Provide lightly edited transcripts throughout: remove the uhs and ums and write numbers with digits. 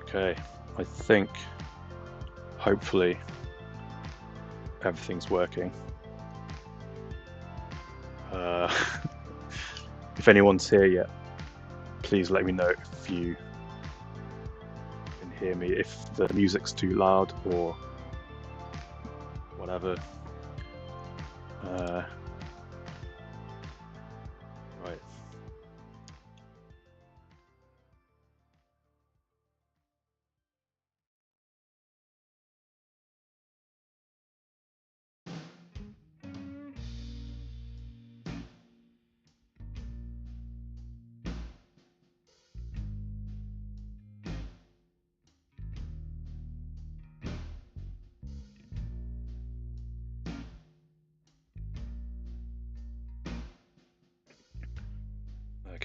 Okay, I think hopefully everything's working. If anyone's here yet, please let me know if you can hear me, if the music's too loud or whatever. Right.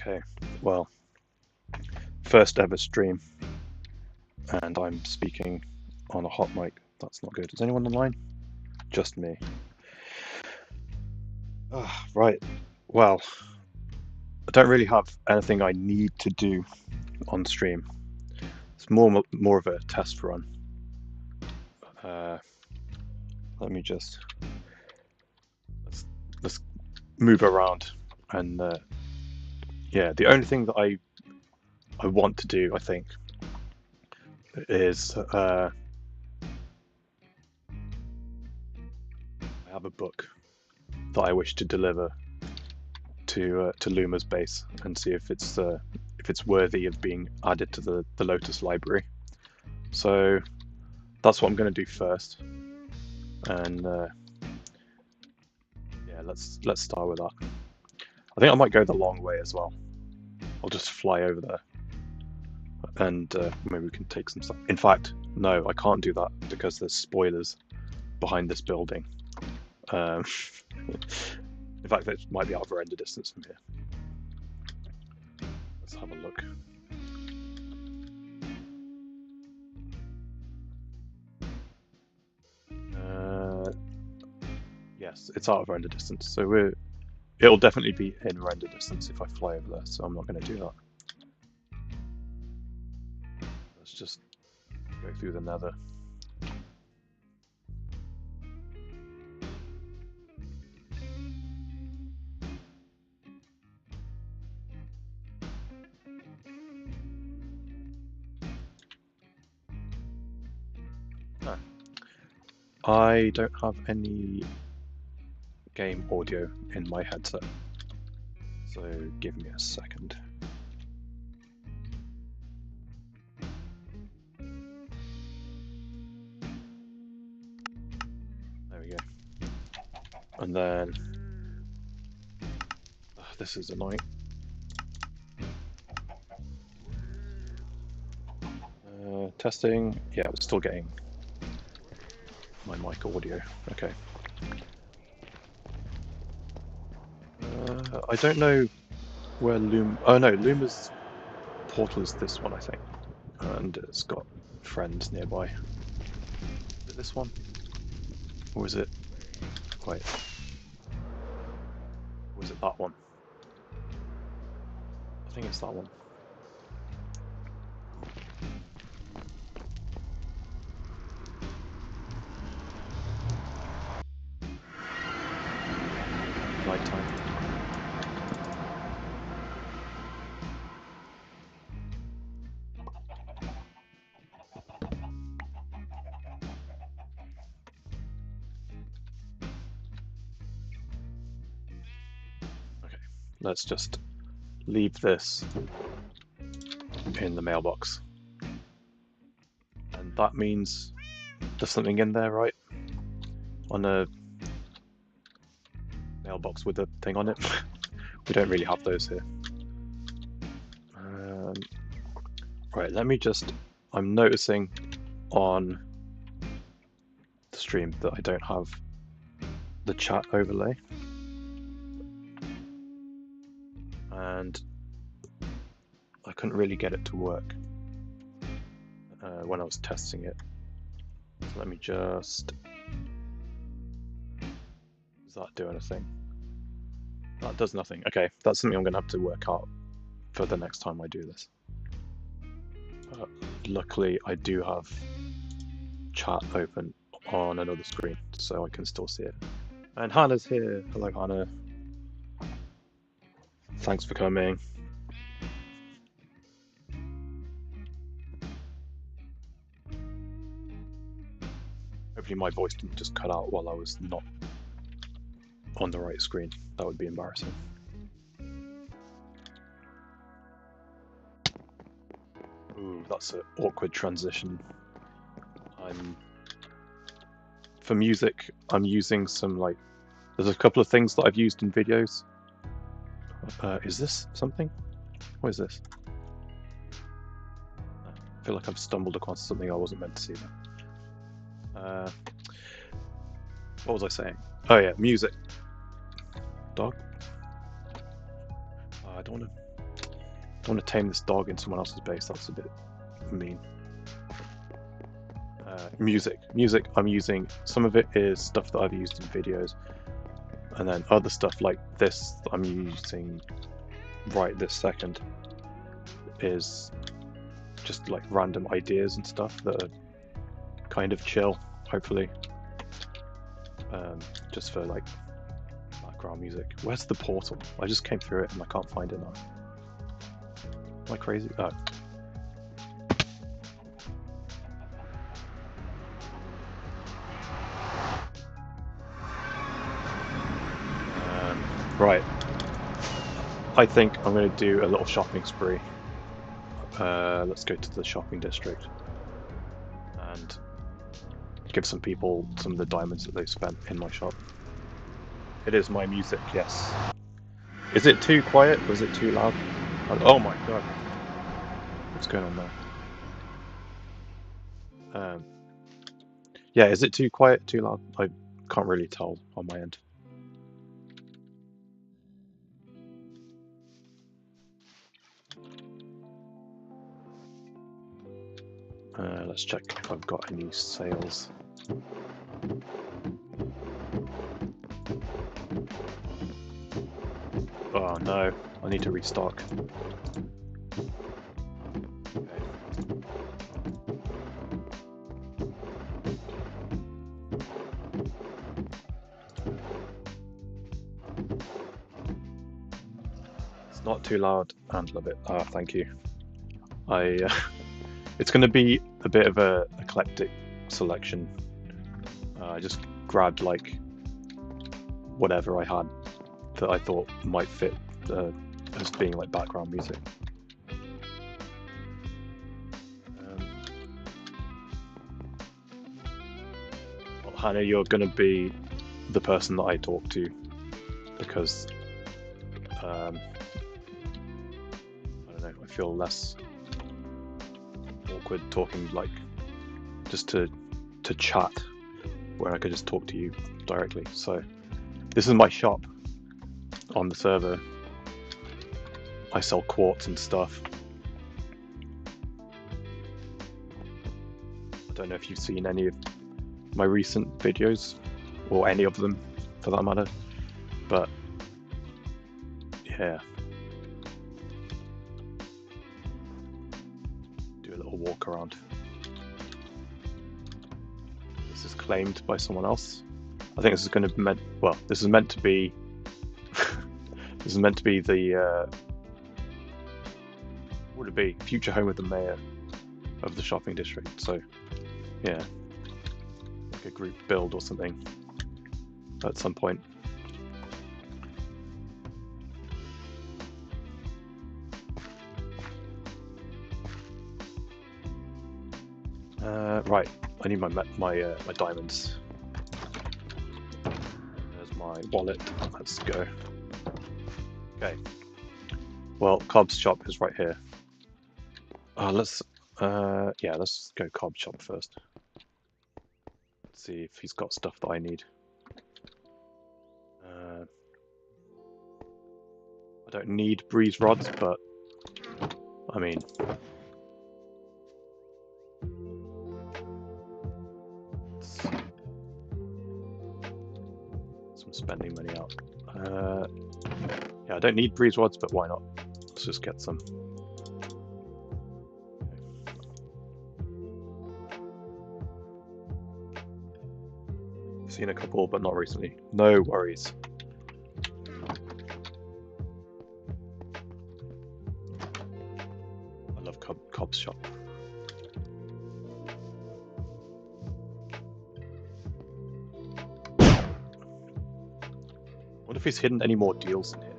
Okay, well, first ever stream, and I'm speaking on a hot mic. That's not good. Is anyone online? Just me. Right, well, I don't really have anything I need to do on stream. It's more of a test run. Let me just let's move around, and yeah, the only thing that I want to do, I think, is I have a book that I wish to deliver to Luma's base and see if it's worthy of being added to the Lotus library. So that's what I'm going to do first, and yeah, let's start with that. I think I might go the long way as well. I'll just fly over there, and maybe we can take some stuff. In fact, no, I can't do that because there's spoilers behind this building. In fact, it might be out of render distance from here. Let's have a look. Yes, it's out of render distance, so it'll definitely be in render distance if I fly over there, so I'm not going to do that. Let's just go through the nether. I don't have any game audio in my headset, so give me a second. There we go. And then this is annoying. Testing. Yeah, we're still getting my mic audio. Okay. I don't know where Loom. Oh no, Luma's portal is this one, I think, and it's got friends nearby. Is it this one, or is it? Wait. Or is it that one? I think it's that one. Nighttime. Okay, let's just leave this in the mailbox. And that means there's something in there, right? On a mailbox with a thing on it. We don't really have those here. Right, let me just... I'm noticing on the stream that I don't have the chat overlay. And I couldn't really get it to work when I was testing it. So let me just... Does that do anything? That does nothing. Okay, that's something I'm going to have to work out for the next time I do this. Luckily, I do have chat open on another screen, so I can still see it. And Hannah's here. Hello, Hannah. Thanks for coming. Hopefully my voice didn't just cut out while I was not on the right screen. That would be embarrassing. Ooh, that's an awkward transition. For music, I'm using some, like, there's a couple of things that I've used in videos. Is this something? What is this? I feel like I've stumbled across something I wasn't meant to see there. What was I saying? Oh yeah, music. Dog? I don't want to tame this dog in someone else's base. That's a bit mean. Music. I'm using, some of it is stuff that I've used in videos, and then other stuff like this that I'm using right this second is just like random ideas and stuff that are kind of chill, hopefully. Just for like background music. Where's the portal? I just came through it and I can't find it now. Am I crazy? Oh. Right. I think I'm going to do a little shopping spree. Let's go to the shopping district and give some people some of the diamonds that they spent in my shop. It is my music, yes. Is it too quiet or is it too loud? Oh my god. What's going on there? Yeah, is it too quiet, too loud? I can't really tell on my end. Let's check if I've got any sales. Oh no, I need to restock. Okay. It's not too loud and love it. Ah, thank you. It's going to be a bit of a eclectic selection. I just grabbed like whatever I had that I thought might fit as being like background music. Well, Hannah, you're gonna be the person that I talk to because I don't know, I feel less awkward talking like just to chat where I could just talk to you directly. So this is my shop on the server. I sell quartz and stuff. I don't know if you've seen any of my recent videos, or any of them for that matter, but yeah. Do a little walk around. This is claimed by someone else. I think this is going to be this is meant to be this is meant to be the what would it be? Future home of the mayor of the shopping district. So yeah, like a group build or something at some point. Right, I need my diamonds. There's my wallet. Let's go. Okay. Well, Cobb's shop is right here. Let's go Cobb's shop first. See if he's got stuff that I need. I don't need breeze rods, but I mean, some spending money out. Yeah, I don't need breeze rods, but why not? Let's just get some. I've seen a couple, but not recently. No worries. I love Cobb's shop. I wonder if he's hidden any more deals in here.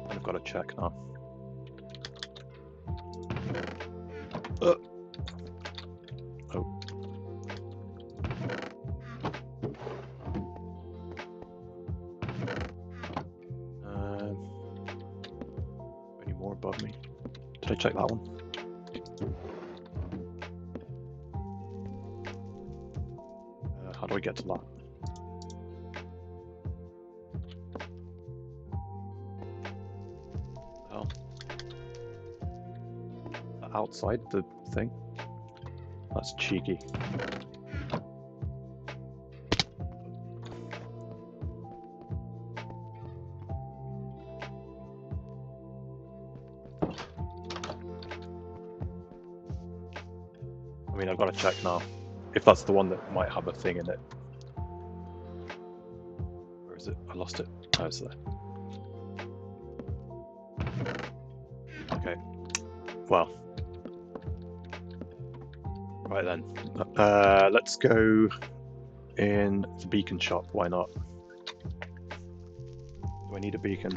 I've got to check now. Oh. Any more above me? Did I check that one? How do I get to that? Outside the thing? That's cheeky. I mean, I've got to check now if that's the one that might have a thing in it. Where is it? I lost it. Oh, it's there. Okay. Well. Right then, let's go in the beacon shop, why not? Do I need a beacon?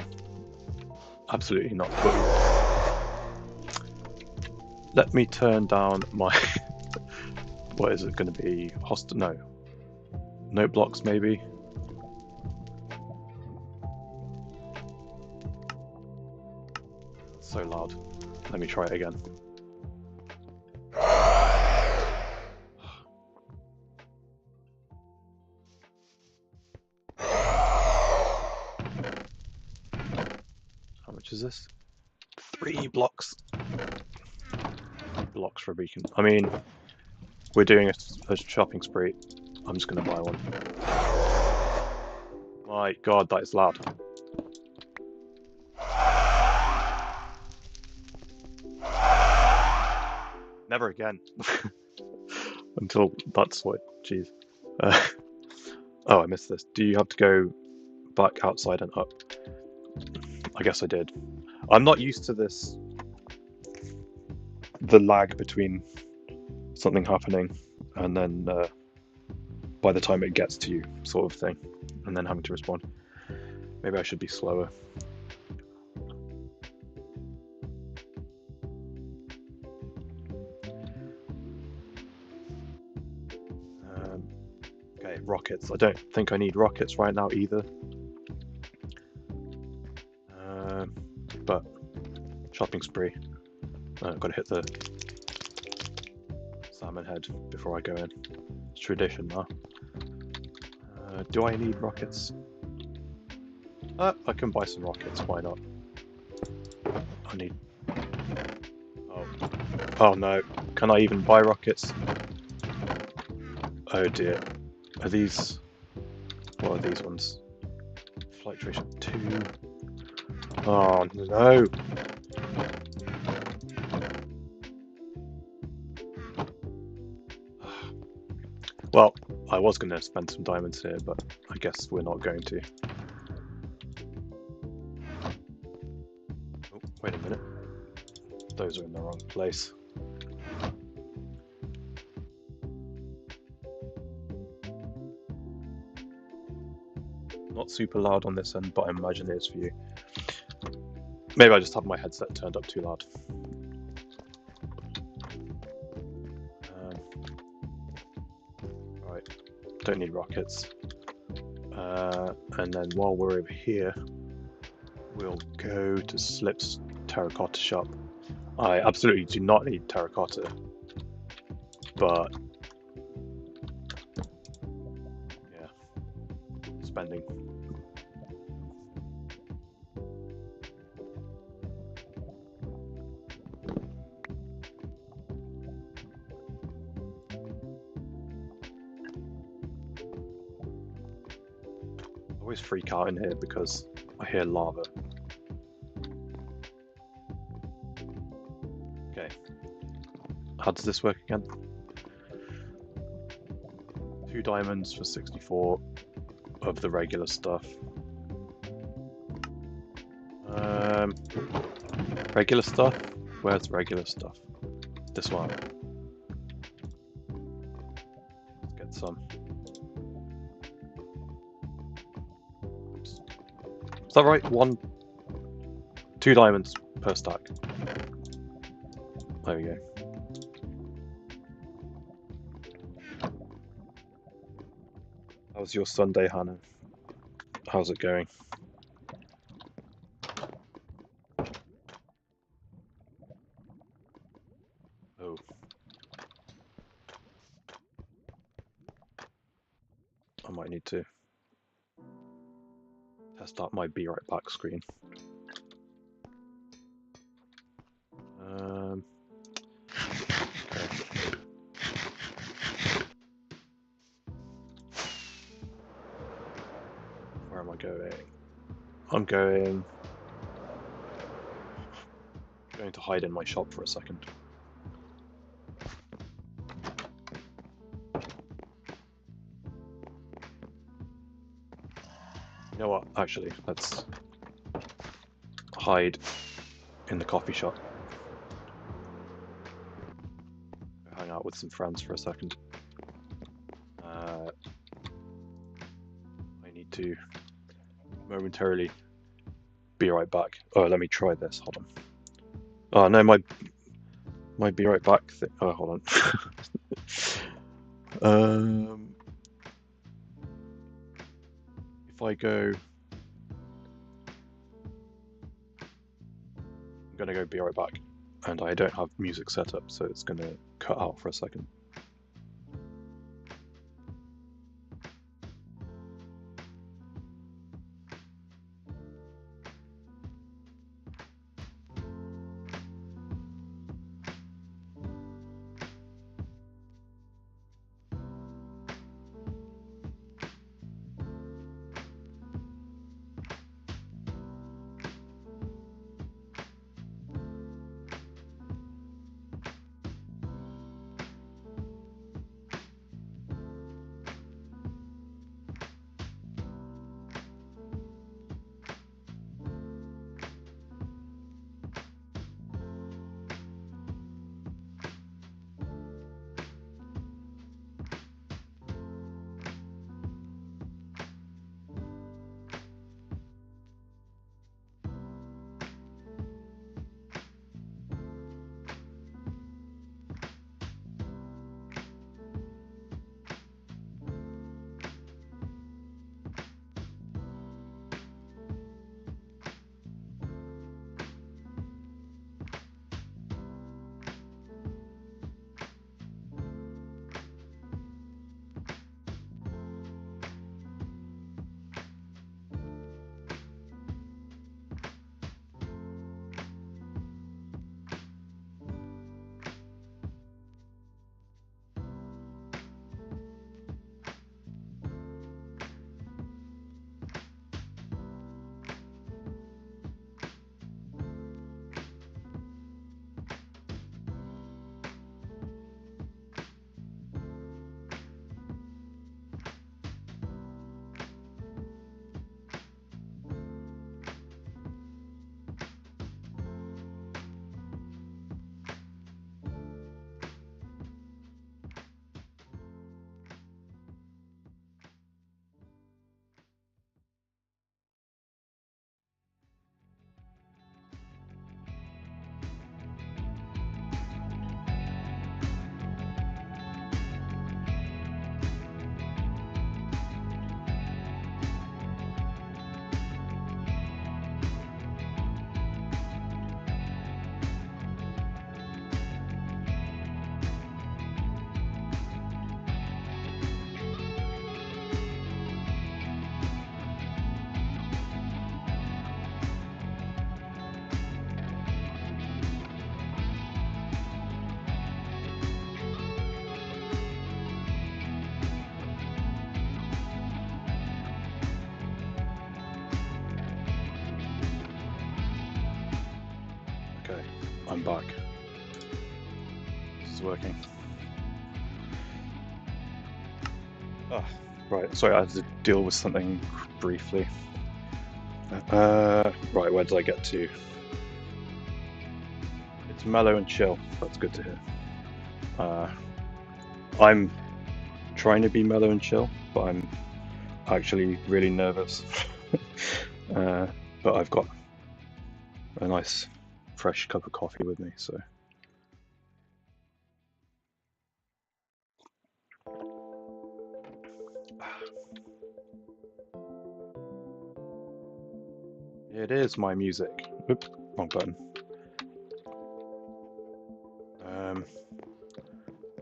Absolutely not. Let me turn down my, what is it going to be? Note blocks maybe? It's so loud. Let me try it again. Is this 3 blocks? Blocks for a beacon. I mean, we're doing a shopping spree. I'm just going to buy one. My god, that is loud. Never again. Until that's what. Jeez. Oh, I missed this. Do you have to go back outside and up? I guess I did. I'm not used to this. The lag between something happening and then by the time it gets to you, sort of thing, and then having to respond. Maybe I should be slower. Okay, rockets. I don't think I need rockets right now either. But shopping spree. I've got to hit the salmon head before I go in. It's tradition now. Do I need rockets? I can buy some rockets, why not? I need... Oh no, can I even buy rockets? Oh dear. Are these... What are these ones? Flight duration 2. Oh no! Well, I was going to spend some diamonds here, but I guess we're not going to. Oh, wait a minute. Those are in the wrong place. Not super loud on this end, but I imagine it is for you. Maybe I just have my headset turned up too loud. Right, don't need rockets. And then while we're over here, we'll go to Slip's terracotta shop. I absolutely do not need terracotta, but yeah, spending. I always freak out in here because I hear lava. Okay, how does this work again? 2 diamonds for 64 of the regular stuff. Regular stuff? Where's regular stuff? This one. Let's get some. Oops. Is that right? 2 diamonds per stack. There we go. How's your Sunday, Hannah? How's it going? Oh. I might need to test out my be right back screen. Okay. Where am I going? I'm going to hide in my shop for a second. You know what? Actually, let's hide in the coffee shop. Hang out with some friends for a second. I need to momentarily be right back. Oh, let me try this. Hold on. Oh no, my be right back thing. Oh, hold on. If I go, I'm gonna go be right back, and I don't have music set up, so it's gonna cut out for a second. I'm back. This is working. Ah, right, sorry, I had to deal with something briefly. Right, where did I get to? It's mellow and chill. That's good to hear. I'm trying to be mellow and chill, but I'm actually really nervous. But I've got a nice fresh cup of coffee with me, so. It is my music. Oop, wrong button.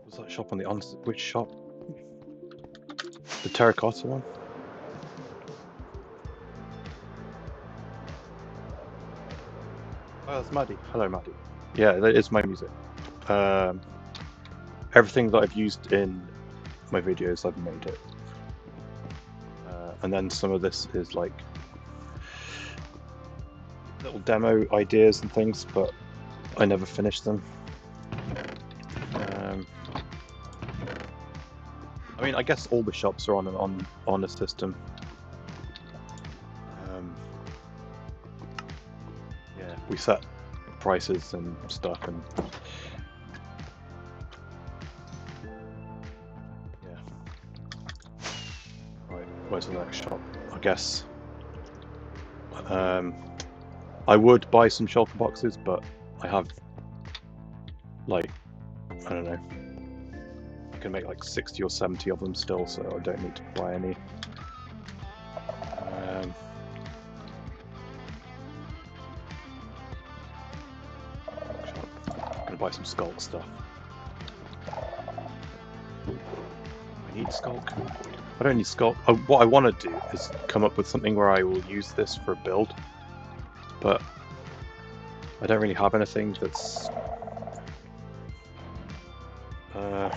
Was that shop on the which shop? The terracotta one? Oh, that's Maddie. Hello, Maddie. Yeah, that is my music. Everything that I've used in my videos, I've made it. And then some of this is like little demo ideas and things, but I never finished them. I mean, I guess all the shops are on a system. Yeah, we set prices and stuff, and yeah. Right, where's the next shop? I guess. I would buy some shulker boxes, but I have like, I don't know. I can make like 60 or 70 of them still, so I don't need to buy any. I'm gonna buy some Skulk stuff. I need Skulk. I don't need Skulk. What I want to do is come up with something where I will use this for a build, but I don't really have anything that's I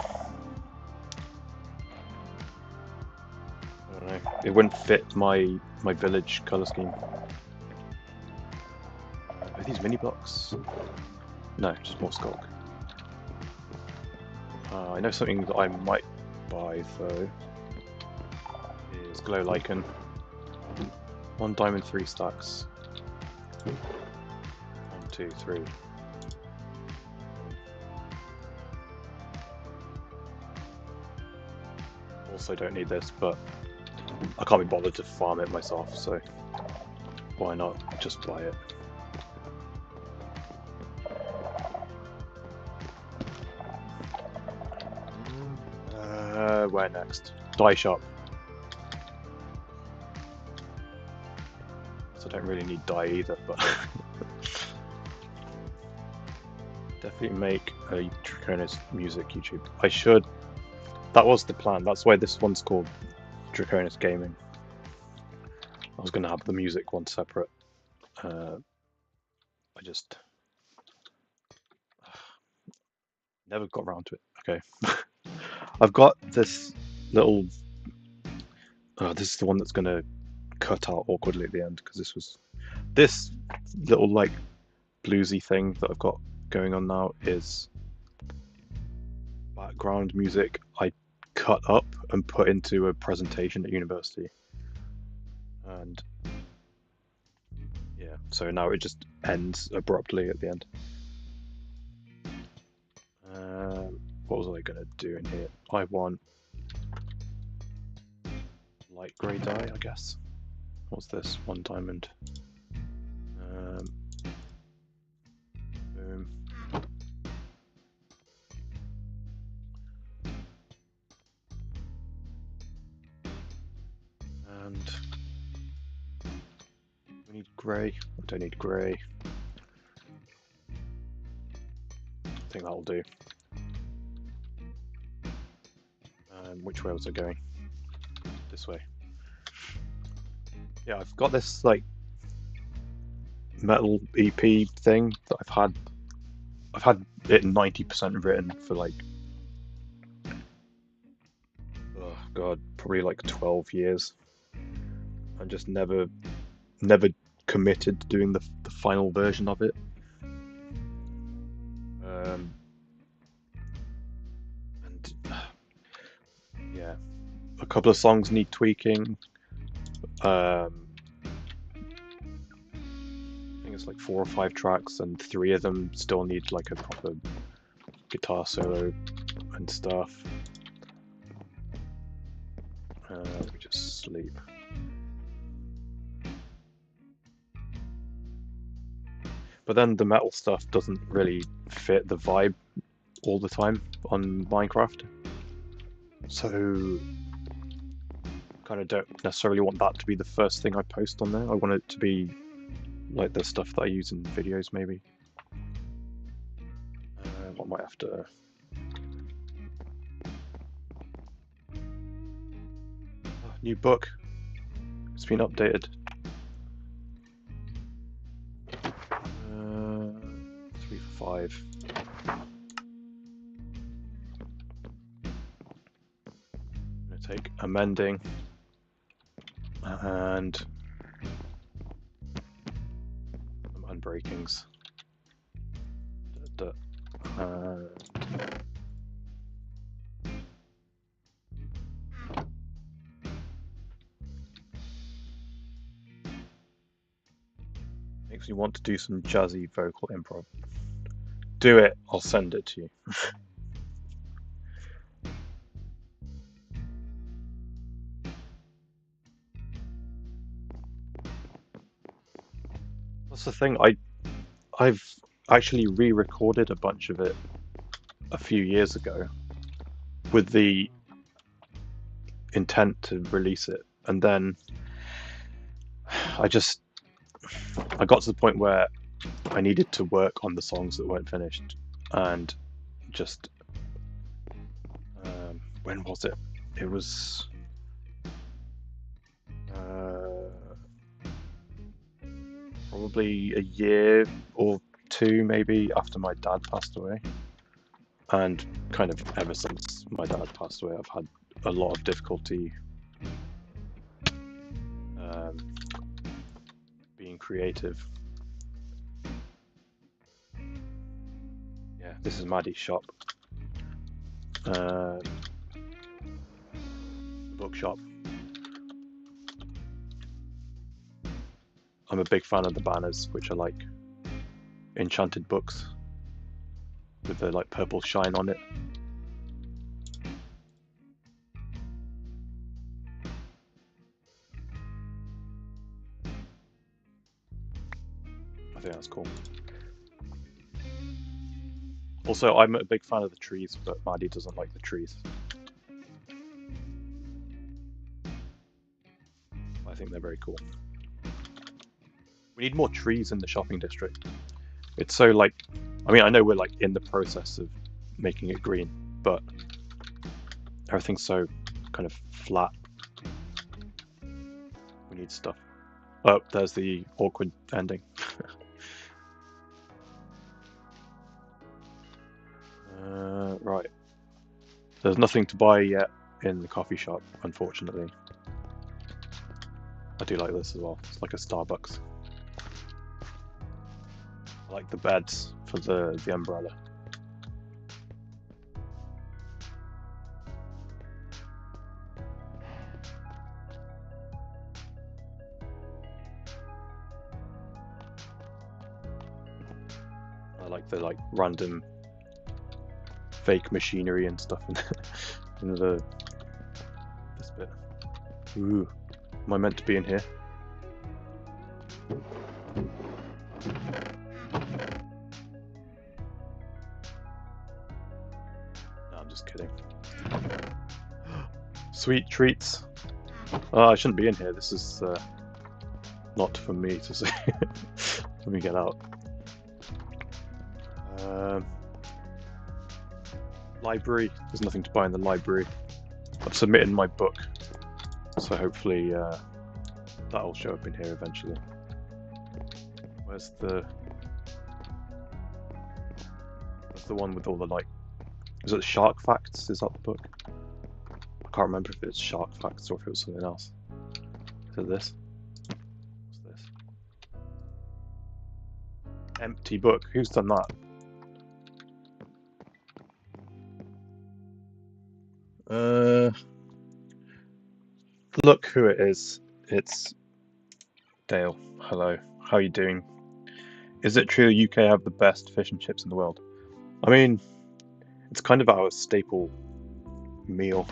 don't know. It wouldn't fit my village color scheme. Are these mini blocks? No, just more Skulk. I know something that I might buy though is Glow Lichen. 1 diamond, 3 stacks. 1, 2, 3. Also don't need this, but I can't be bothered to farm it myself, so why not just buy it? Where next? Dye shop. So I don't really need dye either, but definitely make a Drhakonis music YouTube. I should. That was the plan. That's why this one's called Drhakonis Gaming. I was going to have the music one separate. I just never got around to it. Okay. I've got this little. This is the one that's going to cut out awkwardly at the end, because this little like bluesy thing that I've got going on now is background music I cut up and put into a presentation at university, and yeah, so now it just ends abruptly at the end. What was I gonna do in here? I want light grey dye, I guess. What's this? 1 diamond. Boom. And we need grey. I don't need grey. I think that'll do. Which way was I going? This way. Yeah, I've got this like metal EP thing that I've had it 90% written for like, oh god, probably like 12 years. I just never committed to doing the final version of it. Yeah, a couple of songs need tweaking. I think it's like 4 or 5 tracks, and 3 of them still need like a proper guitar solo and stuff. Let me just sleep. But then the metal stuff doesn't really fit the vibe all the time on Minecraft. So kind of don't necessarily want that to be the first thing I post on there. I want it to be like the stuff that I use in videos, maybe. What might have to... Oh, new book. It's been updated. 3 for 5. I'm gonna take amending and some unbreakings. Makes me want to do some jazzy vocal improv. Do it, I'll send it to you. That's the thing, I've actually re-recorded a bunch of it a few years ago with the intent to release it, and then I got to the point where I needed to work on the songs that weren't finished, and just when was it? It was probably a year or 2 maybe after my dad passed away, and kind of ever since my dad passed away I've had a lot of difficulty being creative. Yeah, this is Maddie's shop. Bookshop. I'm a big fan of the banners, which are like enchanted books with the like purple shine on it. I think that's cool. Also, I'm a big fan of the trees, but Maddie doesn't like the trees. I think they're very cool. We need more trees in the shopping district. It's so like, I mean, I know we're like in the process of making it green, but everything's so kind of flat. We need stuff. Oh, there's the awkward ending. Right. There's nothing to buy yet in the coffee shop, unfortunately. I do like this as well. It's like a Starbucks. I like the beds for the umbrella. I like the like random fake machinery and stuff in this bit. Ooh, am I meant to be in here? No, I'm just kidding. Sweet treats. Oh, I shouldn't be in here. This is not for me to see. Let me get out. Library. There's nothing to buy in the library. I've submitted my book, so hopefully that'll show up in here eventually. Where's the one with all the like? Is it Shark Facts? Is that the book? I can't remember if it's Shark Facts or if it was something else. Is it this? What's this? Empty book. Who's done that? Look who it is. It's Dale. Hello. How are you doing? Is it true UK have the best fish and chips in the world? I mean, it's kind of our staple meal,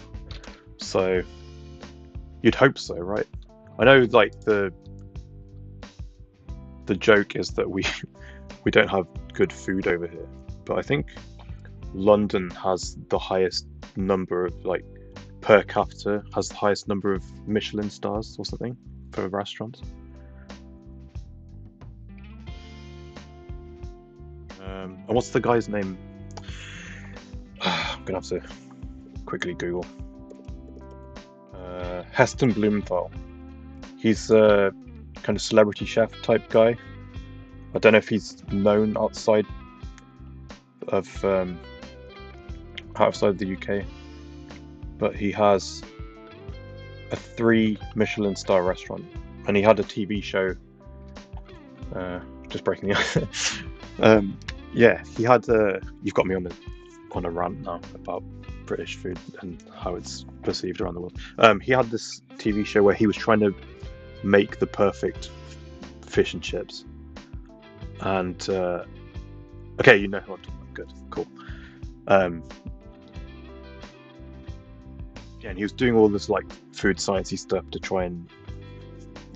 so you'd hope so, right? I know, like the joke is that we we don't have good food over here, but I think London has the highest number of like per capita has the highest number of Michelin stars or something for restaurants. And what's the guy's name? I'm gonna have to quickly Google. Heston Blumenthal. He's a kind of celebrity chef type guy. I don't know if he's known outside of the UK, but he has a 3 Michelin star restaurant, and he had a TV show. Just breaking the ice. Yeah, he had. You've got me on a rant now about British food and how it's perceived around the world. He had this TV show where he was trying to make the perfect fish and chips. And okay, you know who I'm talking about. Good, cool. Yeah, and he was doing all this like food sciencey stuff to try and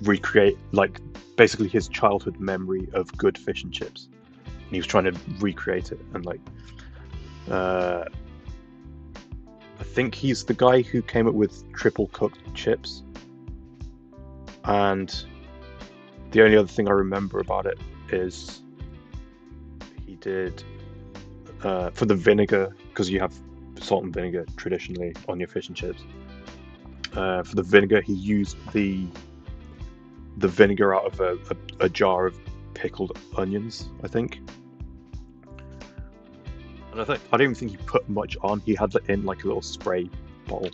recreate like basically his childhood memory of good fish and chips. And he was trying to recreate it, and like I think he's the guy who came up with triple cooked chips. And the only other thing I remember about it is he did for the vinegar, because you have salt and vinegar traditionally on your fish and chips. For the vinegar, he used the vinegar out of a jar of pickled onions, I think. And I don't even think he put much on. He had it in like a little spray bottle.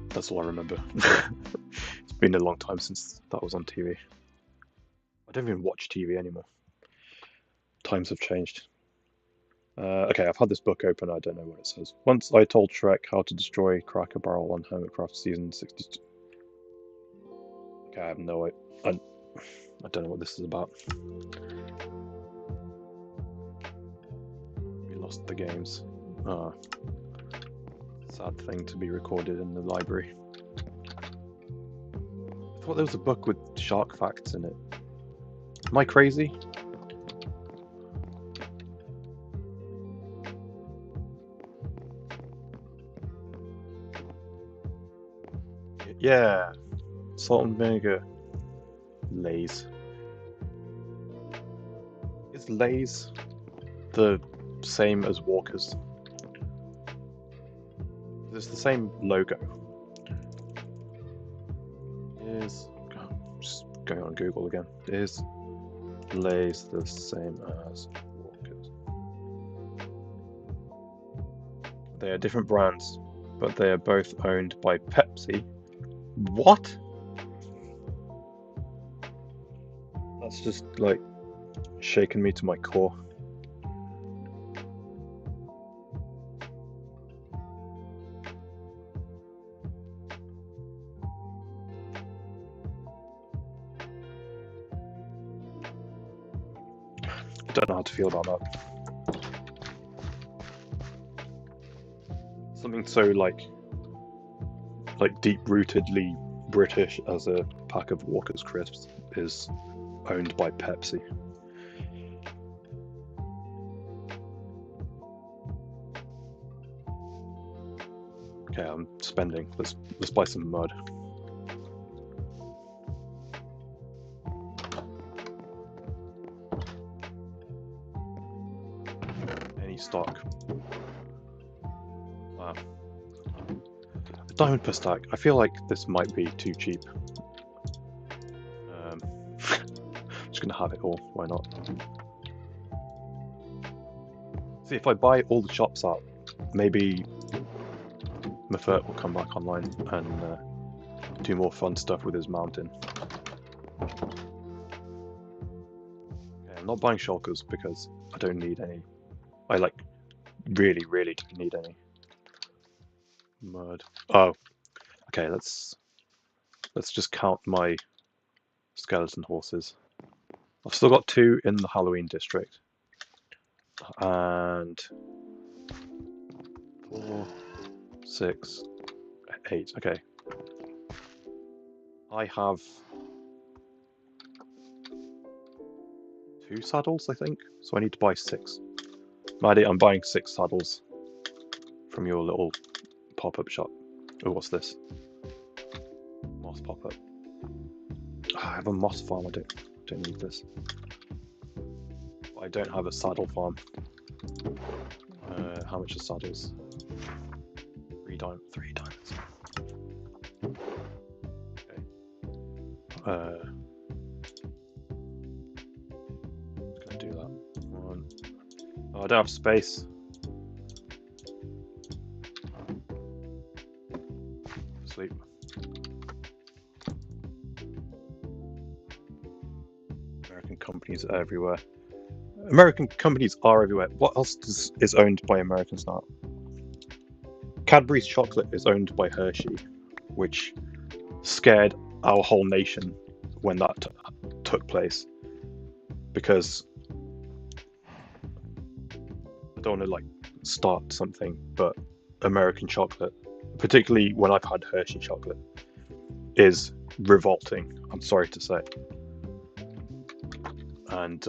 That's all I remember. It's been a long time since that was on TV. I don't even watch TV anymore. Times have changed. Okay, I've had this book open. I don't know what it says. Once I told Shrek how to destroy Cracker Barrel on Hermitcraft season 62. Okay, I have no idea. I don't know what this is about. We lost the games. Ah, sad thing to be recorded in the library. I thought there was a book with shark facts in it. Am I crazy? Yeah, salt and vinegar. Lay's. Is Lay's the same as Walker's? It's the same logo. Just going on Google again. Is Lay's the same as Walker's? They are different brands, but they are both owned by Pepsi. What? That's just like shaking me to my core. I don't know how to feel about that. Something so like deep-rootedly British as a pack of Walker's crisps is owned by Pepsi. Okay, I'm spending. Let's buy some mud. Any stock. Wow. A diamond per stack. I feel like this might be too cheap. I'm just gonna have it all. Why not? See, if I buy all the shops out, maybe Meffert will come back online and do more fun stuff with his mountain. Okay, I'm not buying shulkers because I don't need any. I really don't need any. Mud. Oh, okay. Let's just count my skeleton horses. I've still got 2 in the Halloween district, and 4, 6, 8. Okay, I have 2 saddles, I think. So I need to buy 6. Maddie, I'm buying 6 saddles from your little pop-up shop. Oh, what's this? Moss pop-up. I have a moss farm. I don't need this. I don't have a saddle farm. How much are saddles? 3 diamonds. 3 diamonds. Okay. Just gonna do that. 1. Oh, I don't have space. Sleep. American companies are everywhere. American companies are everywhere. What else is owned by Americans now? Cadbury's chocolate is owned by Hershey, which scared our whole nation when that took place. Because I don't want to like start something, but American chocolate, particularly when I've had Hershey chocolate, is revolting. I'm sorry to say. And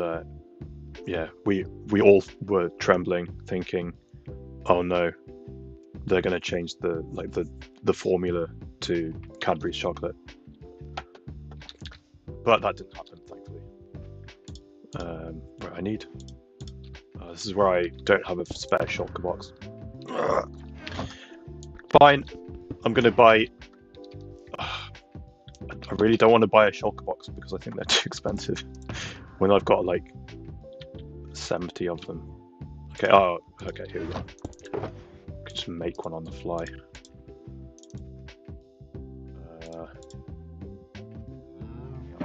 yeah, we all were trembling, thinking, "Oh no, they're going to change the formula to Cadbury's chocolate." But that didn't happen, thankfully. Right, I need. This is where I don't have a spare shulker box. Fine, I'm going to buy. I really don't want to buy a shulker box because I think they're too expensive. When I've got like 70 of them. Okay. Oh, okay. Here we go. I can just make one on the fly.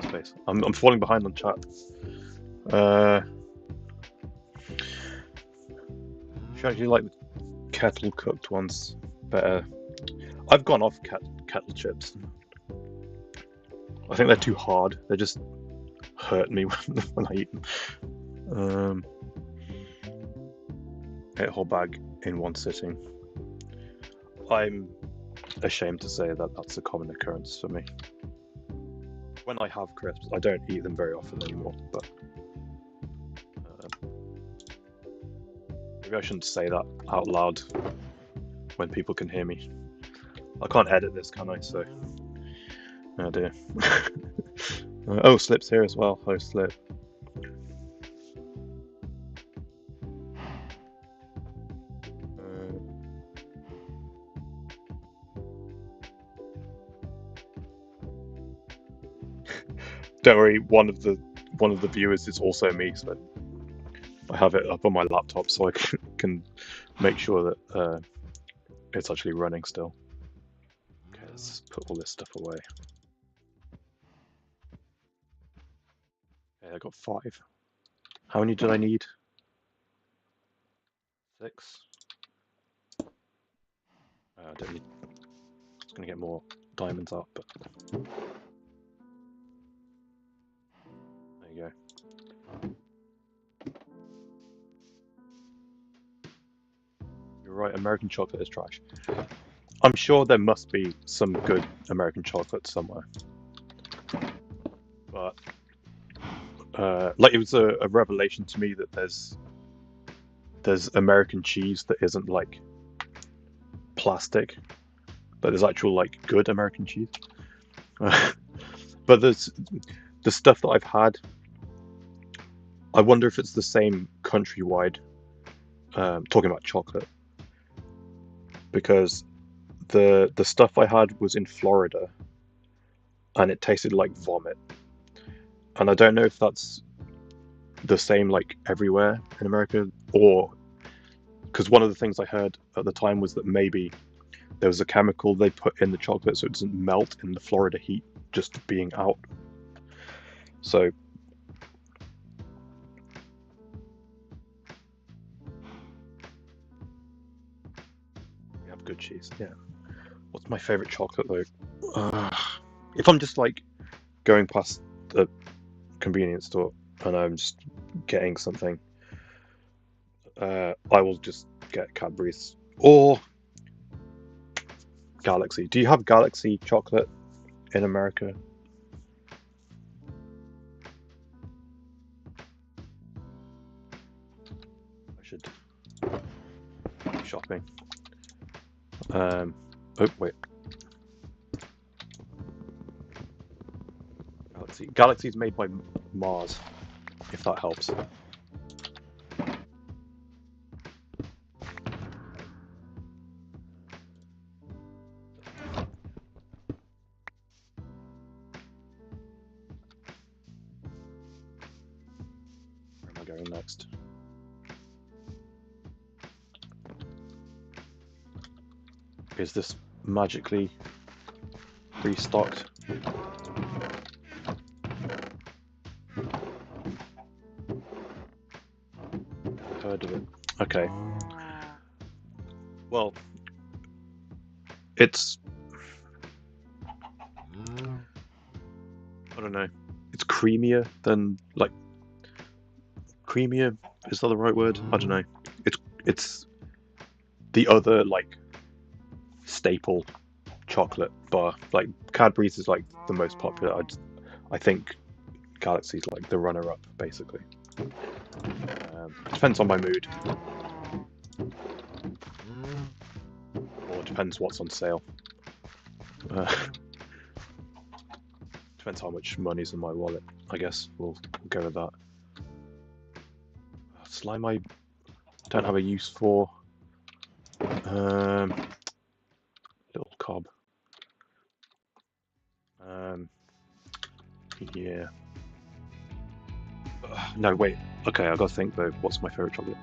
Space. I'm falling behind on chat. Should actually like the kettle cooked ones better. I've gone off kettle chips. I think they're too hard. They just hurt me when I eat them. 8 whole bag in one sitting. I'm ashamed to say that that's a common occurrence for me. When I have crisps, I don't eat them very often anymore, but maybe I shouldn't say that out loud when people can hear me. I can't edit this, can I? So, oh dear. Oh, Slip's here as well. Hello, Slip. Don't worry, one of the viewers is also me, so I have it up on my laptop so I can make sure that it's actually running still. Okay, let's put all this stuff away. Okay, I got 5. How many did I need? 6. I don't need. I was gonna get more diamonds out, but there you go. You're right. American chocolate is trash. I'm sure there must be some good American chocolate somewhere, but like it was a revelation to me that there's American cheese that isn't like plastic, but there's actual like good American cheese. But there's the stuff that I've had. I wonder if it's the same countrywide. Talking about chocolate, because the stuff I had was in Florida, and it tasted like vomit. And I don't know if that's the same like everywhere in America, or because one of the things I heard at the time was that maybe there was a chemical they put in the chocolate so it doesn't melt in the Florida heat just being out. So we have good cheese, yeah. What's my favorite chocolate though? If I'm just like going past the convenience store and I'm just getting something, I will just get Cadbury's or Galaxy. Do you have Galaxy chocolate in America? I should be shopping. Oh wait. Galaxy is made by Mars, if that helps. Where am I going next? Is this magically restocked? Heard of it. Okay. Well, it's... I don't know. It's creamier than, like... Creamier? Is that the right word? I don't know. It's the other, like, staple chocolate bar. Like, Cadbury's is, like, the most popular. I think Galaxy's, like, the runner-up, basically. Depends on my mood. Or it depends what's on sale. Depends how much money's in my wallet, I guess. We'll go with that. Slime I don't have a use for. Little cob. Yeah. No, wait. Okay, I gotta think though. What's my favorite chocolate?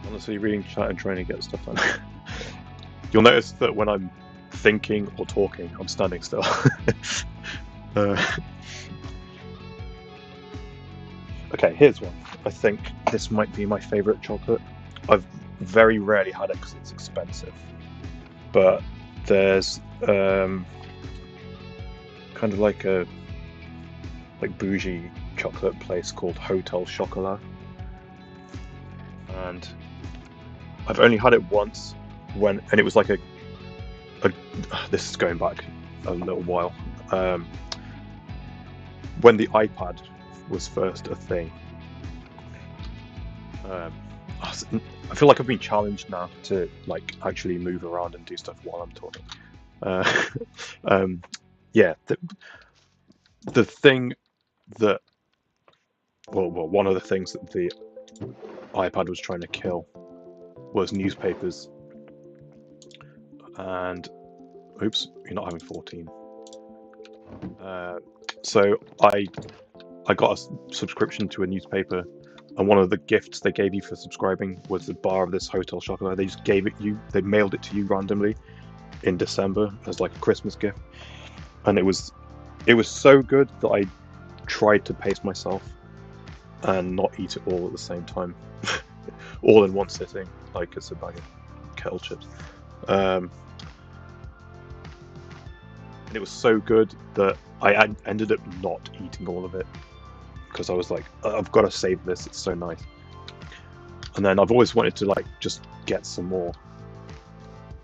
Honestly, reading chat and trying to get stuff done. You'll notice that when I'm thinking or talking, I'm standing still. Okay, here's one. I think this might be my favorite chocolate. I've very rarely had it because it's expensive. But there's kind of like a bougie chocolate place called Hotel Chocolat. And I've only had it once and it was like this is going back a little while. When the iPad was first a thing. I feel like I've been challenged now to like actually move around and do stuff while I'm talking. Yeah, the thing that one of the things that the iPad was trying to kill was newspapers. And oops, you're not having 14. So I got a subscription to a newspaper, and one of the gifts they gave you for subscribing was a bar of this Hotel Chocolat. They just gave it you. They mailed it to you randomly in December as like a Christmas gift, and it was so good that I tried to pace myself and not eat it all at the same time, all in one sitting, like it's a bag of kettle chips. And it was so good that I ended up not eating all of it because I was like, I've got to save this. It's so nice. And then I've always wanted to like just get some more,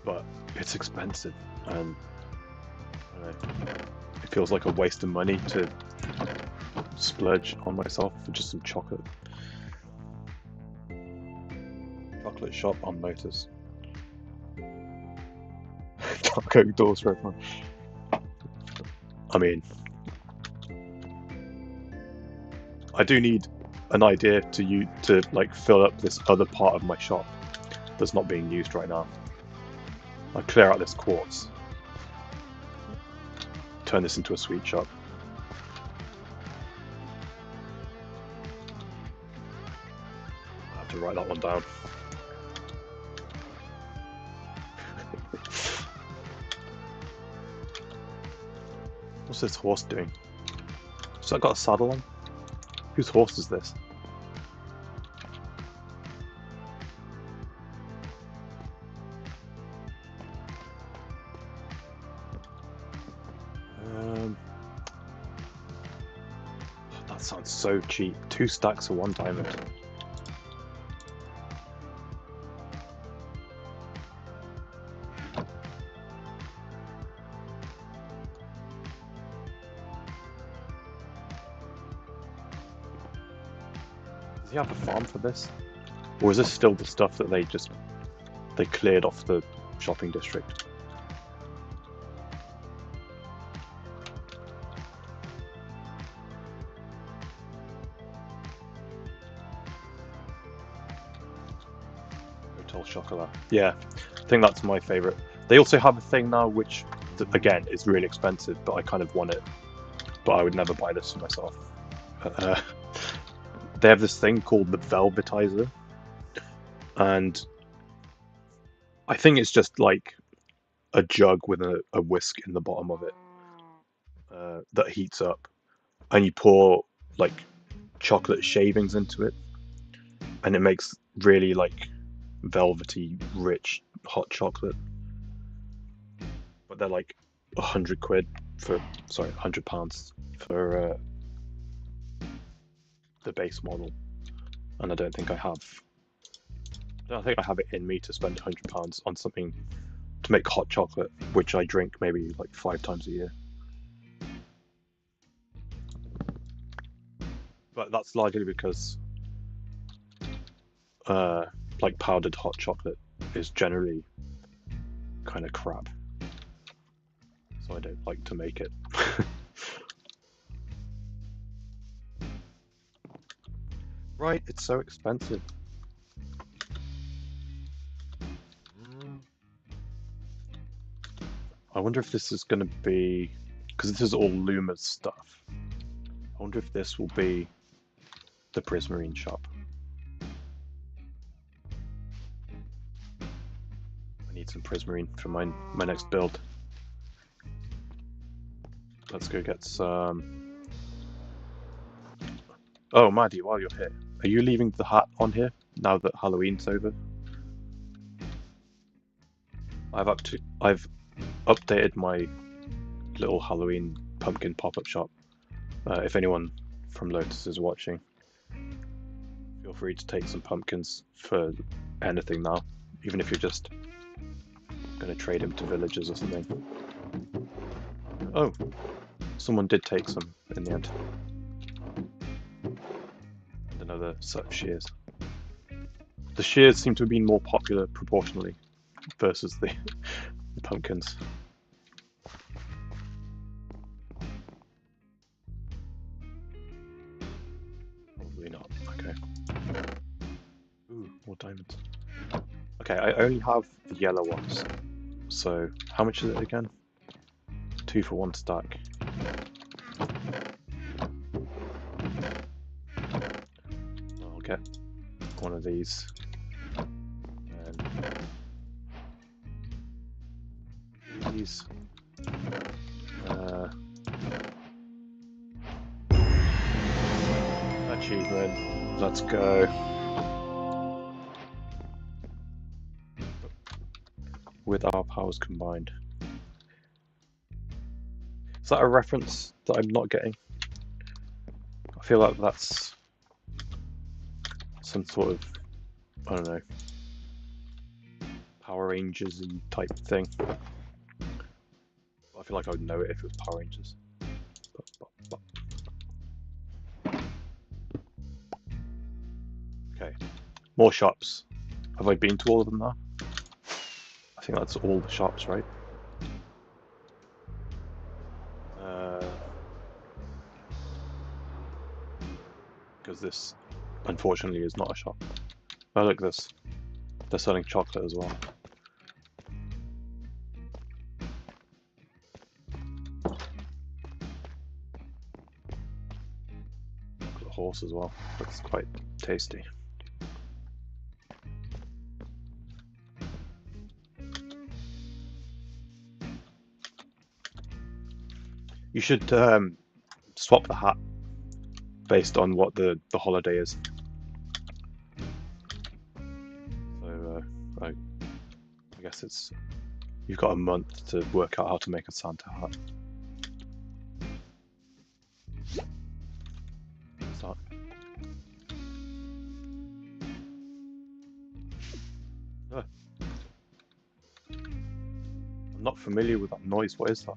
but it's expensive, and it feels like a waste of money to splurge on myself for just some chocolate. Chocolate shop on Lotus. Taco doors for everyone. I mean, I do need an idea to like fill up this other part of my shop that's not being used right now. I clear out this quartz, turn this into a sweet shop. I have to write that one down. What's this horse doing? Has that got a saddle on? Whose horse is this? That sounds so cheap. 2 stacks for 1 diamond. Does he have a farm for this? Or is this still the stuff that they cleared off the shopping district? Hotel Chocolat. Yeah, I think that's my favourite. They also have a thing now which, again, is really expensive, but I kind of want it. But I would never buy this for myself. They have this thing called the Velvetizer, and I think it's just like a jug with a whisk in the bottom of it that heats up, and you pour like chocolate shavings into it, and it makes really like velvety, rich hot chocolate. But they're like 100 quid for, sorry, £100 for the base model, and I don't think I have it in me to spend £100 on something to make hot chocolate, which I drink maybe like 5 times a year. But that's largely because like powdered hot chocolate is generally kind of crap, so I don't like to make it. Right, it's so expensive. I wonder if this is going to be, because this is all Luma's stuff, I wonder if this will be the Prismarine shop. I need some Prismarine for my next build. Let's go get some... Oh, Maddie, while you're here, are you leaving the hat on here now that Halloween's over? I've updated my little Halloween pumpkin pop-up shop. If anyone from Lotus is watching, feel free to take some pumpkins for anything now, even if you're just going to trade them to villagers or something. Oh, someone did take some in the end. And another set of shears. The shears seem to have been more popular proportionally versus the pumpkins. Probably not. Okay. Ooh, more diamonds. Okay, I only have the yellow ones. So, how much is it again? 2 for 1 stack. I'll get one of these. And these. Achievement. Let's go. With our powers combined. Is that a reference that I'm not getting? I feel like that's some sort of, I don't know, Power Rangers-y type thing. I feel like I would know it if it was Power Rangers. Okay, more shops. Have I been to all of them now? I think that's all the shops, right? Because this, unfortunately, is not a shop. Oh, look at this. They're selling chocolate as well. Chocolate horse as well. Looks quite tasty. You should swap the hat based on what the holiday is. So I guess you've got a month to work out how to make a Santa hat. What's that? Oh. I'm not familiar with that noise. What is that?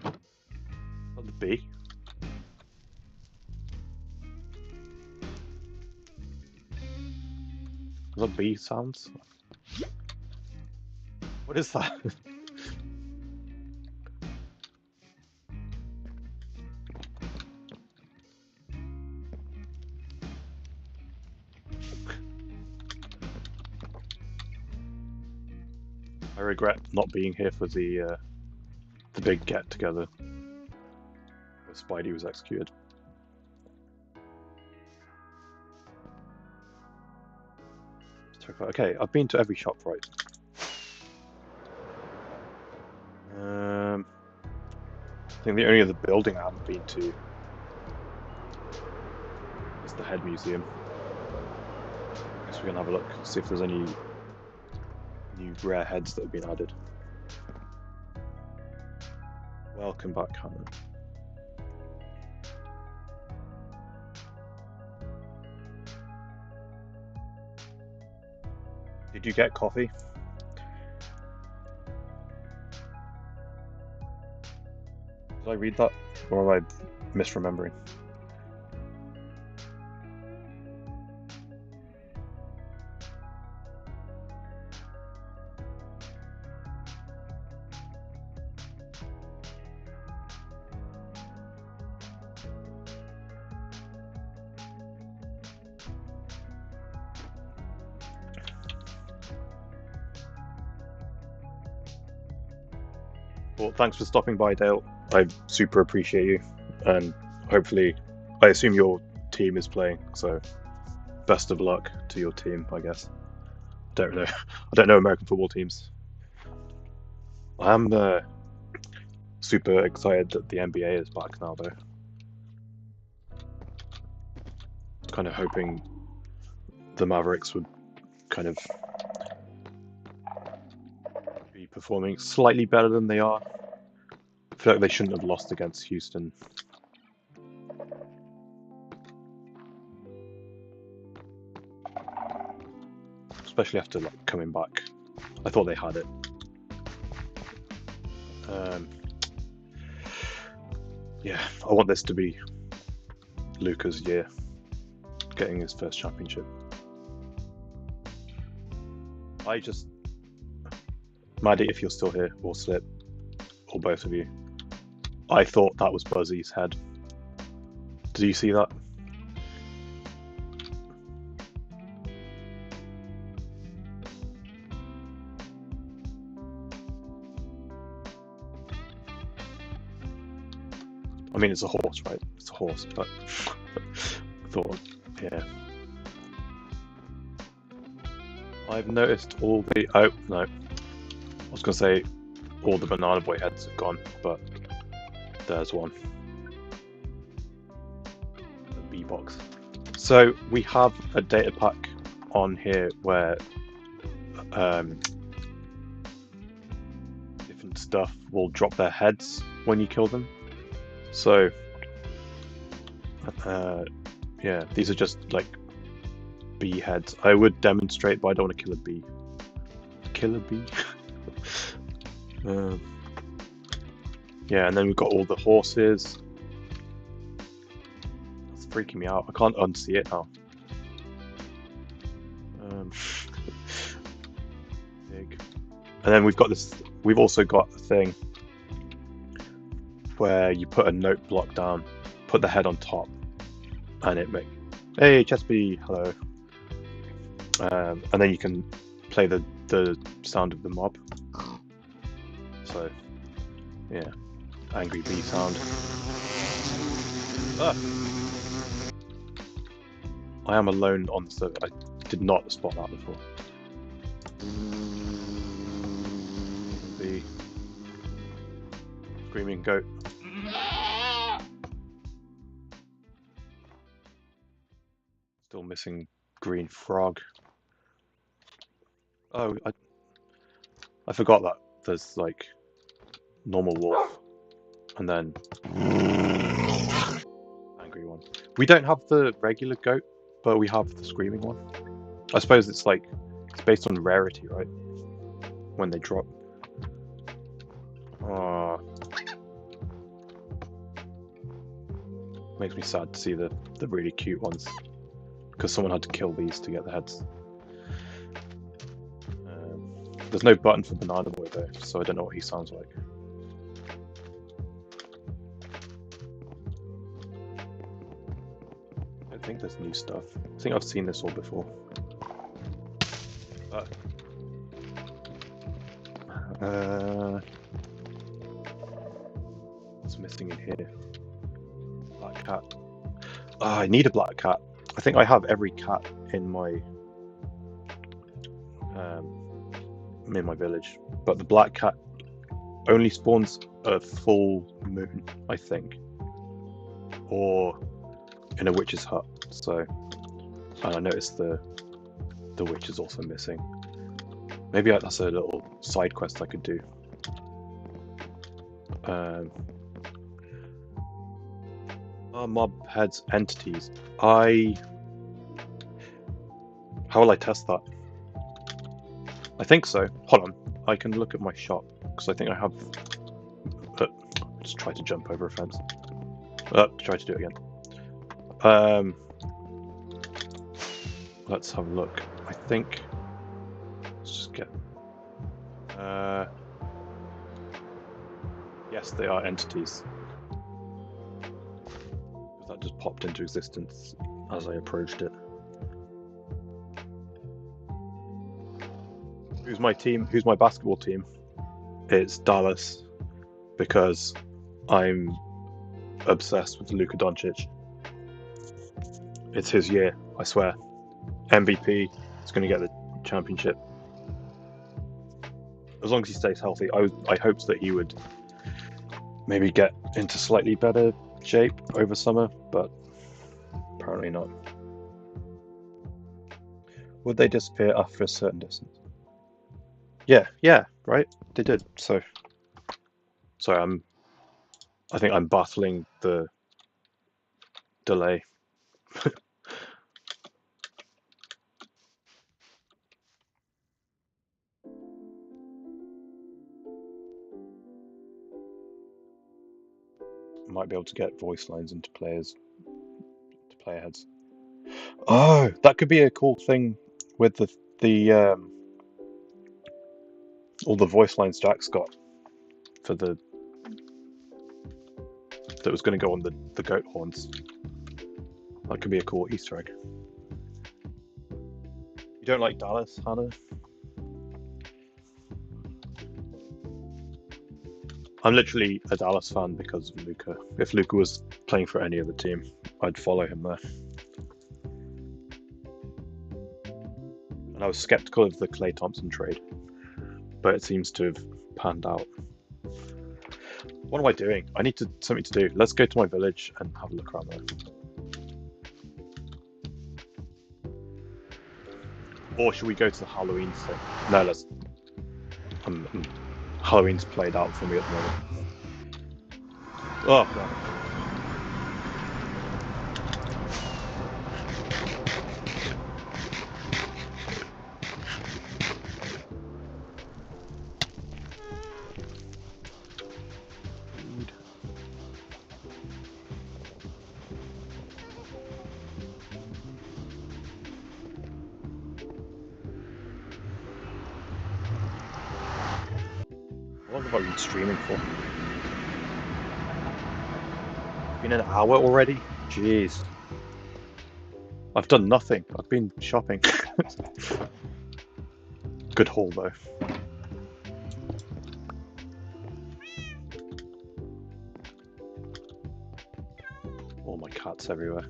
Is that the bee? Is that bee sounds? What is that? I regret not being here for the big get together where Spidey was executed. Okay, I've been to every shop, right? I think the only other building I haven't been to is the Head Museum. I guess we can have a look, see if there's any new rare heads that have been added. Welcome back, Cameron. Did you get coffee? Did I read that? Or am I misremembering? Well, thanks for stopping by, Dale. I super appreciate you, and hopefully, I assume your team is playing, so best of luck to your team, I guess. Don't know. I don't know American football teams. I am super excited that the NBA is back now, though. Kind of hoping the Mavericks would kind of be performing slightly better than they are. I feel like they shouldn't have lost against Houston. Especially after like coming back. I thought they had it. Yeah, I want this to be Luka's year, getting his first championship. Maddie, if you're still here, or Slip, or both of you, I thought that was Buzzy's head. Did you see that? I mean, it's a horse, right? It's a horse, but I thought, yeah. I've noticed all the... Oh, no. I was going to say all the Banana Boy heads have gone, but there's one. The B box. So we have a data pack on here where different stuff will drop their heads when you kill them. So, yeah, these are just like bee heads. I would demonstrate, but I don't want to kill a bee. Kill a bee? Yeah, and then we've got all the horses. That's freaking me out. I can't unsee it now. Big. And then we've got this. We've also got a thing where you put a note block down, put the head on top, and it makes, hey, Chesby, hello. And then you can play the sound of the mob. So, yeah, angry bee sound. Ah. I am alone on the server. did not spot that before. The screaming goat. Still missing green frog. Oh, I forgot that there's like normal wolf and then angry one. We don't have the regular goat, but we have the screaming one. I suppose it's like it's based on rarity, right? When they drop. Makes me sad to see the really cute ones, because someone had to kill these to get the heads. There's no button for Banana Boy though, so I don't know what he sounds like. I don't think there's new stuff. I think I've seen this all before. What's missing in here? Black cat. I need a black cat. I think I have every cat in my village, but the black cat only spawns a full moon, I think, or in a witch's hut. So, and I noticed the witch is also missing. Maybe that's a little side quest I could do. Mob heads entities. How will I test that? I think so. Hold on, I can look at my shop because I think I have. Just try to jump over a fence. Try to do it again. Let's have a look. I think. Let's just get. Yes, they are entities. That just popped into existence as I approached it. Who's my team? Who's my basketball team? It's Dallas, because I'm obsessed with Luka Doncic. It's his year, I swear. MVP, he's going to get the championship. As long as he stays healthy. I hoped that he would maybe get into slightly better shape over summer, but apparently not. Would they disappear after a certain distance? Yeah, right? They did. So, sorry, I think I'm battling the delay. Might be able to get voice lines into player heads. Oh, that could be a cool thing with the all the voice lines Jack's got for that was going to go on the goat horns. That could be a cool Easter egg. You don't like Dallas, Hannah? I'm literally a Dallas fan because of Luka. If Luka was playing for any other team, I'd follow him there. And I was skeptical of the Klay Thompson trade, but it seems to have panned out. What am I doing? I need something to do. Let's go to my village and have a look around there. Or should we go to the Halloween thing? No, let's. Halloween's played out for me at the moment. Oh god. How long have I been streaming for? Been an hour already? Jeez. I've done nothing. I've been shopping. Good haul though. All my cats everywhere.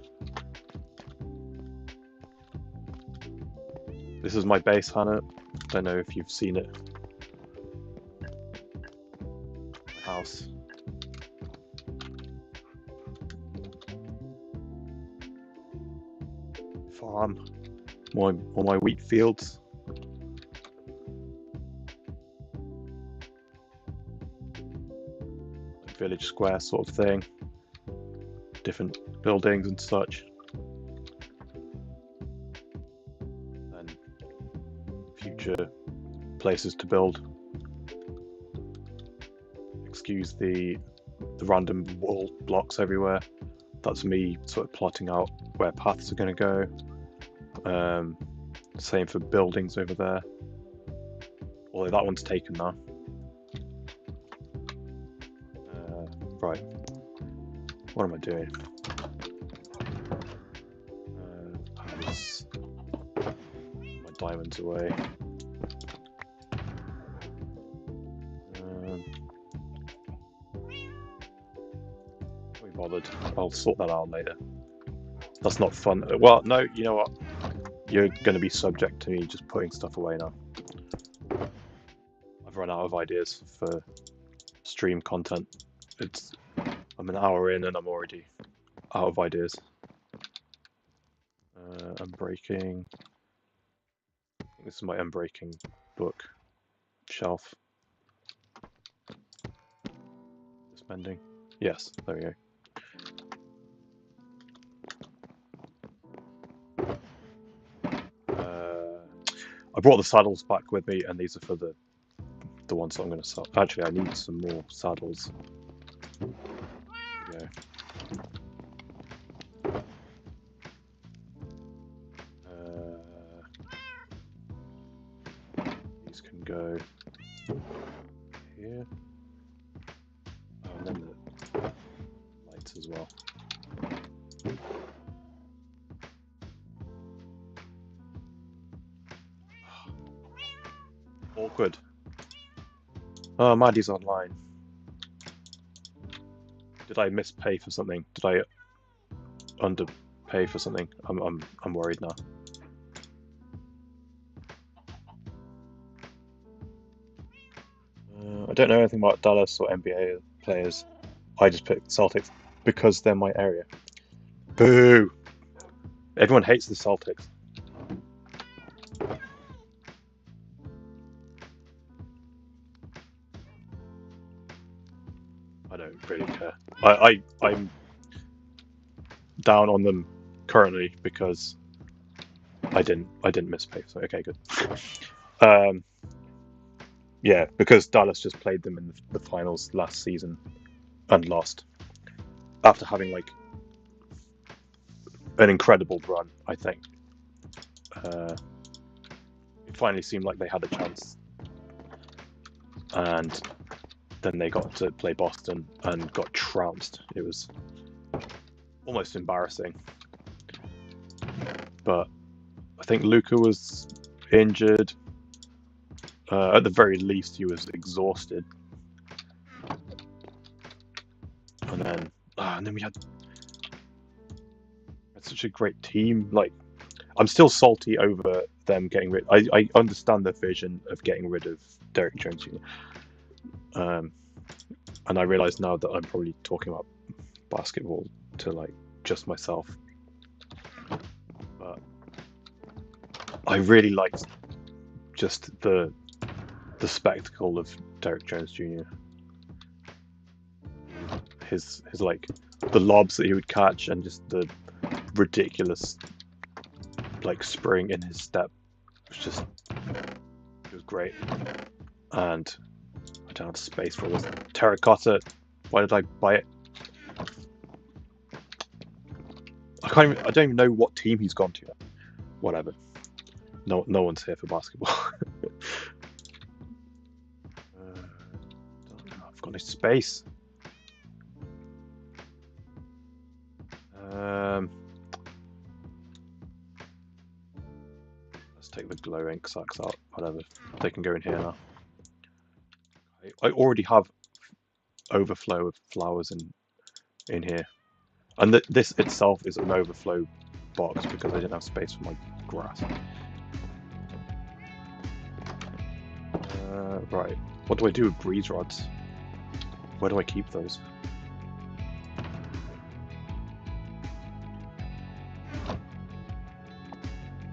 This is my base, Hannah. Don't know if you've seen it. My house. Farm. All my wheat fields. Village square sort of thing. Different buildings and such. And future places to build. Excuse the random wall blocks everywhere. That's me sort of plotting out where paths are going to go. Same for buildings over there. Although that one's taken now. Right. What am I doing? My diamonds away. We bothered. I'll sort that out later. That's not fun. Well, no, you know what? You're going to be subject to me just putting stuff away now. I've run out of ideas for stream content. I'm an hour in and I'm already out of ideas. Unbreaking. I think this is my unbreaking book shelf. Spending. Yes, there we go. I brought the saddles back with me, and these are for the ones that I'm going to sell. Actually, I need some more saddles. There we go. These can go here. Oh, and then the lights as well. Awkward. Oh, Maddie's online. Did I mispay for something? Did I underpay for something? I'm worried now. I don't know anything about Dallas or NBA players. I just picked Celtics because they're my area. Boo! Everyone hates the Celtics. I don't really care. I'm down on them currently because I didn't mispay. So okay, good. Yeah, because Dallas just played them in the finals last season and lost after having like an incredible run. I think it finally seemed like they had a chance, and then they got to play Boston and got trounced. It was almost embarrassing. But I think Luka was injured. At the very least, he was exhausted. And then we had such a great team. Like, I'm still salty over them getting rid. I understand the vision of getting rid of Derek Jones Jr. And I realise now that I'm probably talking about basketball to like just myself. But I really liked just the spectacle of Derek Jones Jr. His like the lobs that he would catch and just the ridiculous like spring in his step. It was great. And I don't have space for this terracotta. Why did I buy it? I don't even know what team he's gone to yet. Whatever. No one's here for basketball. I've got no space. Let's take the glow ink sacks out. Whatever. They can go in here now. I already have overflow of flowers in here, and this itself is an overflow box because I didn't have space for my grass. Right. What do I do with breeze rods? Where do I keep those?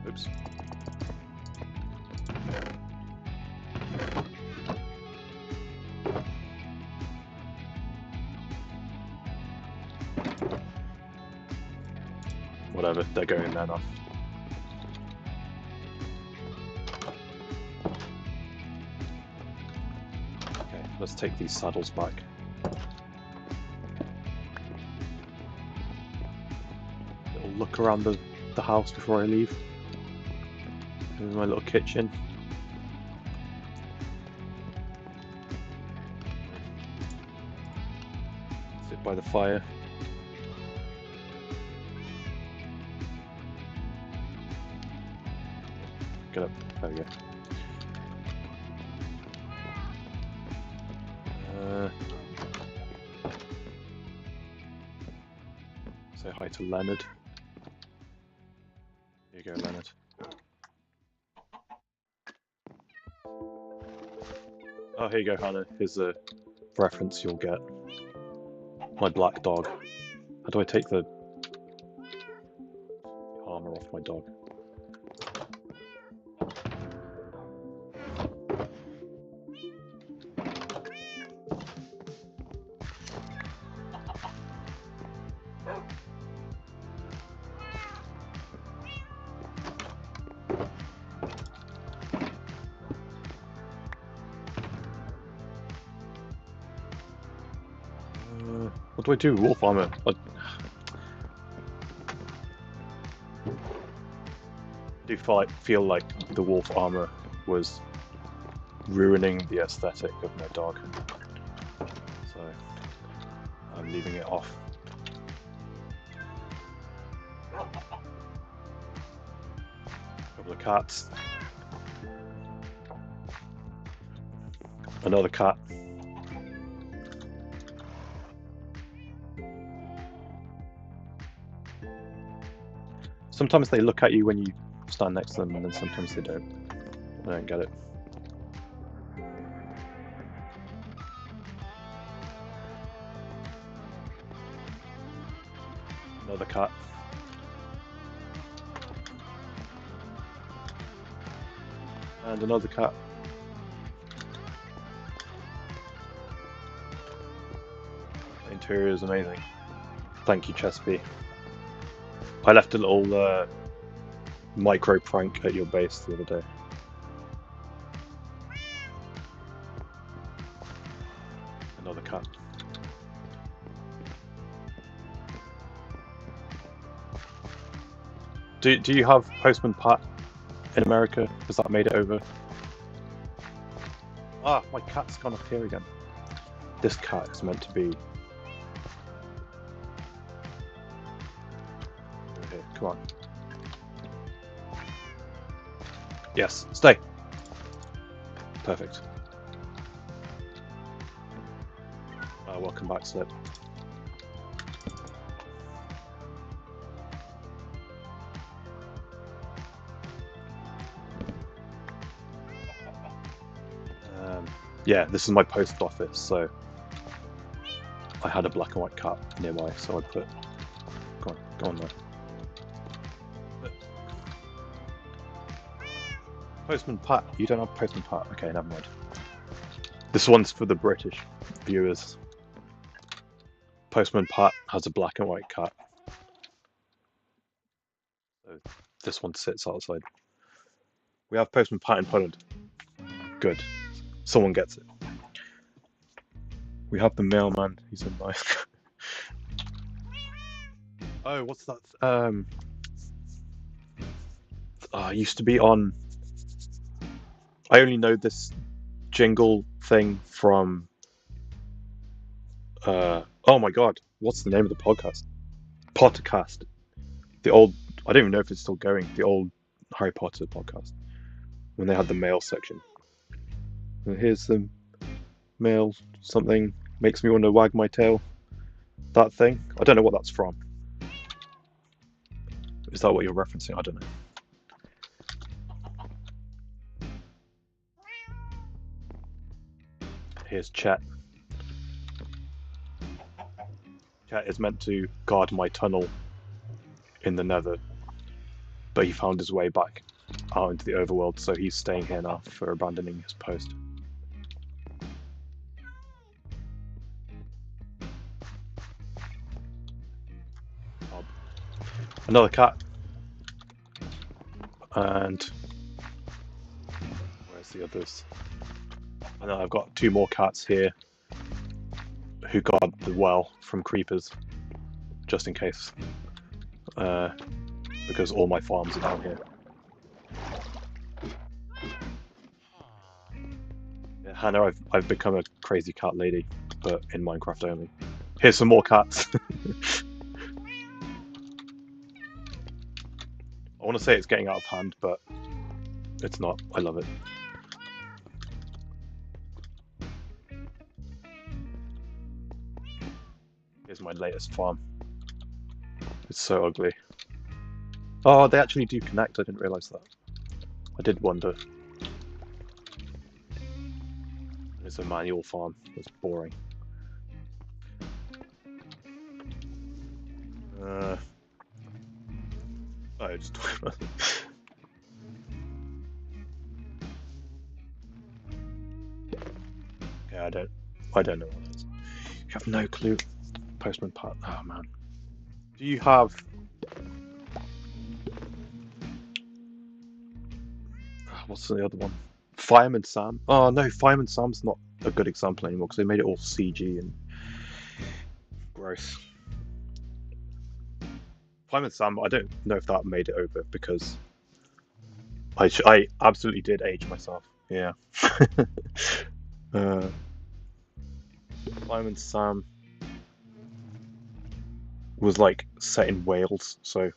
Oops. Whatever, they're going there now. Okay, let's take these saddles back. Little look around the house before I leave. Here's my little kitchen. Sit by the fire. Get up. There we go. Say hi to Leonard. Here you go, Leonard. Oh, here you go, Hannah. Here's a reference you'll get. My black dog. How do I take the armor off my dog? What do I do? Wolf armor. I do feel like the wolf armor was ruining the aesthetic of my dog, so I'm leaving it off. Couple of cats. Another cat. Sometimes they look at you when you stand next to them, and then sometimes they don't. I don't get it. Another cat. And another cat. The interior is amazing. Thank you, Chespy. I left a little micro prank at your base the other day. Another cat. Do you have Postman Pat in America? Has that made it over? Ah, my cat's gone up here again. This cat is meant to be... Here, come on. Yes, stay. Perfect. Welcome back, Slip. Yeah, this is my post office, so I had a black and white cat nearby, so I put... Go on there. Postman Pat, you don't have Postman Pat? Okay, never mind. This one's for the British viewers. Postman Pat has a black and white cat. So this one sits outside. We have Postman Pat in Poland. Good. Someone gets it. We have the mailman. He's a nice. Oh, what's that? Used to be on. I only know this jingle thing from. Oh my god, what's the name of the podcast? Pottercast. The old. I don't even know if it's still going. The old Harry Potter podcast. When they had the mail section. And here's the mail, something makes me want to wag my tail. That thing. I don't know what that's from. Is that what you're referencing? I don't know. Here's Chet. Chet is meant to guard my tunnel in the Nether, but he found his way back out into the overworld, so he's staying here now for abandoning his post. Another cat. And where's the others? I know I've got 2 more cats here who guard the well from creepers, just in case, because all my farms are down here. Yeah, Hannah, I've become a crazy cat lady, but in Minecraft only. Here's some more cats. I want to say it's getting out of hand, but it's not. I love it. Here's my latest farm. It's so ugly. Oh, they actually do connect. I didn't realise that. I did wonder. It's a manual farm. It's boring. I just talking about it. Okay, I don't know what it is. You have no clue. Postman Pat. Oh man. Do you have? What's the other one? Fireman Sam. Oh no, Fireman Sam's not a good example anymore because they made it all CG and gross. Fireman Sam, I don't know if that made it over because I absolutely did age myself. Yeah. Fireman Sam was like set in Wales, so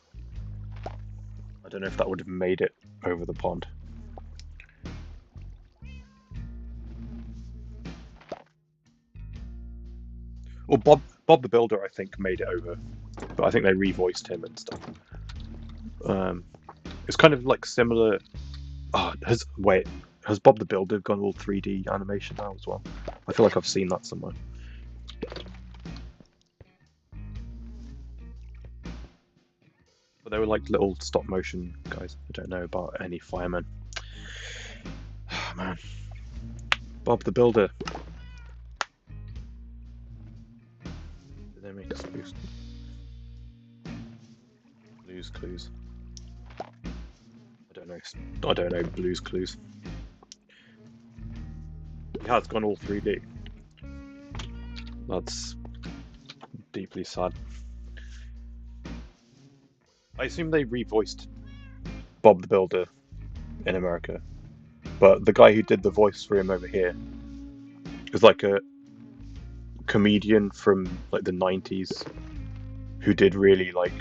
I don't know if that would have made it over the pond. Well, Bob the Builder, I think, made it over, but I think they revoiced him and stuff. It's kind of like similar. Oh, has Bob the Builder gone all 3D animation now as well? I feel like I've seen that somewhere. But they were like little stop motion guys. I don't know about any firemen. Oh, man, Bob the Builder. Did they make us boost? Blues Clues. I don't know Blues Clues. Yeah, it's gone all 3D. That's deeply sad. I assume they revoiced Bob the Builder in America, but the guy who did the voice for him over here is like a comedian from like the 90s who did really like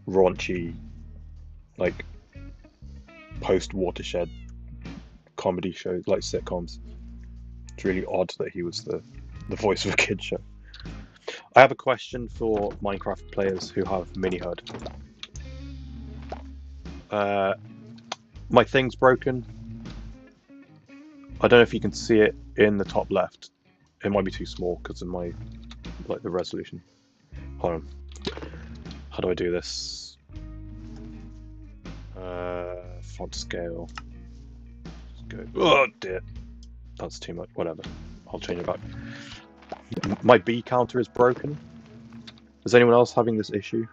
raunchy, like post-Watershed comedy shows, like sitcoms. It's really odd that he was the voice of a kid show. I have a question for Minecraft players who have mini HUD. My thing's broken. I don't know if you can see it in the top left. It might be too small because of my the resolution. Hold on. How do I do this? Font scale. Go. Oh dear. That's too much. Whatever. I'll change it back. My bee counter is broken. Is anyone else having this issue?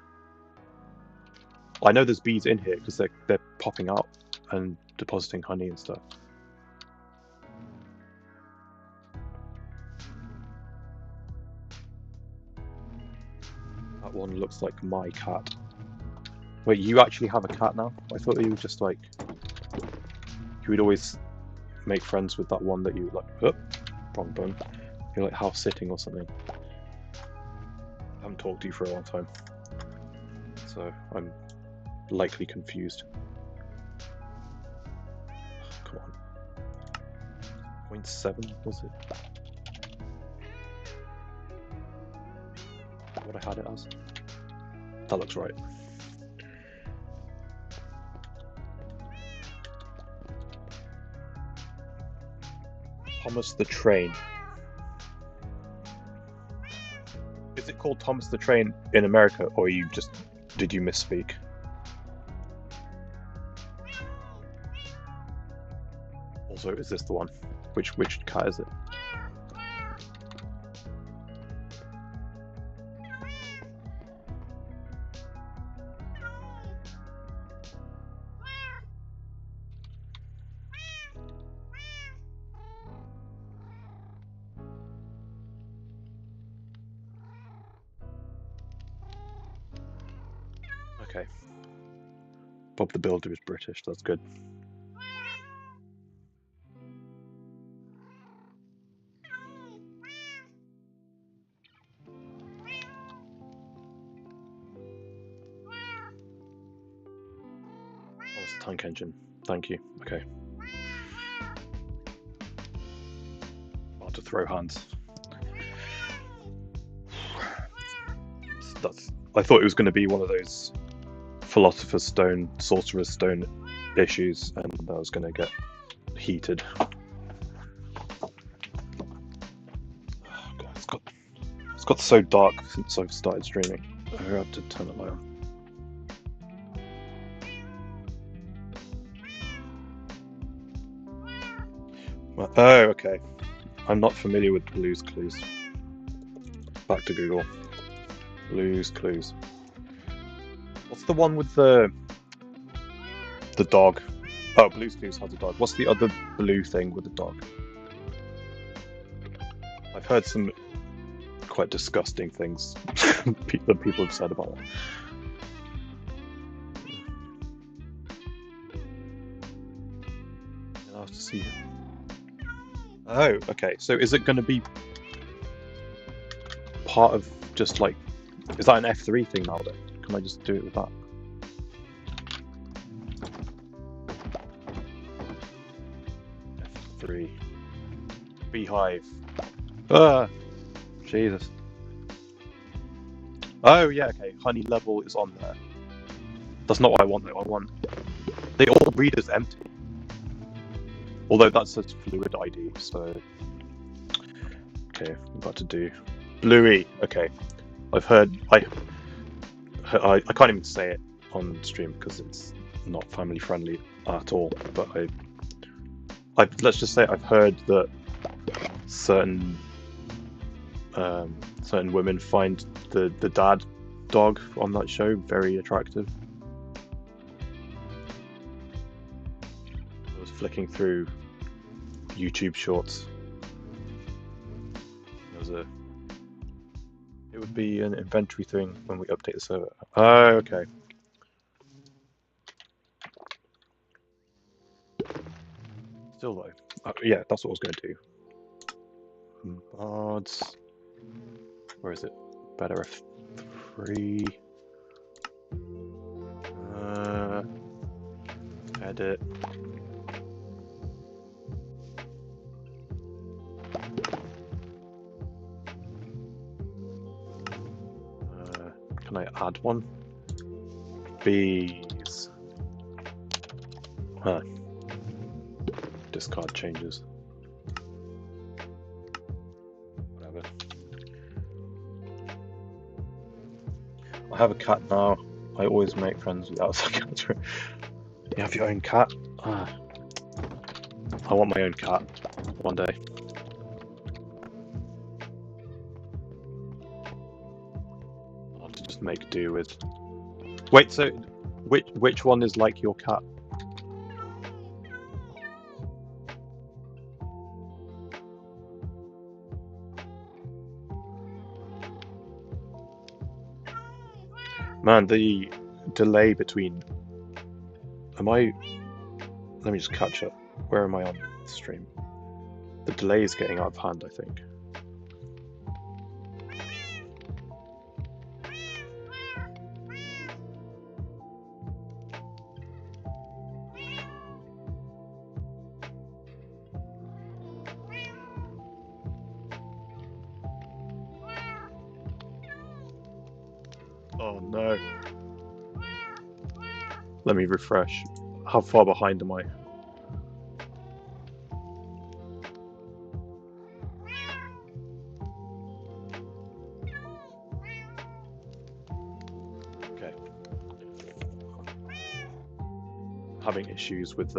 I know there's bees in here because they're popping out and depositing honey and stuff. That one looks like my cat. Wait, you actually have a cat now? I thought you were just like... You would always make friends with that one that you like... Oh, wrong bone. You're like house sitting or something. I haven't talked to you for a long time. So I'm likely confused. Come on. 0.7 was it? What I had it as? That looks right. Thomas the Train. Is it called Thomas the Train in America, or did you misspeak? Also, is this the one? Which cat is it? Okay. Bob the Builder is British, that's good. Oh, it's a tank engine. Thank you. Okay. About to throw hands. I thought it was going to be one of those Philosopher's Stone, Sorcerer's Stone issues, and I was going to get heated. Oh God, it's got so dark since I've started streaming. I have to turn it lower. Oh, okay. I'm not familiar with Blue's Clues. Back to Google. Blue's Clues. What's the one with the dog? Oh, Blue's Clues has a dog. What's the other blue thing with the dog? I've heard some quite disgusting things that people have said about it. I'll have to see. Oh, okay. So is it going to be part of just like... Is that an F3 thing now then? Can I just do it with that? F3. Beehive. Ah! Jesus. Oh, yeah, okay. Honey level is on there. That's not what I want though. I want... They all read as empty. Although that says fluid ID, so... Okay, I'm about to do... Bluey! Okay. I've heard... I can't even say it on stream because it's not family friendly at all, but let's just say I've heard that certain women find the dad dog on that show very attractive. I was flicking through YouTube shorts. It would be an inventory thing when we update the server. Oh, okay. Still though, yeah, that's what I was going to do. Bards. Where is it? Better F3. Edit. Can I add one? Bees. Huh. Discard changes. Whatever. I have a cat now. I always make friends with outside cats. You have your own cat? Ah. I want my own cat one day. I'll have to just make do with... Wait, so which one is like your cat? Man, the delay between... Let me just catch up. Where am I on the stream? The delay is getting out of hand, I think. Oh no. Let me refresh. How far behind am I? having issues with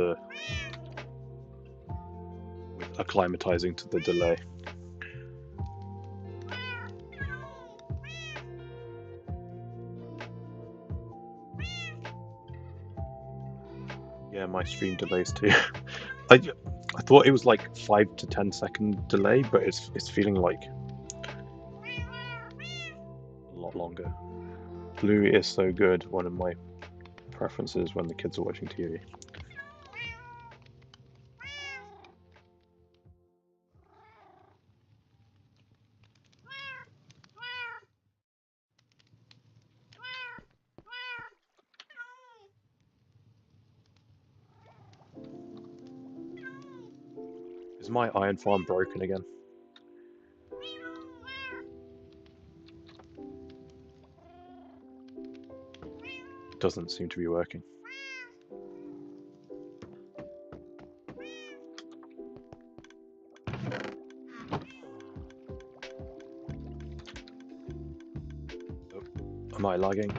acclimatizing to the delay. Yeah, my stream delays too. I thought it was like 5 to 10 second delay, but it's feeling like a lot longer. Blue is so good, one of my preferences when the kids are watching TV. Is my iron farm broken again? It doesn't seem to be working. Am I lagging?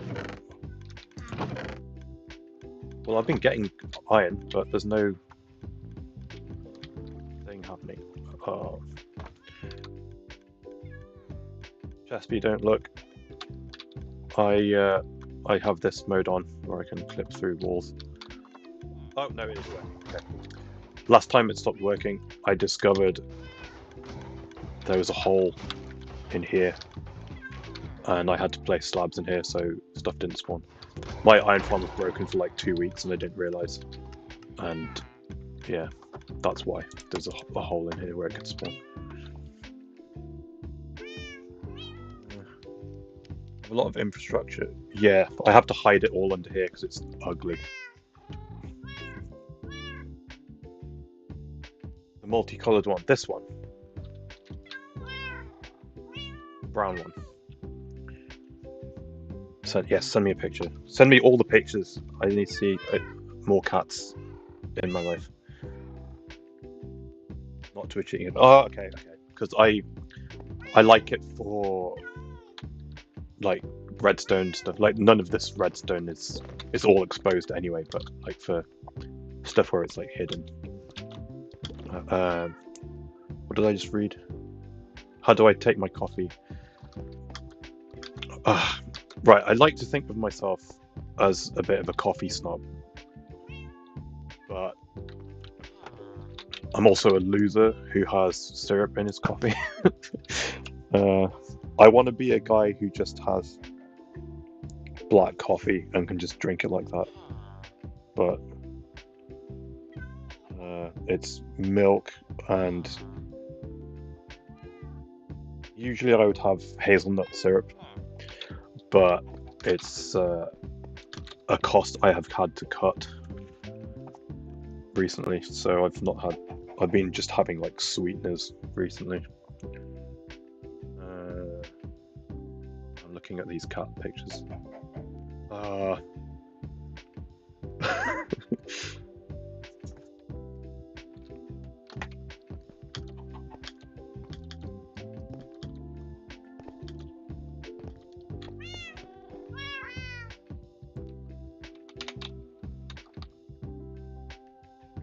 Well, I've been getting iron, but there's no thing happening. Oh. Chespy, don't look. I have this mode on where I can clip through walls. Oh no, it is working. Okay. Last time it stopped working, I discovered there was a hole in here, and I had to place slabs in here so stuff didn't spawn. My iron farm was broken for like 2 weeks and I didn't realise. And yeah, that's why there's a hole in here where it could spawn. A lot of infrastructure. Yeah, I have to hide it all under here because it's ugly. The multicolored one, this one. Brown one. Yes, send me a picture. Send me all the pictures. I need to see more cats in my life. Not twitching it. Oh, okay. Because I like it for like redstone stuff. Like none of this redstone is all exposed anyway. But like for stuff where it's like hidden. What did I just read? How do I take my coffee? Right, I like to think of myself as a bit of a coffee snob, but I'm also a loser who has syrup in his coffee. I want to be a guy who just has black coffee and can just drink it like that, but it's milk, and usually I would have hazelnut syrup, but it's a cost I have had to cut recently, so I've been just having like sweeteners recently. I'm looking at these cat pictures.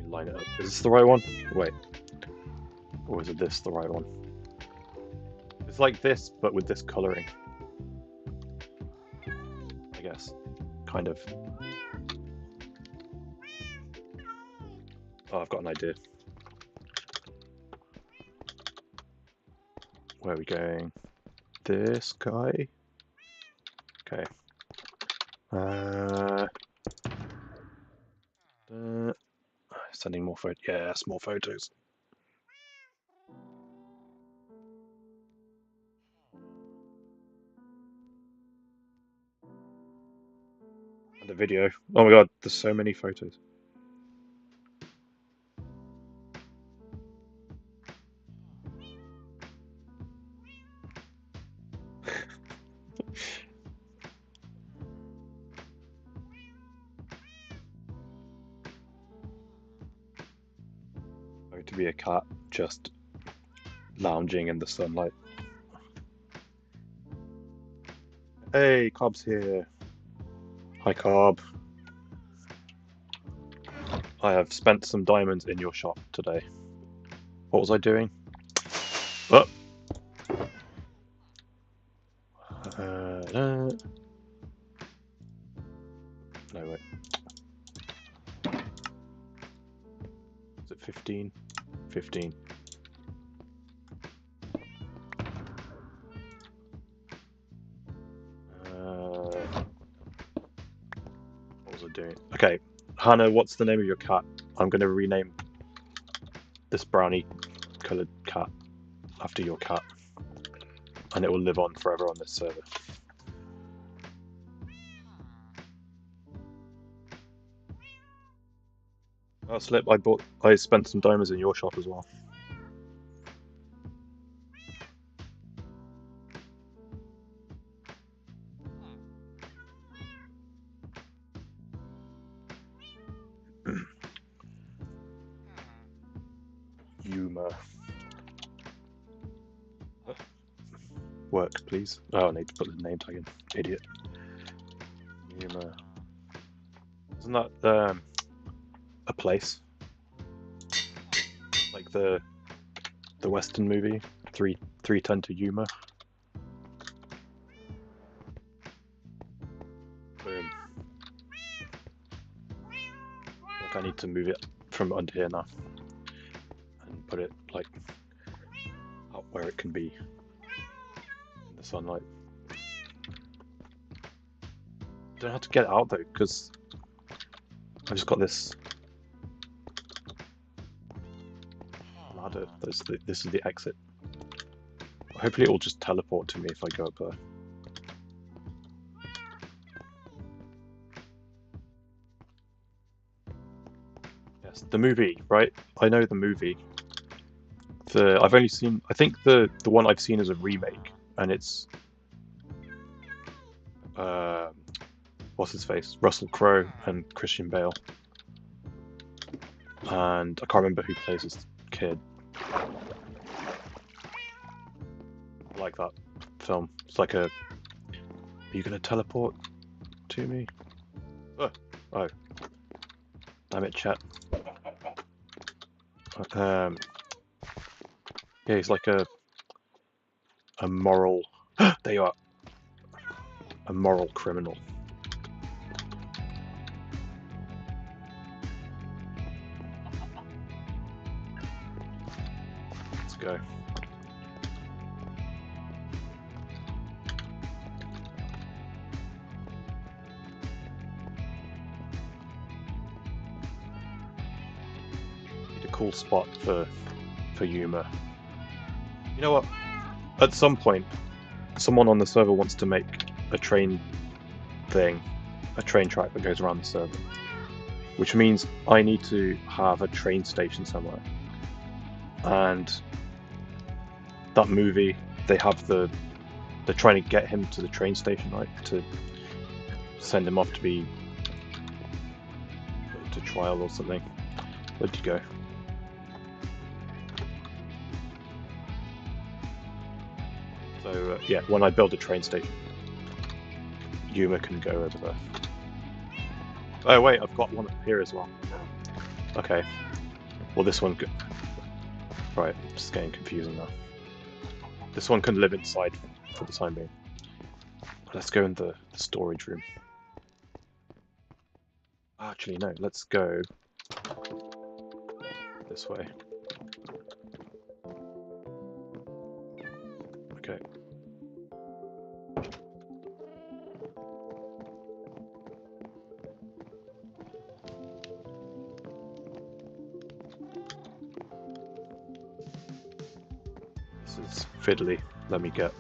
Line it up. Is this the right one? Wait. Or is it this the right one? It's like this, but with this colouring. I guess. Kind of. Oh, I've got an idea. Where are we going? This guy? Okay. Sending more photos. Yes, more photos. And a video. Oh my god, there's so many photos. To be a cat just lounging in the sunlight. Hey, Cobb's here. Hi, Cobb. I have spent some diamonds in your shop today. What was I doing? Oh! No, wait. Is it 15? 15. What was I doing? Okay, Hannah, what's the name of your cat? I'm going to rename this brownie coloured cat after your cat, and it will live on forever on this server. Oh, Slip, I spent some diamonds in your shop as well. Humor. Work, please. Oh, I need to put the name tag in. Idiot. Humor. Isn't that a place? Like the Western movie, 310 to Yuma. Boom. Like I need to move it from under here now and put it like up where it can be in the sunlight. Don't have to get it out though, because I just got this ladder. This is the exit. Hopefully it will just teleport to me if I go up there. Yes, the movie, right? I know the movie. I've only seen, I think the one I've seen is a remake, and it's what's his face? Russell Crowe and Christian Bale. And I can't remember who plays this kid. I like that film. It's like are you gonna teleport to me? Oh. Damn it, chat. Yeah, he's like a moral there you are. A moral criminal. Let's go. Need a cool spot for humor. You know what? At some point, someone on the server wants to make a train thing, a train track that goes around the server, which means I need to have a train station somewhere. And that movie, they have they're trying to get him to the train station, right? To send him off to be put to trial or something. Where'd you go? So yeah, when I build a train station, Yuma can go over there. Oh wait, I've got one up here as well. Okay. Well, this one could... Right, just getting confusing now. This one can live inside for the time being. Let's go in the storage room. Actually, no, let's go this way. Okay. This is fiddly. Let me get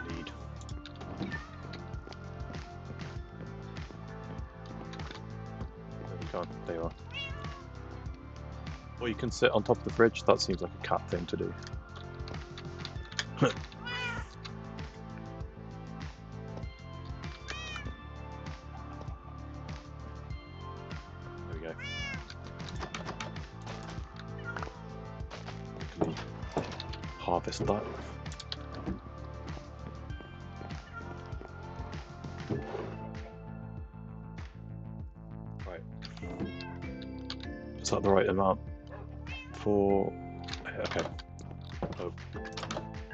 lead. There we go. There you are. Or you can sit on top of the fridge. That seems like a cat thing to do. There we go. Quickly harvest that. Is that the right amount for... Okay. Oh,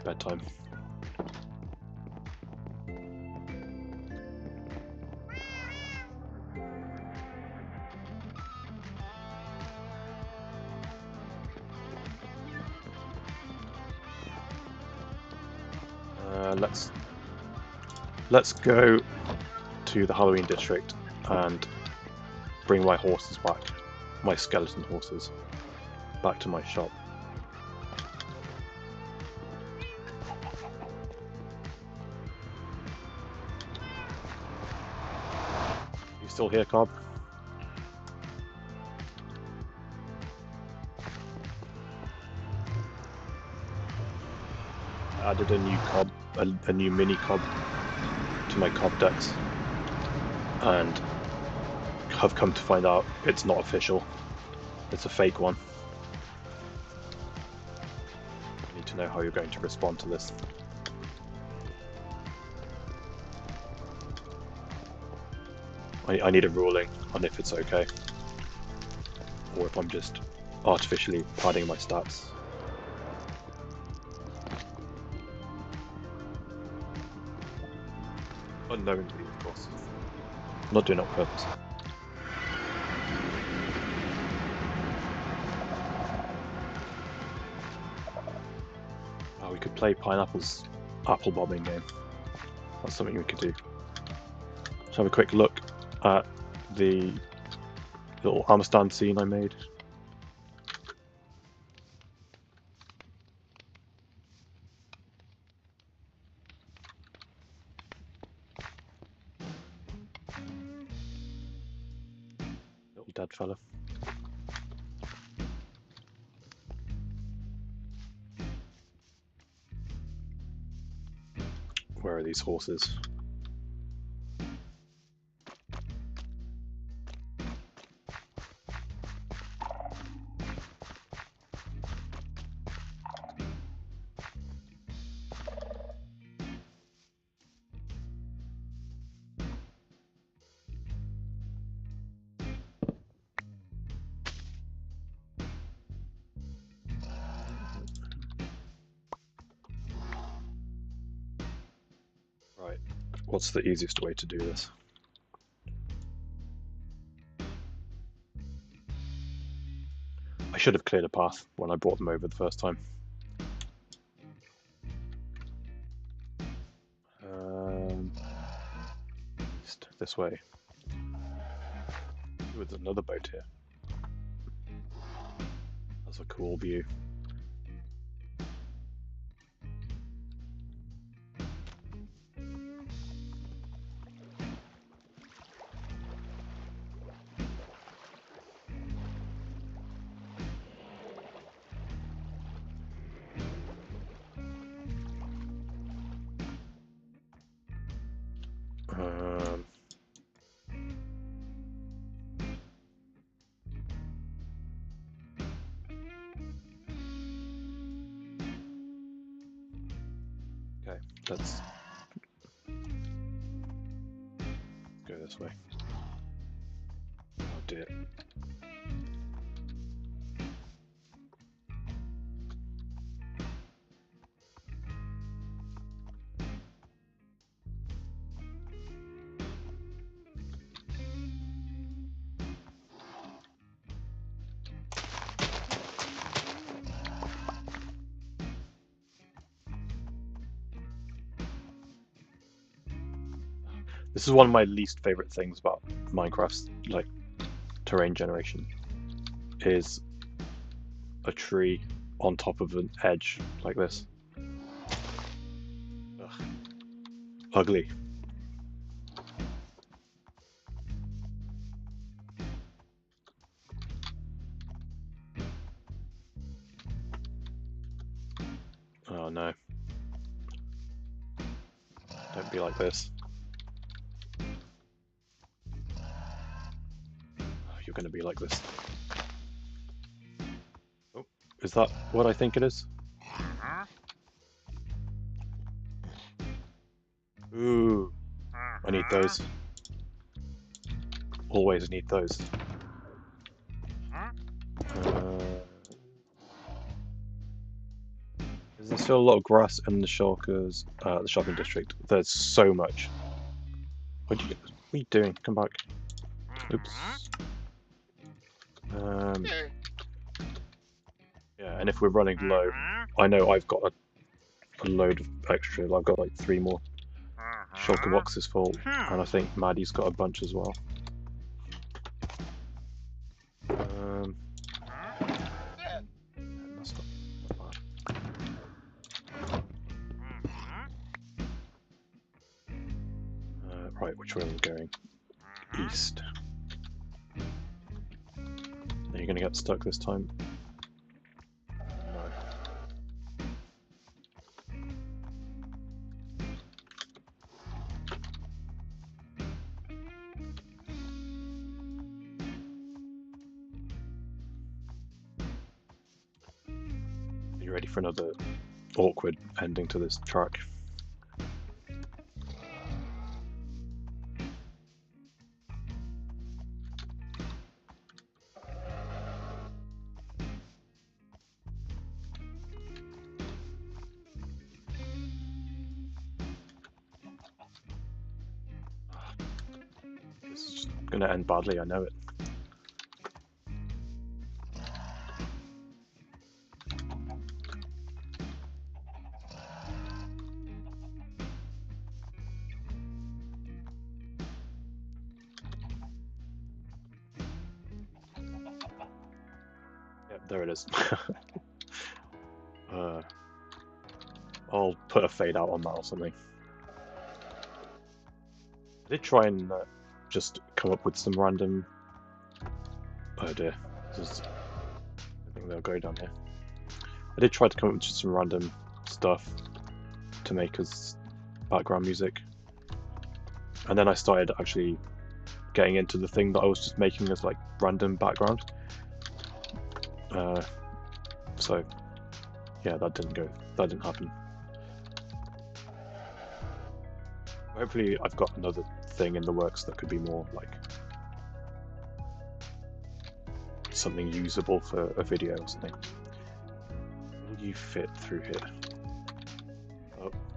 bedtime. Let's go to the Halloween district and bring my horses back, my skeleton horses, back to my shop. You still here, Cobb? I added a new cob, a new mini cob to my cob decks, and have come to find out it's not official. It's a fake one. I need to know how you're going to respond to this. I need a ruling on if it's okay, or if I'm just artificially padding my stats. Unknowingly, of course. I'm not doing it on purpose. Oh, we could play Pineapple's apple bombing game. That's something we could do. Let's have a quick look at the little armor stand scene I made. Little dead fella. Where are these horses? Right, what's the easiest way to do this? I should have cleared a path when I brought them over the first time. East, this way. Ooh, there's another boat here. That's a cool view. Okay, let's go this way. Oh dear. This is one of my least favorite things about Minecraft's like terrain generation, is a tree on top of an edge like this. Ugh. Ugly. Oh no. Don't be like this. You're going to be like this. Oh, is that what I think it is? Ooh, I need those. Always need those. There's still a lot of grass in the the shopping district. There's so much. What are you doing? Come back. Oops. Yeah, and if we're running low, I know I've got a load of extra. I've got like 3 more shulker boxes full, and I think Maddie's got a bunch as well. That's not bad. Right, which way are we going? East. Are you going to get stuck this time? No. Are you ready for another awkward ending to this track? This is just going to end badly, I know it. Yep, there it is. I'll put a fade out on that or something. I did try and just come up with some random... Oh dear, I think they'll go down here. I did try to come up with just some random stuff to make as background music. And then I started actually getting into the thing that I was just making as like random background. So yeah, that didn't happen. Hopefully I've got another thing in the works that could be more like something usable for a video or something. Will you fit through here?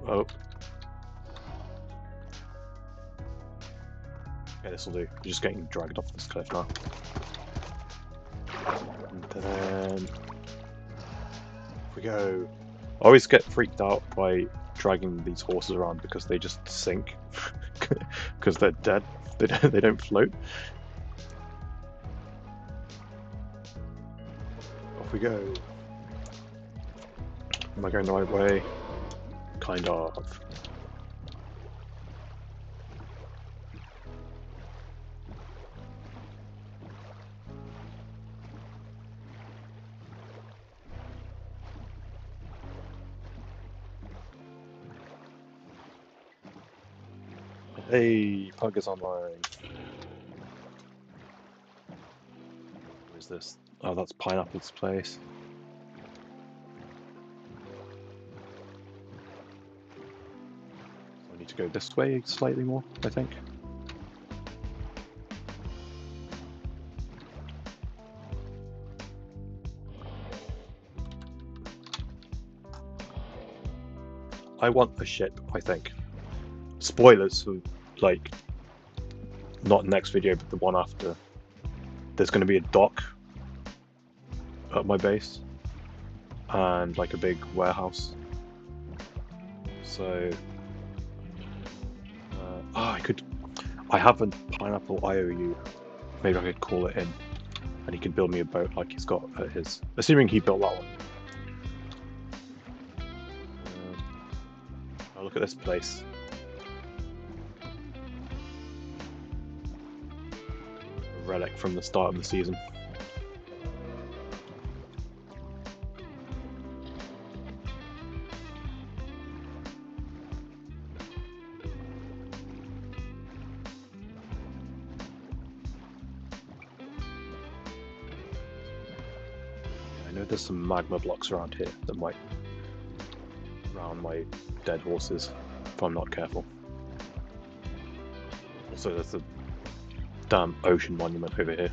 Oh. Okay, this'll do. You're just getting dragged off this cliff now. And then... Off we go. I always get freaked out by dragging these horses around because they just sink. Because they're dead. They don't float. Off we go. Am I going the right way? Kind of. Hey, Pug is online. Where's this? Oh, that's Pineapple's place. So I need to go this way slightly more, I think. I want the ship, I think. Spoilers for, like, not next video, but the one after. There's going to be a dock at my base, and like a big warehouse. So, I have a Pineapple IOU. Maybe I could call it in, and he could build me a boat like he's got at his. Assuming he built that one. Oh, look at this place. A relic from the start of the season. I know there's some magma blocks around here that might drown my dead horses if I'm not careful. Also, there's a damn ocean monument over here.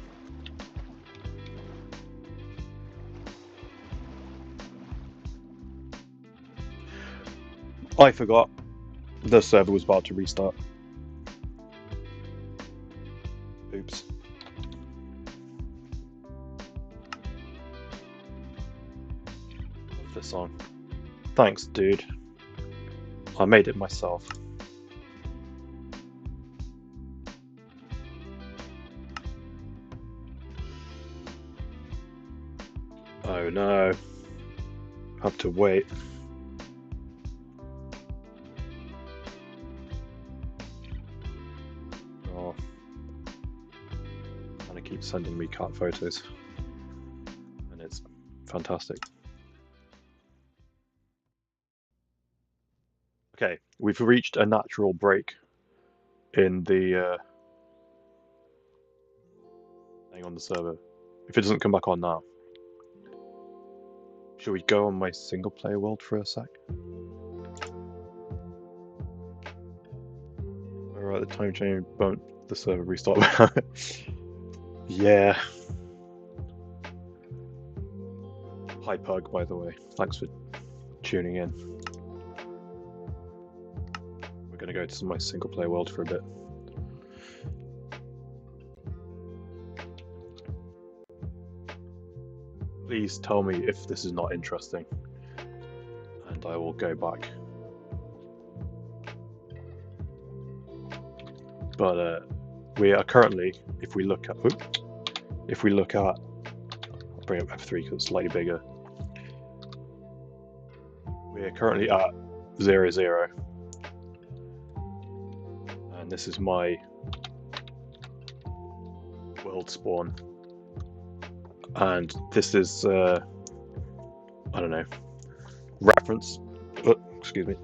I forgot the server was about to restart. Oops. Love this song. Thanks, dude. I made it myself. Oh no. Have to wait. Oh. And it keeps sending me cat photos. And it's fantastic. Okay, we've reached a natural break in the thing on the server. If it doesn't come back on now. Should we go on my single player world for a sec? Alright, the time change won't the server restart. Yeah. Hi Pug, by the way. Thanks for tuning in. We're gonna go to my single player world for a bit. Please tell me if this is not interesting, and I will go back. But we are currently, if we look at, I'll bring up F3 because it's slightly bigger. We are currently at 0, and this is my world spawn. And this is, I don't know, reference. Excuse me.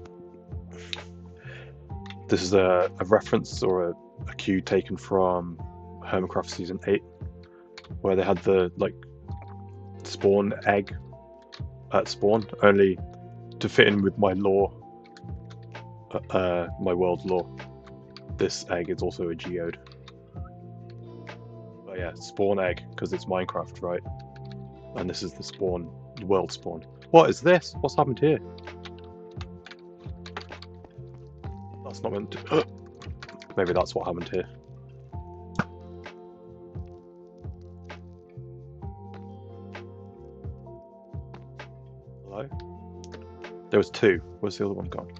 This is a reference or a cue taken from Hermitcraft Season 8, where they had the spawn egg at spawn, only to fit in with my lore, my world lore. This egg is also a geode. But yeah, spawn egg, because it's Minecraft, right? And this is the spawn, world spawn. What is this? What's happened here? That's not meant to... Maybe that's what happened here. Hello? There was 2. Where's the other one gone?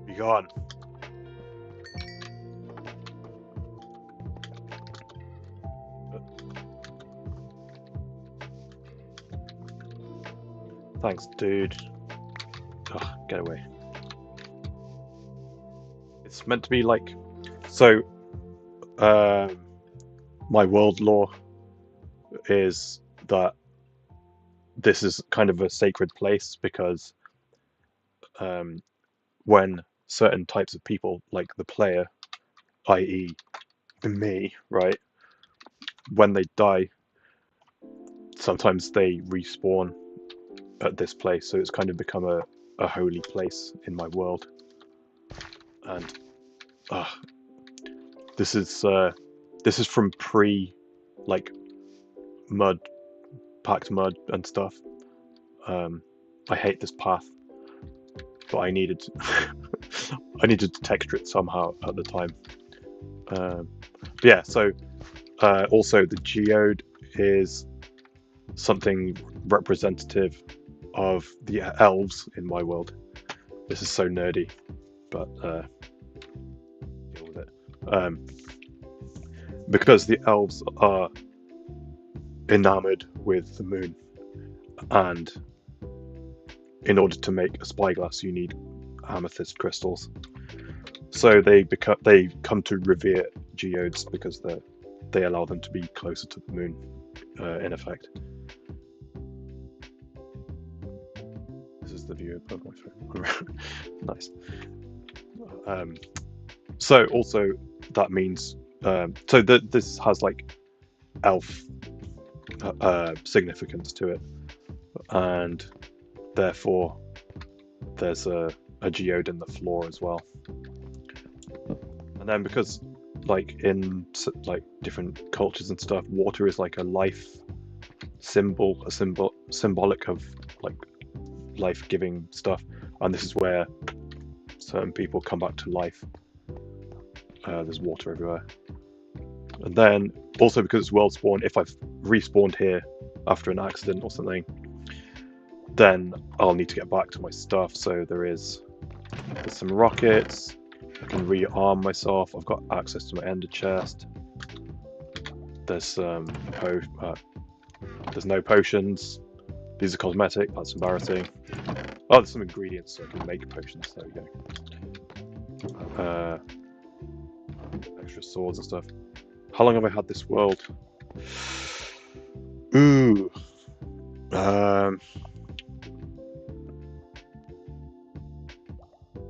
Be gone. Thanks, dude. Ugh, get away. It's meant to be like... So, my world lore is that this is kind of a sacred place because when certain types of people, like the player, i.e. me, right, when they die, sometimes they respawn at this place, so it's kind of become a holy place in my world. And this is from mud, packed mud and stuff. I hate this path, but I needed to texture it somehow at the time. But yeah, so also the geode is something representative of the elves in my world. This is so nerdy, but deal with it. Because the elves are enamored with the moon, and in order to make a spyglass you need amethyst crystals. So they come to revere geodes because they allow them to be closer to the moon, in effect. This is the view of my phone. Nice. So also that means so that this has like elf significance to it, and therefore there's a geode in the floor as well. And then because like in like different cultures and stuff, water is like a life symbol, symbolic of like life-giving stuff, and this is where certain people come back to life. There's water everywhere. And then also because it's world spawn, if I've respawned here after an accident or something, then I'll need to get back to my stuff. So there's some rockets. I can rearm myself. I've got access to my ender chest. There's there's no potions. These are cosmetic. That's embarrassing. Oh, there's some ingredients so I can make potions. There we go. Extra swords and stuff. How long have I had this world? Ooh.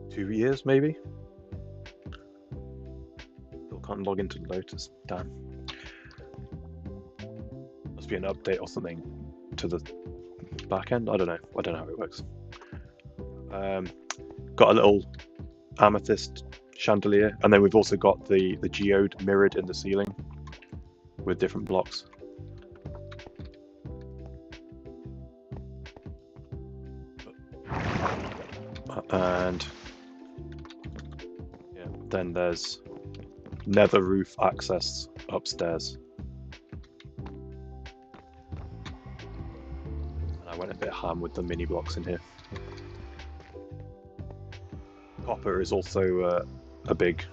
2 years, maybe? Still can't log into Lotus. Damn. Must be an update or something to the back end. I don't know. I don't know how it works. Got a little amethyst chandelier, and then we've also got the geode mirrored in the ceiling with different blocks. And yeah, then there's nether roof access upstairs. And I went a bit ham with the mini blocks in here. Copper is also a big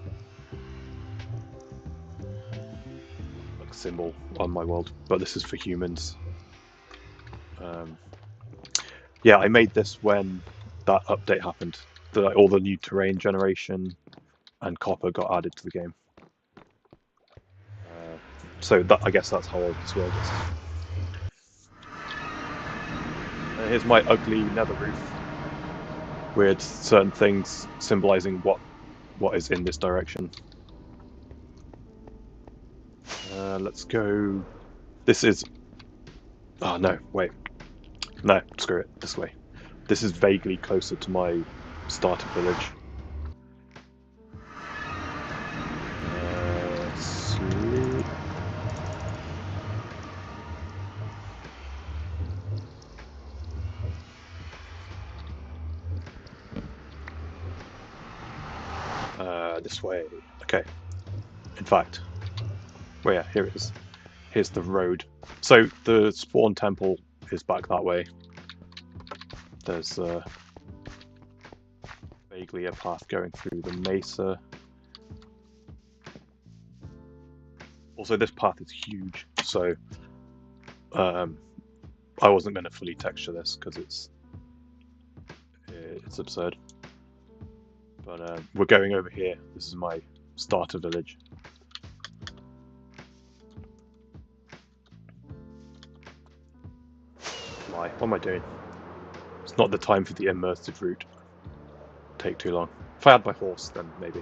symbol on my world, but this is for humans. Yeah, I made this when that update happened. All the new terrain generation and copper got added to the game. So that, I guess that's how old this world is. Here's my ugly nether roof with certain things symbolizing what is in this direction. Let's go. This is. Oh no! Wait. No, screw it. This way. This is vaguely closer to my starter village. Sweet. This way. Okay. In fact, well, yeah, here it is. Here's the road. So the spawn temple is back that way. There's vaguely a path going through the mesa. Also, this path is huge, so I wasn't going to fully texture this because it's absurd. But we're going over here. This is my starter village. What am I doing? It's not the time for the immersive route. Take too long. If I had my horse, then maybe.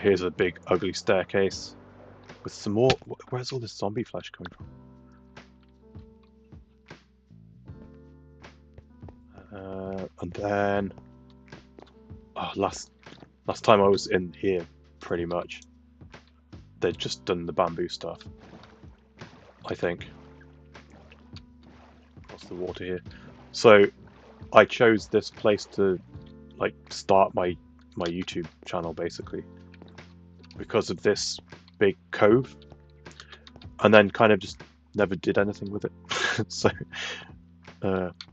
Here's a big ugly staircase with some more. Where's all this zombie flesh coming from? And then, last time I was in here, pretty much, they'd just done the bamboo stuff. I think. What's the water here? So I chose this place to like start my YouTube channel basically because of this big cove, and then kind of just never did anything with it. So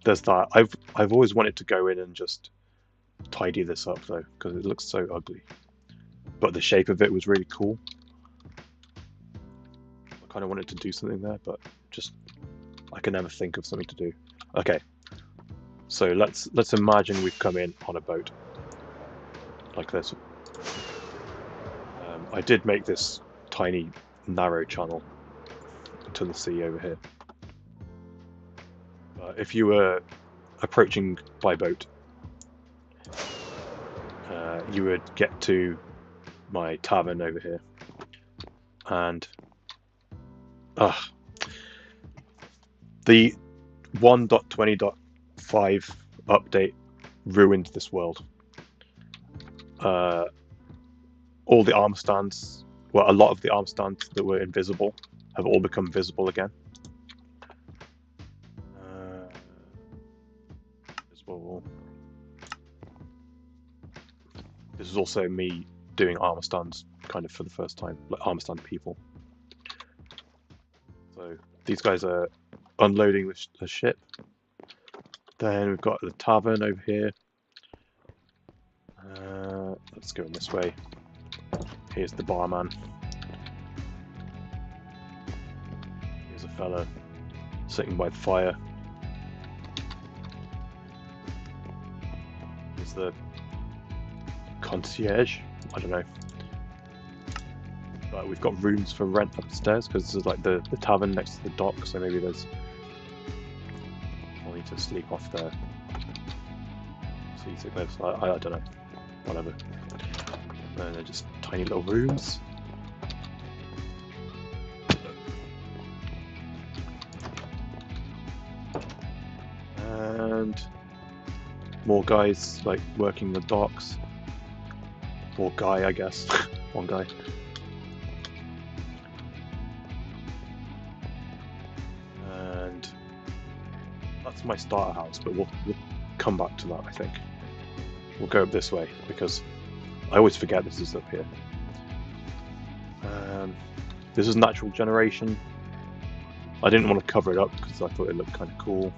there's that. I've always wanted to go in and just tidy this up though because it looks so ugly, but the shape of it was really cool. I kind of wanted to do something there, but just I can never think of something to do. Okay, so let's imagine we've come in on a boat like this. I did make this tiny narrow channel to the sea over here. If you were approaching by boat, you would get to my tavern over here, and the 1.20.5 update ruined this world. all the armor stands, well, a lot of the armor stands that were invisible have all become visible again. Visible. This is also me doing armor stands kind of for the first time, like armor stand people. So these guys are unloading the ship. Then we've got the tavern over here. Let's go in this way. Here's the barman. Here's a fella sitting by the fire. Here's the concierge. I don't know. But we've got rooms for rent upstairs because this is like the tavern next to the dock, so maybe there's... I'll need to sleep off there. Seasickness, I don't know. Whatever. And they're just tiny little rooms. And more guys like working the docks. Or guy, I guess. One guy. And that's my starter house, but we'll come back to that, I think. We'll go up this way because I always forget this is up here. This is natural generation. I didn't want to cover it up because I thought it looked kind of cool.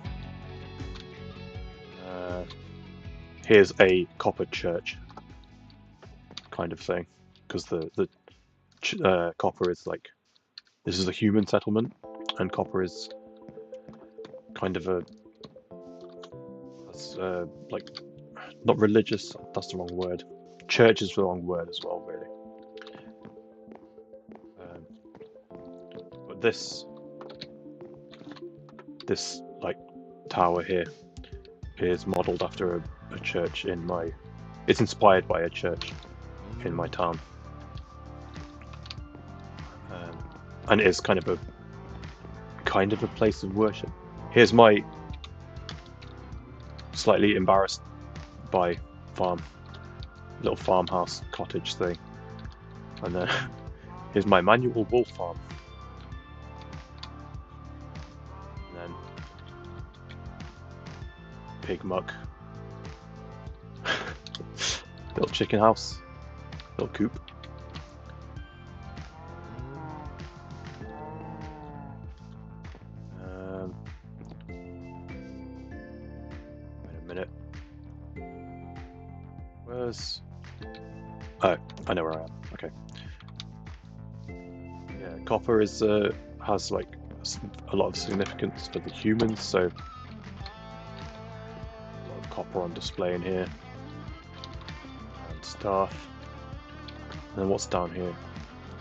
Here's a copper church kind of thing, because the copper is like, this is a human settlement, and copper is kind of a like, not religious, that's the wrong word. Church is the wrong word as well, really. But this like tower here is modelled after a church in my... It's inspired by a church in my town. And it is kind of a place of worship. Here's my slightly embarrassed by farm, little farmhouse cottage thing, and then here's my manual wool farm, and then pig muck, little chicken house, little coop. Wait a minute. Where's... Oh, I know where I am. Okay. Yeah, copper is has like a lot of significance for the humans, so a lot of copper on display in here and stuff. And then what's down here?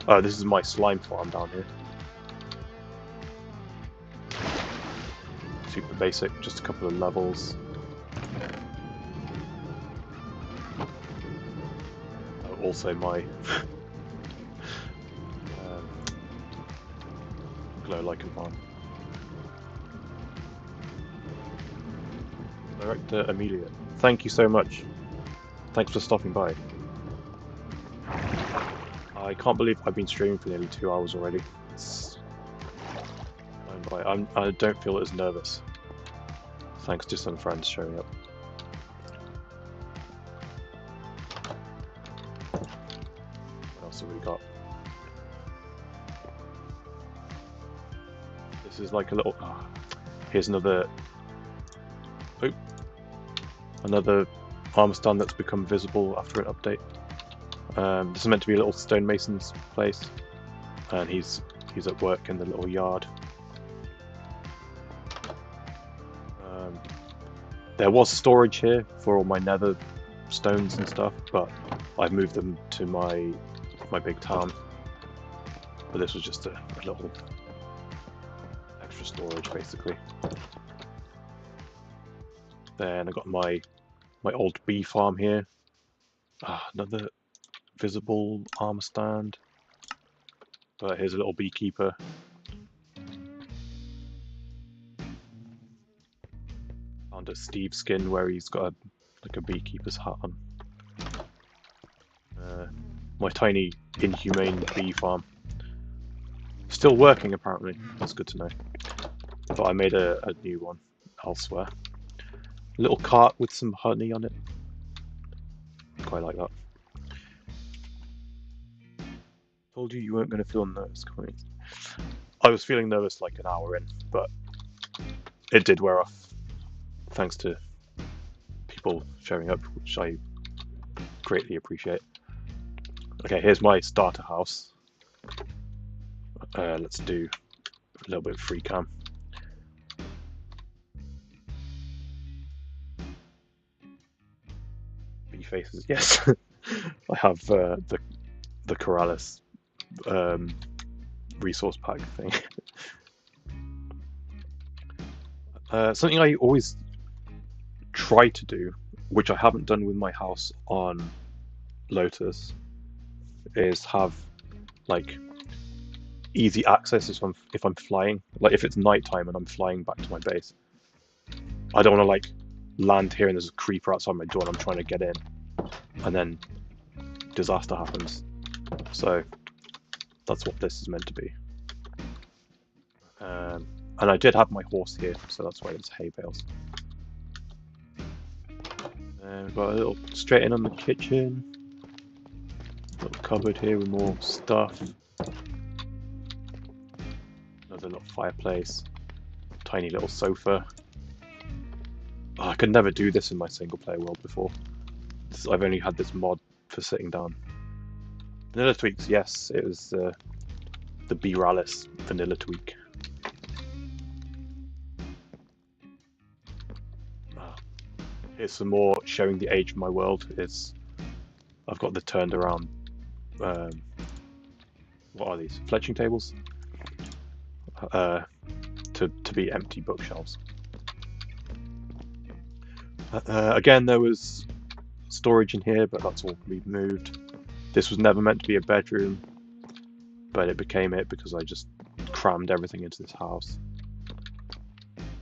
Oh, this is my slime farm down here. Super basic, just a couple of levels. Also my glow lichen farm. Director Amelia, thank you so much. Thanks for stopping by. I can't believe I've been streaming for nearly 2 hours already. I don't feel as nervous, thanks to some friends showing up. What else have we got? This is like a little... Oh, here's another... Oh, another armor stand that's become visible after an update. This is meant to be a little stonemason's place, and he's at work in the little yard. There was storage here for all my nether stones and stuff, but I've moved them to my big town. But this was just a little extra storage, basically. Then I got my old bee farm here. Another visible armor stand. But here's a little beekeeper. Found a Steve skin where he's got like a beekeeper's hat on. My tiny, inhumane bee farm. Still working, apparently. That's good to know. But I made a new one elsewhere. A little cart with some honey on it. Quite like that. Told you weren't going to feel nervous, Corey. I was feeling nervous like an hour in, but it did wear off. Thanks to people showing up, which I greatly appreciate. Okay, here's my starter house. Let's do a little bit of free cam. Bee faces, yes. I have the Corrales resource pack thing. Something I always try to do, which I haven't done with my house on Lotus, is have like easy access if I'm flying. Like if it's nighttime and I'm flying back to my base, I don't want to like land here and there's a creeper outside my door and I'm trying to get in, and then disaster happens. So that's what this is meant to be. And I did have my horse here, so that's why there's hay bales. We've got a little straight in on the kitchen. Little cupboard here with more stuff. Another little fireplace. Tiny little sofa. Oh, I could never do this in my single player world before. I've only had this mod for sitting down. Vanilla tweaks, yes, it was the Beeralis vanilla tweak. Here's some more showing the age of my world. I've got the turned around. What are these? Fletching tables? To be empty bookshelves. Again, there was storage in here, but that's all we've moved. This was never meant to be a bedroom, but it became it because I just crammed everything into this house.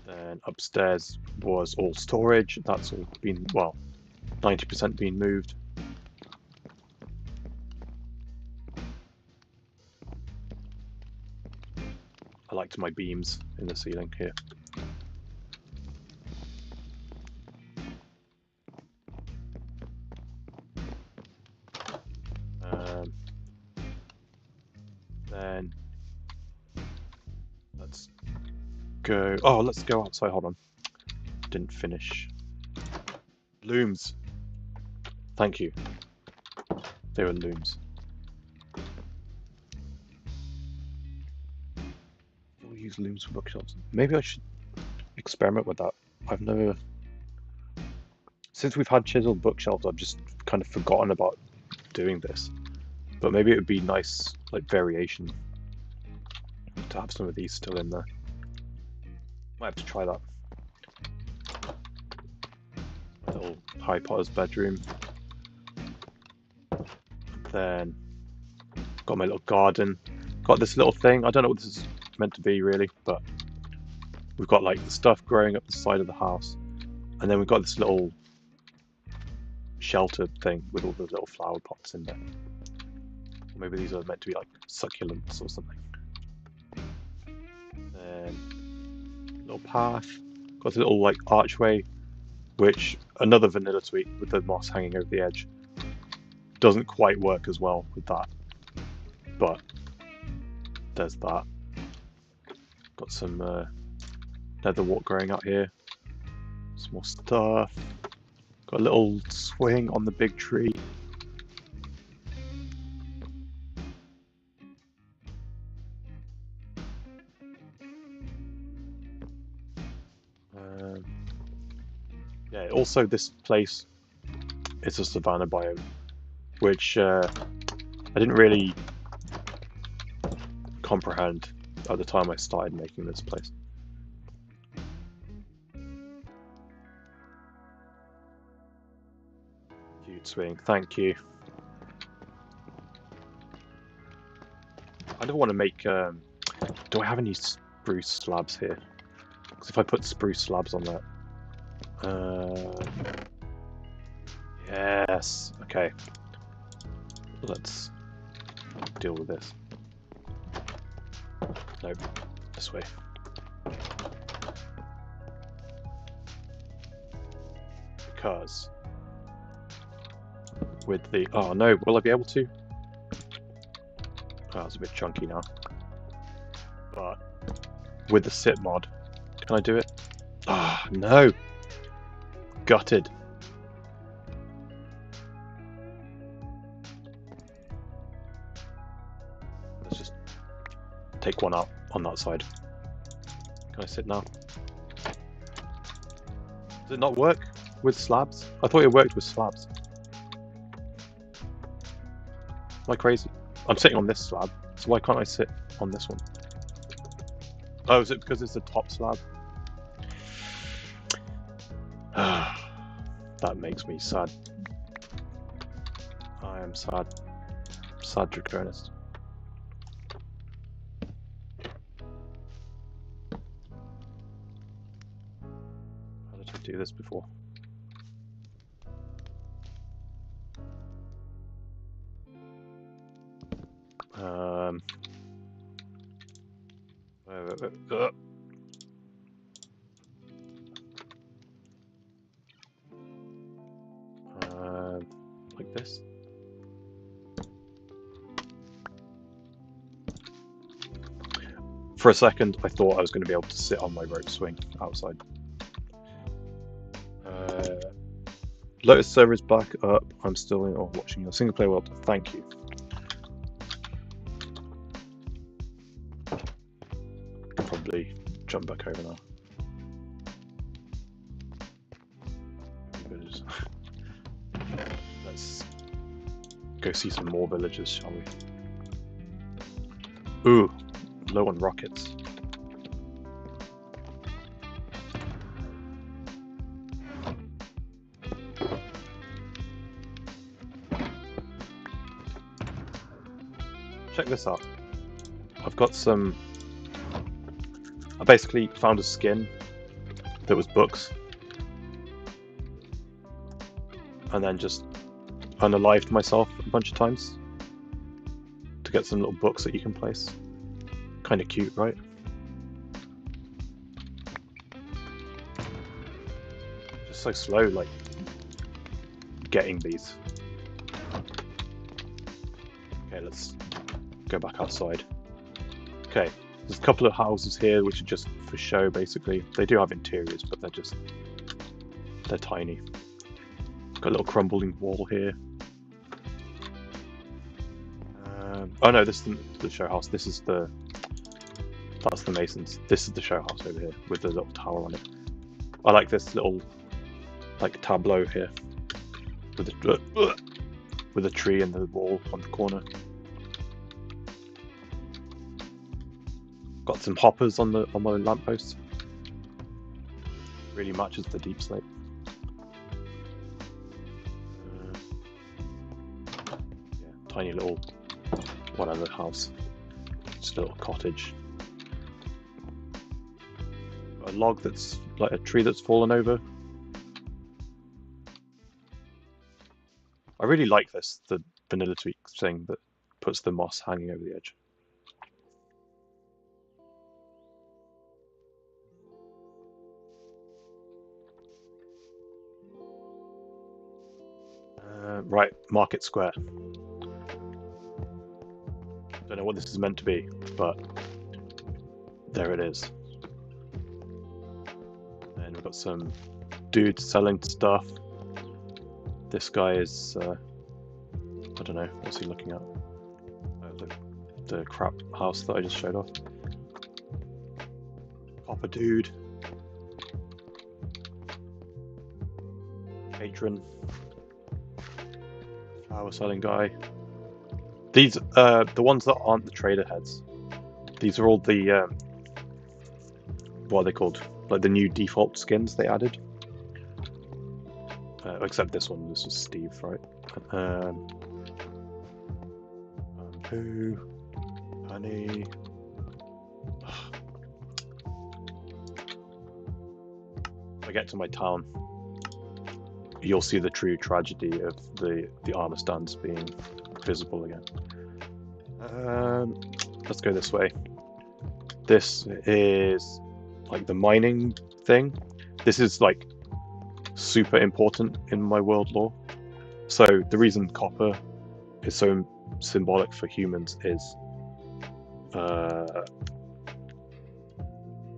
Then upstairs was all storage. That's all been, well, 90% been moved. I liked my beams in the ceiling here. Then let's go. Oh, let's go outside. Hold on. Didn't finish. Looms. Thank you. They were looms. We'll use looms for bookshelves. Maybe I should experiment with that. I've never. Since we've had chiseled bookshelves, I've just kind of forgotten about doing this. But maybe it would be nice, like, variation to have some of these still in there. Might have to try that. My little Harry Potter's bedroom. Then got my little garden. Got this little thing. I don't know what this is meant to be really, but we've got like the stuff growing up the side of the house, and then we've got this little sheltered thing with all the little flower pots in there. Maybe these are meant to be like succulents or something. Then little path. Got a little like archway, which another vanilla tweak with the moss hanging over the edge. Doesn't quite work as well with that, but there's that. Got some leatherwort growing out here. Some more stuff. Got a little swing on the big tree. Yeah, also this place is a savanna biome, which I didn't really comprehend at the time I started making this place. Huge swing, thank you. I don't want to make. Do I have any spruce slabs here? Because if I put spruce slabs on that. Yes. Okay. Let's deal with this. Nope, this way. Because with the... Oh no, will I be able to? Oh, it's a bit chunky now. But with the sit mod, can I do it? Ah, oh, no! Gutted. Let's just take one out on that side. Can I sit now? Does it not work with slabs? I thought it worked with slabs. Am I crazy? I'm sitting on this slab, so why can't I sit on this one? Oh, is it because it's the top slab? That makes me sad. I am sad. Sad Drhakonis. How did I do this before? Like this. For a second, I thought I was going to be able to sit on my rope swing outside. Lotus server is back up. I'm still in or watching your single player world. Thank you. Probably jump back over now. Let's go see some more villages, shall we? Ooh, low on rockets. Check this out. I've got some... I basically found a skin that was books. And then just unalived myself a bunch of times to get some little books that you can place. Kind of cute, right? Just so slow, like, getting these. Okay, let's go back outside. Okay, there's a couple of houses here which are just for show, basically. They do have interiors, but they're tiny. Got a little crumbling wall here. Oh no, this isn't the show house. This is that's the masons. This is the show house over here with the little tower on it. I like this little like tableau here with the tree and the wall on the corner. Got some hoppers on my lamppost. Really matches the deep slate. Yeah, tiny little whatever house. Just a little cottage. A log that's like a tree that's fallen over. I really like this, the vanilla tweak thing that puts the moss hanging over the edge. Right, Market Square. Don't know what this is meant to be, but there it is. And we've got some dudes selling stuff. This guy is, I don't know, what's he looking at? The crap house that I just showed off. Copper dude. Patron. Flower selling guy. These, the ones that aren't the trader heads. These are all the, what are they called? Like the new default skins they added. Except this one, this is Steve, right? Bamboo, honey. If I get to my town, you'll see the true tragedy of the armor stands being visible again. Let's go this way. This is like the mining thing. This is like super important in my world lore. So the reason copper is so symbolic for humans is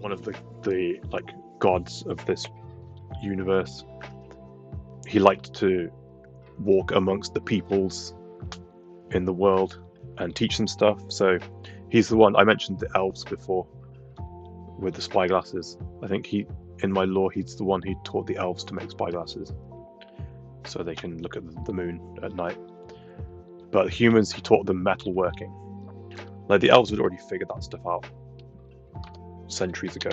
one of the like gods of this universe. He liked to walk amongst the peoples in the world and teach them stuff. So he's the one. I mentioned the elves before with the spyglasses. I think in my lore, he's the one who taught the elves to make spyglasses so they can look at the moon at night. But humans, he taught them metalworking. Like the elves had already figured that stuff out centuries ago,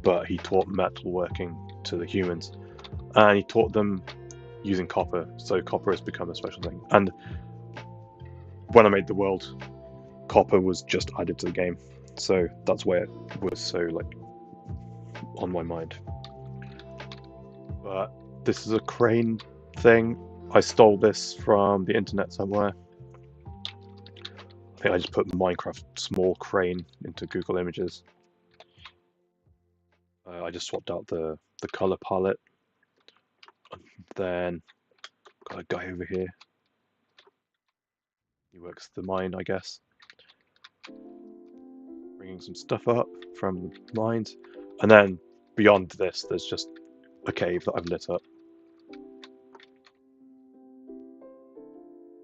but he taught metalworking to the humans, and he taught them using copper. So copper has become a special thing. And when I made the world, copper was just added to the game, so that's where it was so like on my mind. But this is a crane thing. I stole this from the internet somewhere. I think I just put Minecraft small crane into Google Images. I just swapped out the color palette. And then got a guy over here. He works the mine, I guess. Bringing some stuff up from the mines. And then beyond this, there's just a cave that I've lit up.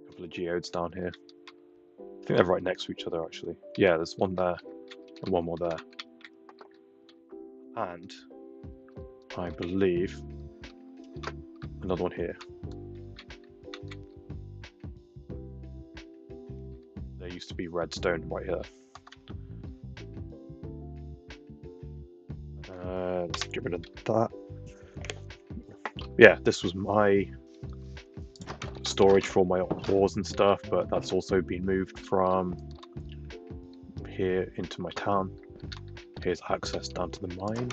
A couple of geodes down here. I think they're right next to each other, actually. Yeah, there's one there and one more there. And I believe another one here. There used to be redstone right here. Let's get rid of that. Yeah, this was my storage for my ores and stuff, but that's also been moved from here into my town. Here's access down to the mine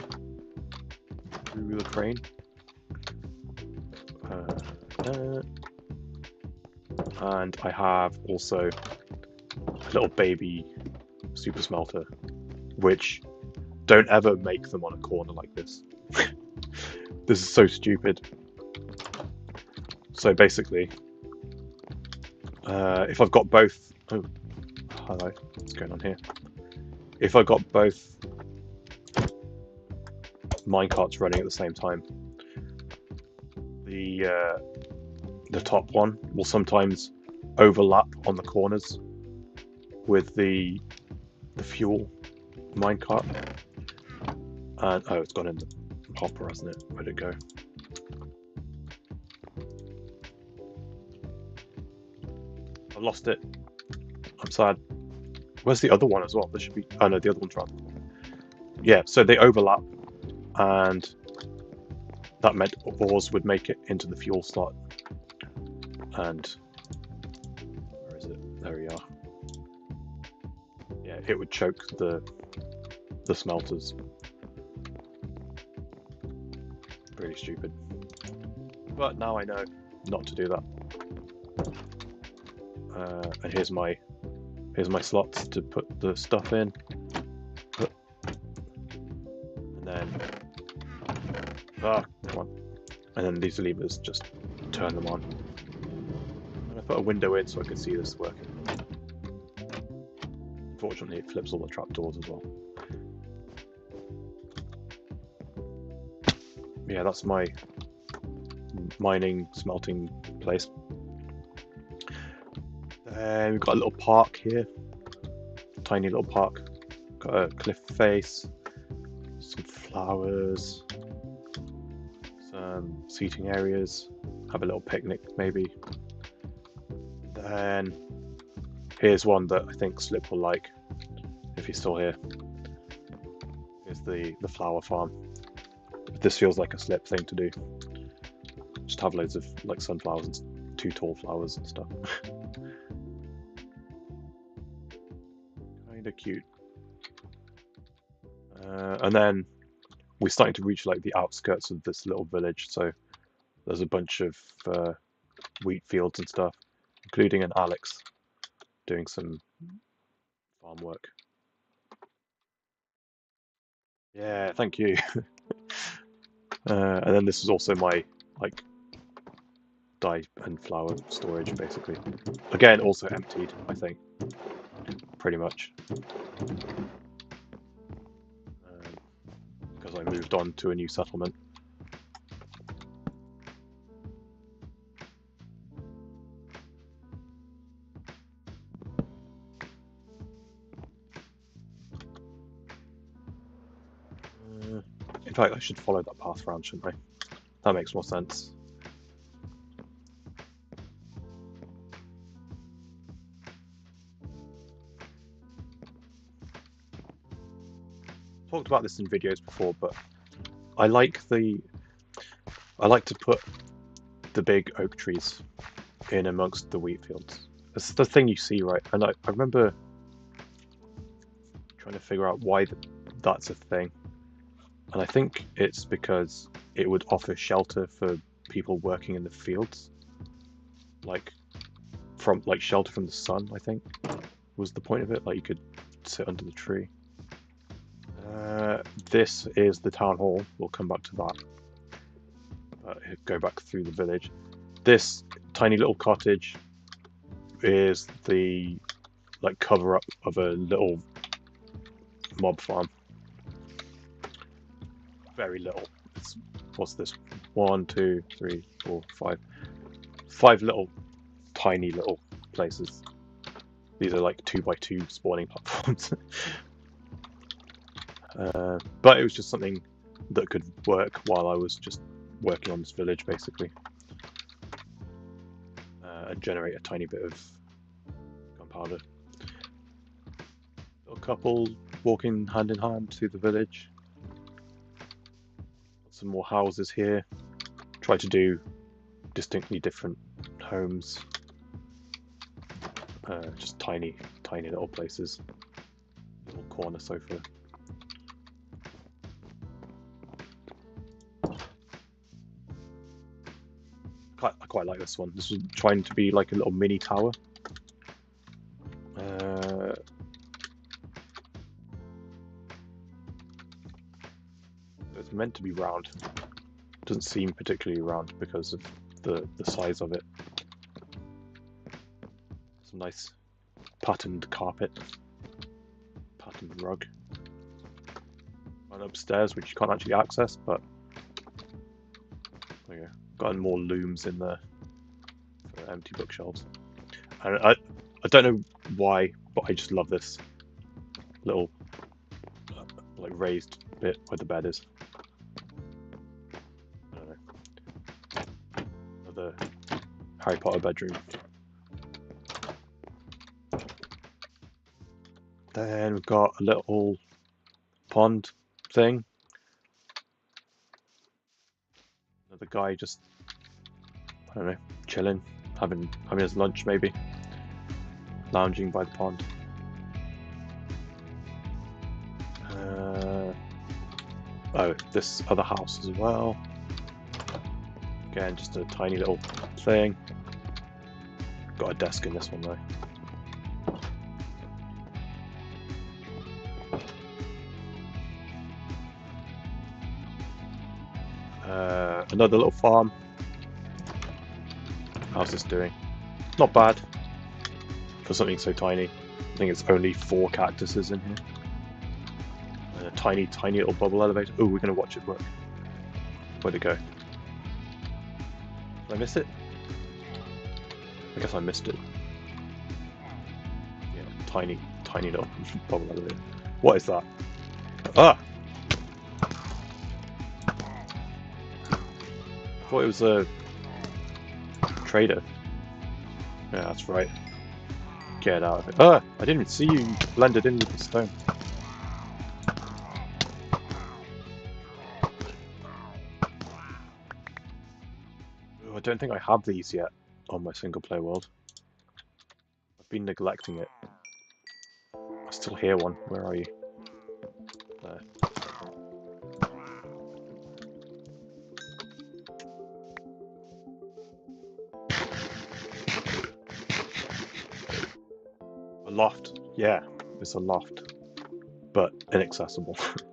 through the crane. And I have also a little baby super smelter, which don't ever make them on a corner like this. This is so stupid. So basically, if I've got both, oh, hello, what's going on here? If I've got both minecarts running at the same time, the top one will sometimes overlap on the corners with the fuel minecart. And oh, it's gone in the hopper, hasn't it? Where'd it go? I lost it. I'm sad. Where's the other one as well? There should be. Oh no, the other one's around. Yeah, so they overlap, and that meant ores would make it into the fuel slot. And where is it? There we are. Yeah, it would choke the smelters. Really stupid. But now I know not to do that. And here's my slots to put the stuff in. And then come on. And then these levers just turn them on. And I put a window in so I can see this working. Fortunately, it flips all the trapdoors as well. Yeah, that's my mining, smelting place. We've got a little park here. Tiny little park. Got a cliff face, some flowers, some seating areas. Have a little picnic maybe. Then here's one that I think Slip will like, if he's still here. Here's the flower farm. This feels like a Slip thing to do. Just have loads of like sunflowers and 2 tall flowers and stuff. Kinda cute. And then we're starting to reach like the outskirts of this little village, so there's a bunch of wheat fields and stuff. including an Alex doing some farm work. Yeah, thank you. And then this is also my like dye and flower storage, basically. Again, also emptied, I think, pretty much, because I moved on to a new settlement. In fact, I should follow that path around, shouldn't I? That makes more sense. Talked about this in videos before, but I like to put the big oak trees in amongst the wheat fields. It's the thing you see, right? And I remember trying to figure out why that's a thing. And I think it's because it would offer shelter for people working in the fields. Like shelter from the sun, I think, was the point of it. Like you could sit under the tree. This is the town hall. We'll come back to that. Go back through the village. This tiny little cottage is the cover up of a little mob farm. Very little. What's this? 1, 2, 3, 4, 5. 5 little, tiny little places. These are like 2x2 spawning platforms. But it was just something that could work while I was just working on this village, basically. And generate a tiny bit of gunpowder. A couple walking hand in hand through the village. Some more houses here. Try to do distinctly different homes. Just tiny little places. Little corner sofa. I quite like this one. This was trying to be like a little mini tower. It's meant to be round. Doesn't seem particularly round because of the size of it. Some nice patterned carpet, patterned rug. One upstairs which you can't actually access, but there you go. Got more looms in there for empty bookshelves. And I don't know why, but I just love this little like raised bit where the bed is. I don't know. Another Harry Potter bedroom. Then we've got a little pond thing. Another guy just, I don't know, chilling, having his lunch maybe, lounging by the pond. Oh, this other house as well. Again, just a tiny little thing. Got a desk in this one though. Another little farm. How's this doing? Not bad for something so tiny. I think it's only 4 cactuses in here. And a tiny little bubble elevator. Oh, we're going to watch it work. Where'd it go? Did I miss it? I guess I missed it. Yeah, tiny little bubble elevator. What is that? Ah! I thought it was a trader. Yeah, that's right. Get out of it. Ah! I didn't even see you blended in with the stone. Oh, I don't think I have these yet on my single player world. I've been neglecting it. I still hear one. Where are you? There. A loft. Yeah, it's a loft, but inaccessible. What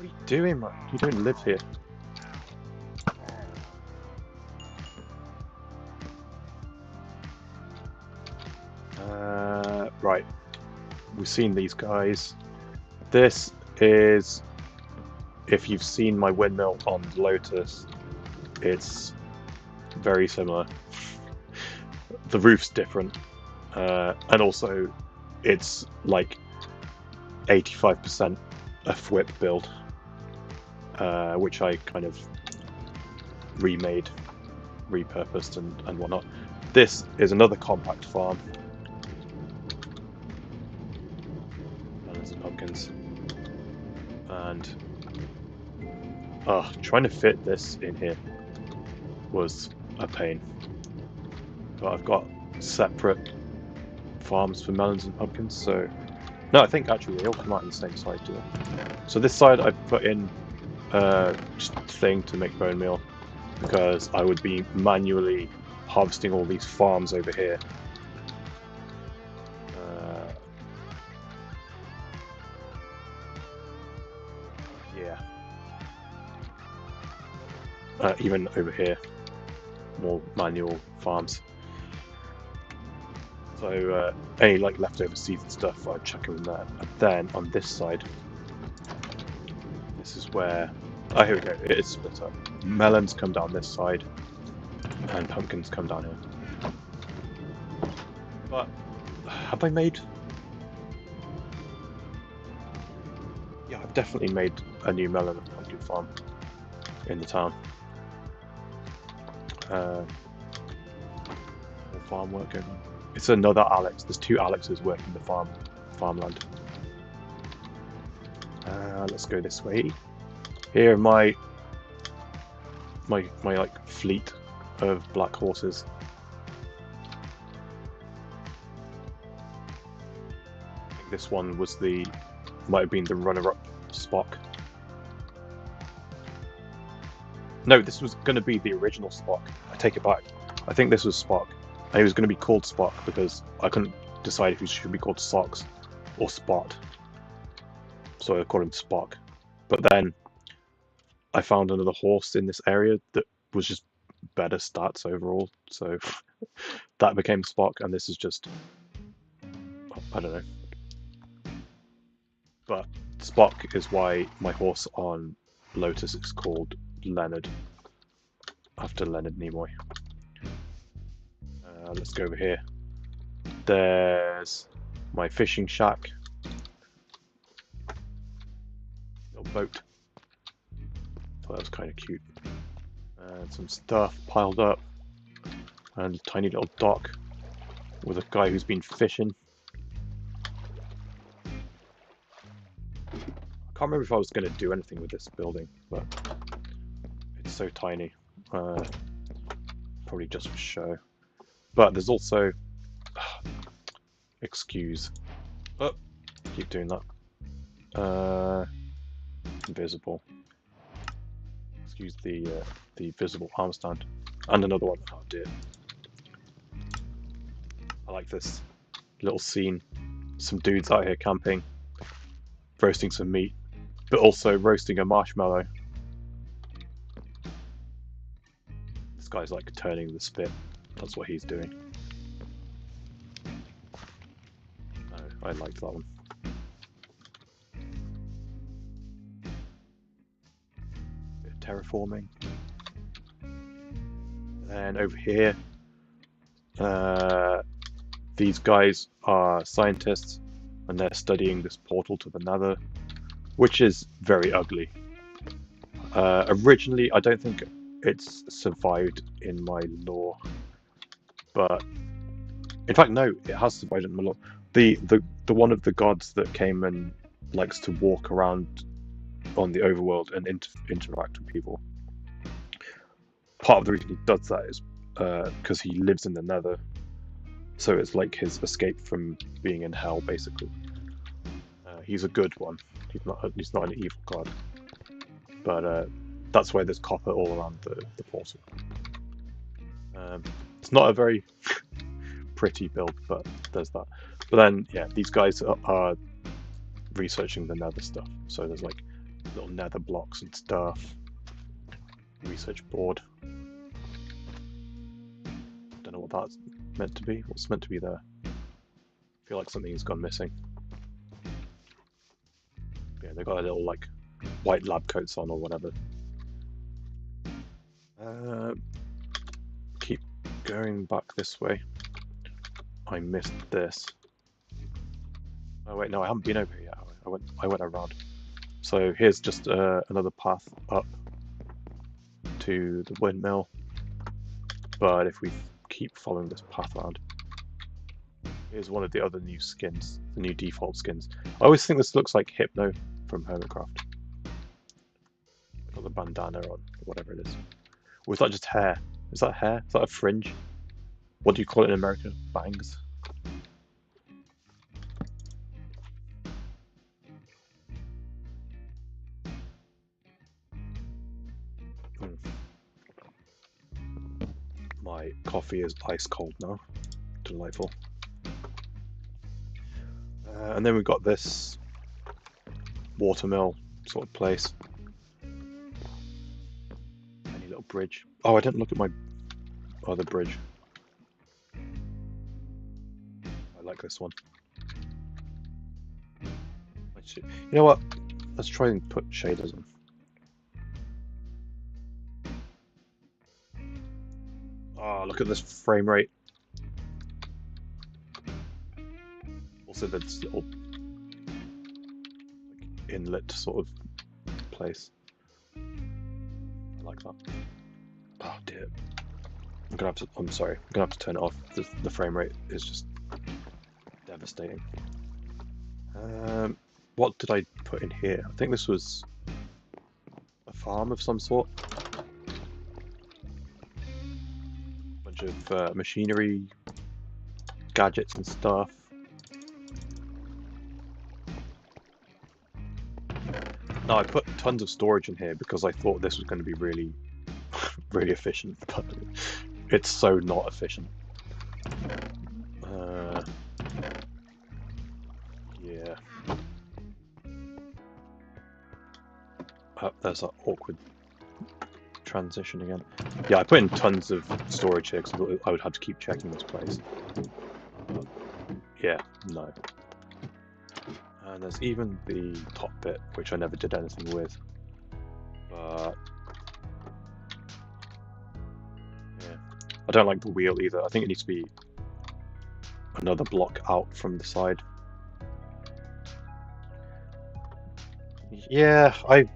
are you doing, man? You don't live here. Right. We've seen these guys. This is, if you've seen my windmill on Lotus, it's very similar. The roof's different, and also it's like 85% a whip build, which I kind of remade, repurposed and whatnot. This is another compact farm. Melons and pumpkins. And trying to fit this in here was a pain. But I've got separate farms for melons and pumpkins, so... No, I think actually they all come out on the same side, do they? So this side I've put in just a thing to make bone meal, because I would be manually harvesting all these farms over here. Yeah. Even over here, more manual farms. So any like leftover seeds and stuff, I'd chuck them in there. And then on this side, this is where, oh here we go, it is split up. Melons come down this side, and pumpkins come down here. But have I made? Yeah, I've definitely made a new melon and pumpkin farm in the town. More farm work going on. It's another Alex. There's two Alexes working the farmland. Let's go this way. Here are my like fleet of black horses. I think this one was might have been the runner-up Spock. No, this was going to be the original Spock. I take it back. I think this was Spock. And he was going to be called Spock because I couldn't decide if he should be called Socks or Spot. So I called him Spock. But then I found another horse in this area that was just better stats overall. So that became Spock, and this is just... I don't know. But Spock is why my horse on Lotus is called Leonard, after Leonard Nimoy. Let's go over here. There's my fishing shack. Little boat. Thought that was kind of cute. And some stuff piled up. And a tiny little dock with a guy who's been fishing. I can't remember if I was going to do anything with this building, but it's so tiny. Probably just for show. But there's also... excuse. Oh, keep doing that. Invisible. Excuse the visible arm stand. And another one. Oh dear. I like this little scene. Some dudes out here camping, roasting some meat, but also roasting a marshmallow. This guy's like turning the spit. That's what he's doing. Oh, I liked that one. Bit of terraforming. And over here, these guys are scientists, and they're studying this portal to the Nether, which is very ugly. Originally, I don't think it's survived in my lore, but in fact, no, it has survived in my lore. The one of the gods that came and likes to walk around on the overworld and interact with people. Part of the reason he does that is because he lives in the Nether, so it's like his escape from being in hell, basically. He's a good one. He's not an evil god, but that's why there's copper all around the portal. It's not a very pretty build, but there's that. But then, yeah, these guys are researching the nether stuff. So there's like little nether blocks and stuff. Research board. Don't know what that's meant to be. What's meant to be there? I feel like something has gone missing. Yeah, they've got a little like white lab coats on or whatever. Keep going back this way. I missed this. Oh wait, no, I haven't been over here yet. I went around. So here's just another path up to the windmill. But if we keep following this path around, here's one of the other new skins, the new default skins. I always think this looks like Hypno from Hermitcraft. Got the bandana on, whatever it is. Or is that just hair? Is that hair? Is that a fringe? What do you call it in America? Bangs? My coffee is ice cold now. Delightful. And then we've got this watermill sort of place. Any little bridge. Oh, I didn't look at my other bridge. I like this one. You know what? Let's try and put shaders on. Oh, look at this frame rate. Also, this little like, inlet sort of place. I like that. Oh dear. I'm gonna have to. I'm sorry. I'm gonna have to turn it off. The frame rate is just devastating. What did I put in here? I think this was a farm of some sort. Bunch of machinery, gadgets and stuff. No, I put tons of storage in here because I thought this was going to be really, really efficient, but it's so not efficient. Yeah. Oh, there's that awkward transition again. Yeah, I put in tons of storage here because I would have to keep checking this place. But yeah, no. And there's even the top bit, which I never did anything with. But yeah, I don't like the wheel either. I think it needs to be another block out from the side. Yeah, I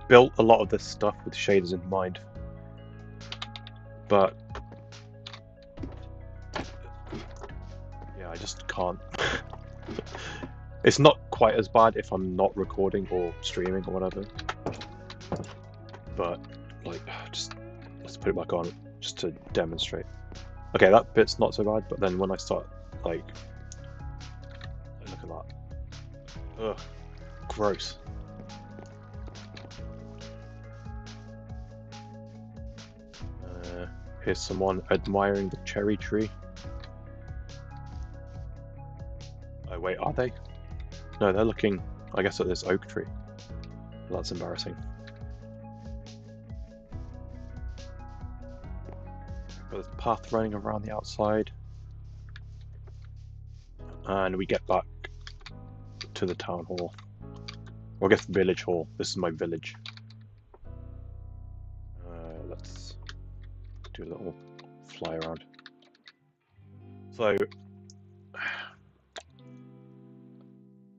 built a lot of this stuff with shaders in mind, but yeah, I just can't. It's not quite as bad if I'm not recording or streaming or whatever, but like, just let's put it back on just to demonstrate. Okay, that bit's not so bad, but then when I start like look at that. Ugh, gross. Here's someone admiring the cherry tree. Oh wait, are they? No, they're looking, I guess, at this oak tree. That's embarrassing. Got this path running around the outside. And we get back to the town hall. Or I guess village hall. This is my village. Let's do a little fly around. So I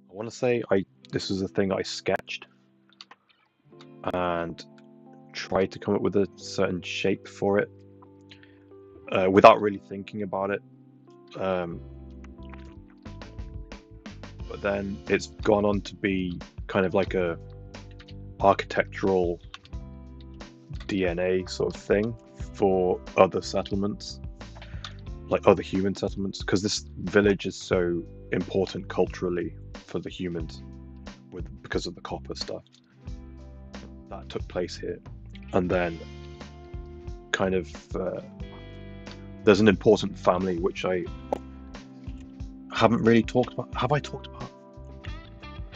want to say this is a thing I sketched and tried to come up with a certain shape for it without really thinking about it. But then it's gone on to be kind of like a architectural DNA sort of thing for other settlements, like other human settlements, because this village is so important culturally for the humans because of the copper stuff that took place here. And then kind of there's an important family which I haven't really talked about. Have I talked about?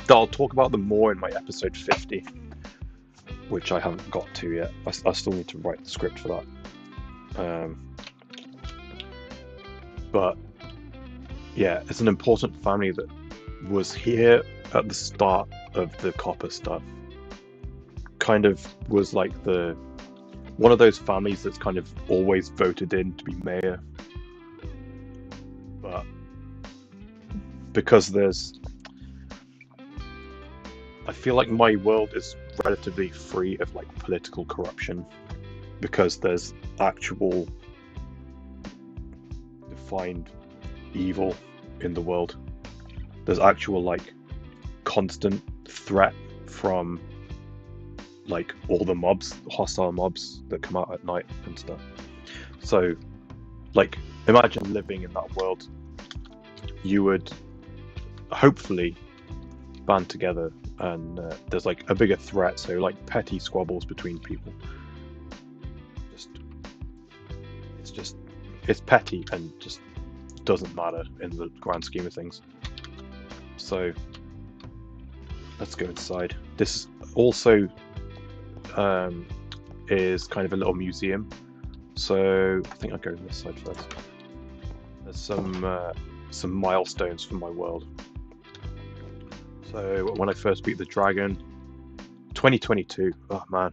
I'll talk about them more in my episode 50, which I haven't got to yet. I still need to write the script for that. But yeah, it's an important family that was here at the start of the copper stuff. Kind of was like one of those families that's kind of always voted in to be mayor. But because I feel like my world is relatively free of like political corruption, because there's actual defined evil in the world. There's actual like constant threat from like all the mobs, hostile mobs that come out at night and stuff. So like imagine living in that world. You would hopefully band together, and there's like a bigger threat, so like petty squabbles between people. It's petty and just doesn't matter in the grand scheme of things. So let's go inside. This also is kind of a little museum. So I think I'll go to this side first. There's some milestones from my world. So when I first beat the dragon, 2022. Oh man.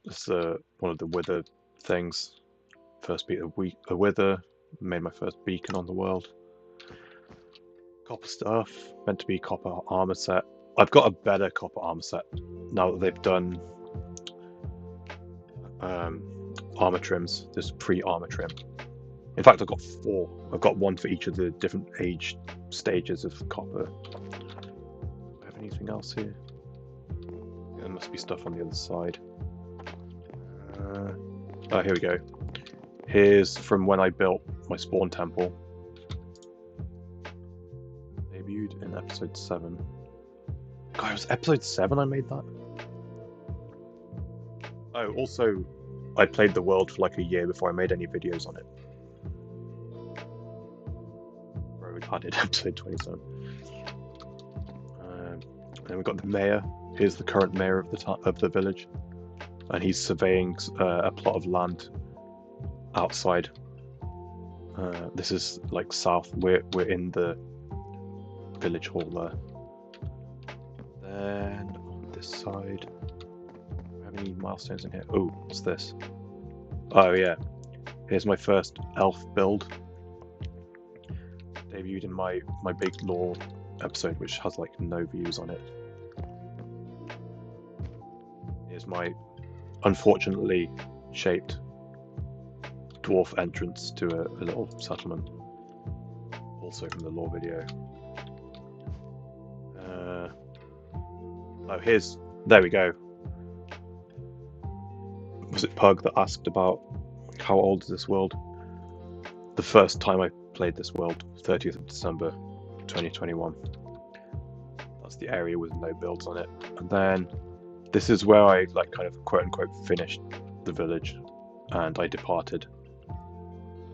This is one of the wither things. First beat a wither, made my first beacon on the world. Copper stuff, meant to be copper armor set. I've got a better copper armor set now that they've done armor trims. This pre-armor trim. In fact, I've got 4. I've got 1 for each of the different age stages of copper. Do I have anything else here? There must be stuff on the other side. Oh, here we go. Here's from when I built my spawn temple. Debuted in episode 7. God, it was episode 7 I made that? Oh, also, I played the world for like a year before I made any videos on it. Road added episode 27. Then we've got the mayor. Here's the current mayor of the village, and he's surveying a plot of land outside. This is like south. We're in the village hall there. Then on this side, do we have any milestones in here? Oh, what's this? Oh yeah, here's my first elf build. Debuted in my big lore episode, which has like no views on it. Here's my unfortunately shaped dwarf entrance to a little settlement, also from the lore video. Oh, there we go. Was it Pug that asked about how old is this world? The first time I played this world, 30th of December 2021. That's the area with no builds on it. And then this is where I like kind of quote unquote finished the village, and I departed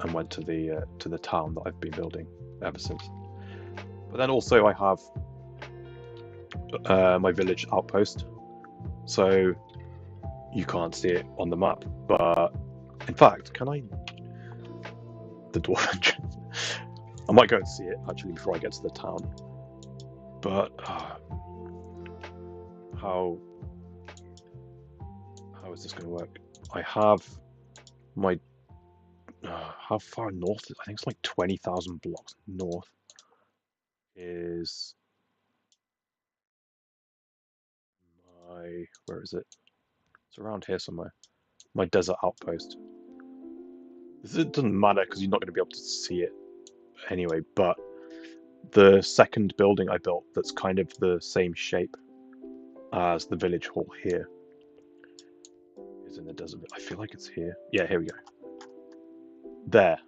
and went to the town that I've been building ever since. But then also I have my village outpost, so you can't see it on the map. But in fact, can I? The dwarf entrance. I might go and see it actually before I get to the town. But how is this going to work? I have my how far north? I think it's like 20,000 blocks north. Is my where is it? It's around here somewhere. My desert outpost. It doesn't matter because you're not going to be able to see it anyway. But the second building I built, that's kind of the same shape as the village hall here, is in the desert. I feel like it's here. Yeah, here we go. There.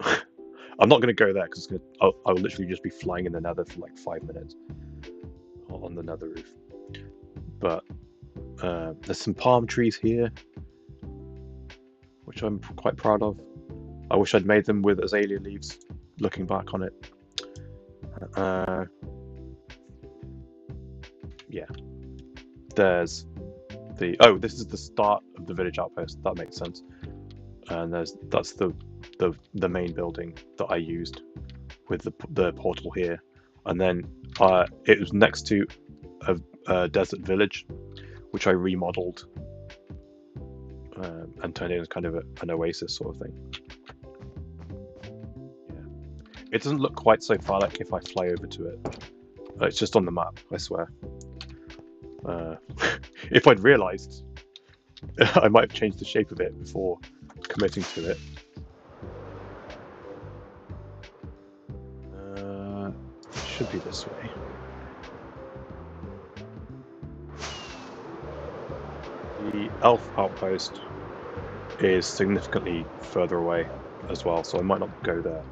I'm not going to go there because I will literally just be flying in the nether for like 5 minutes on the nether roof. But there's some palm trees here, which I'm quite proud of. I wish I'd made them with azalea leaves, looking back on it. Yeah. There's the... Oh, this is the start of the village outpost. That makes sense. And that's the main building that I used with the portal here. And then it was next to a desert village, which I remodeled and turned it into kind of an oasis sort of thing. Yeah. It doesn't look quite so phallic if I fly over to it. It's just on the map, I swear. If I'd realised, I might have changed the shape of it before committing to it. It should be this way. The elf outpost is significantly further away as well, so I might not go there.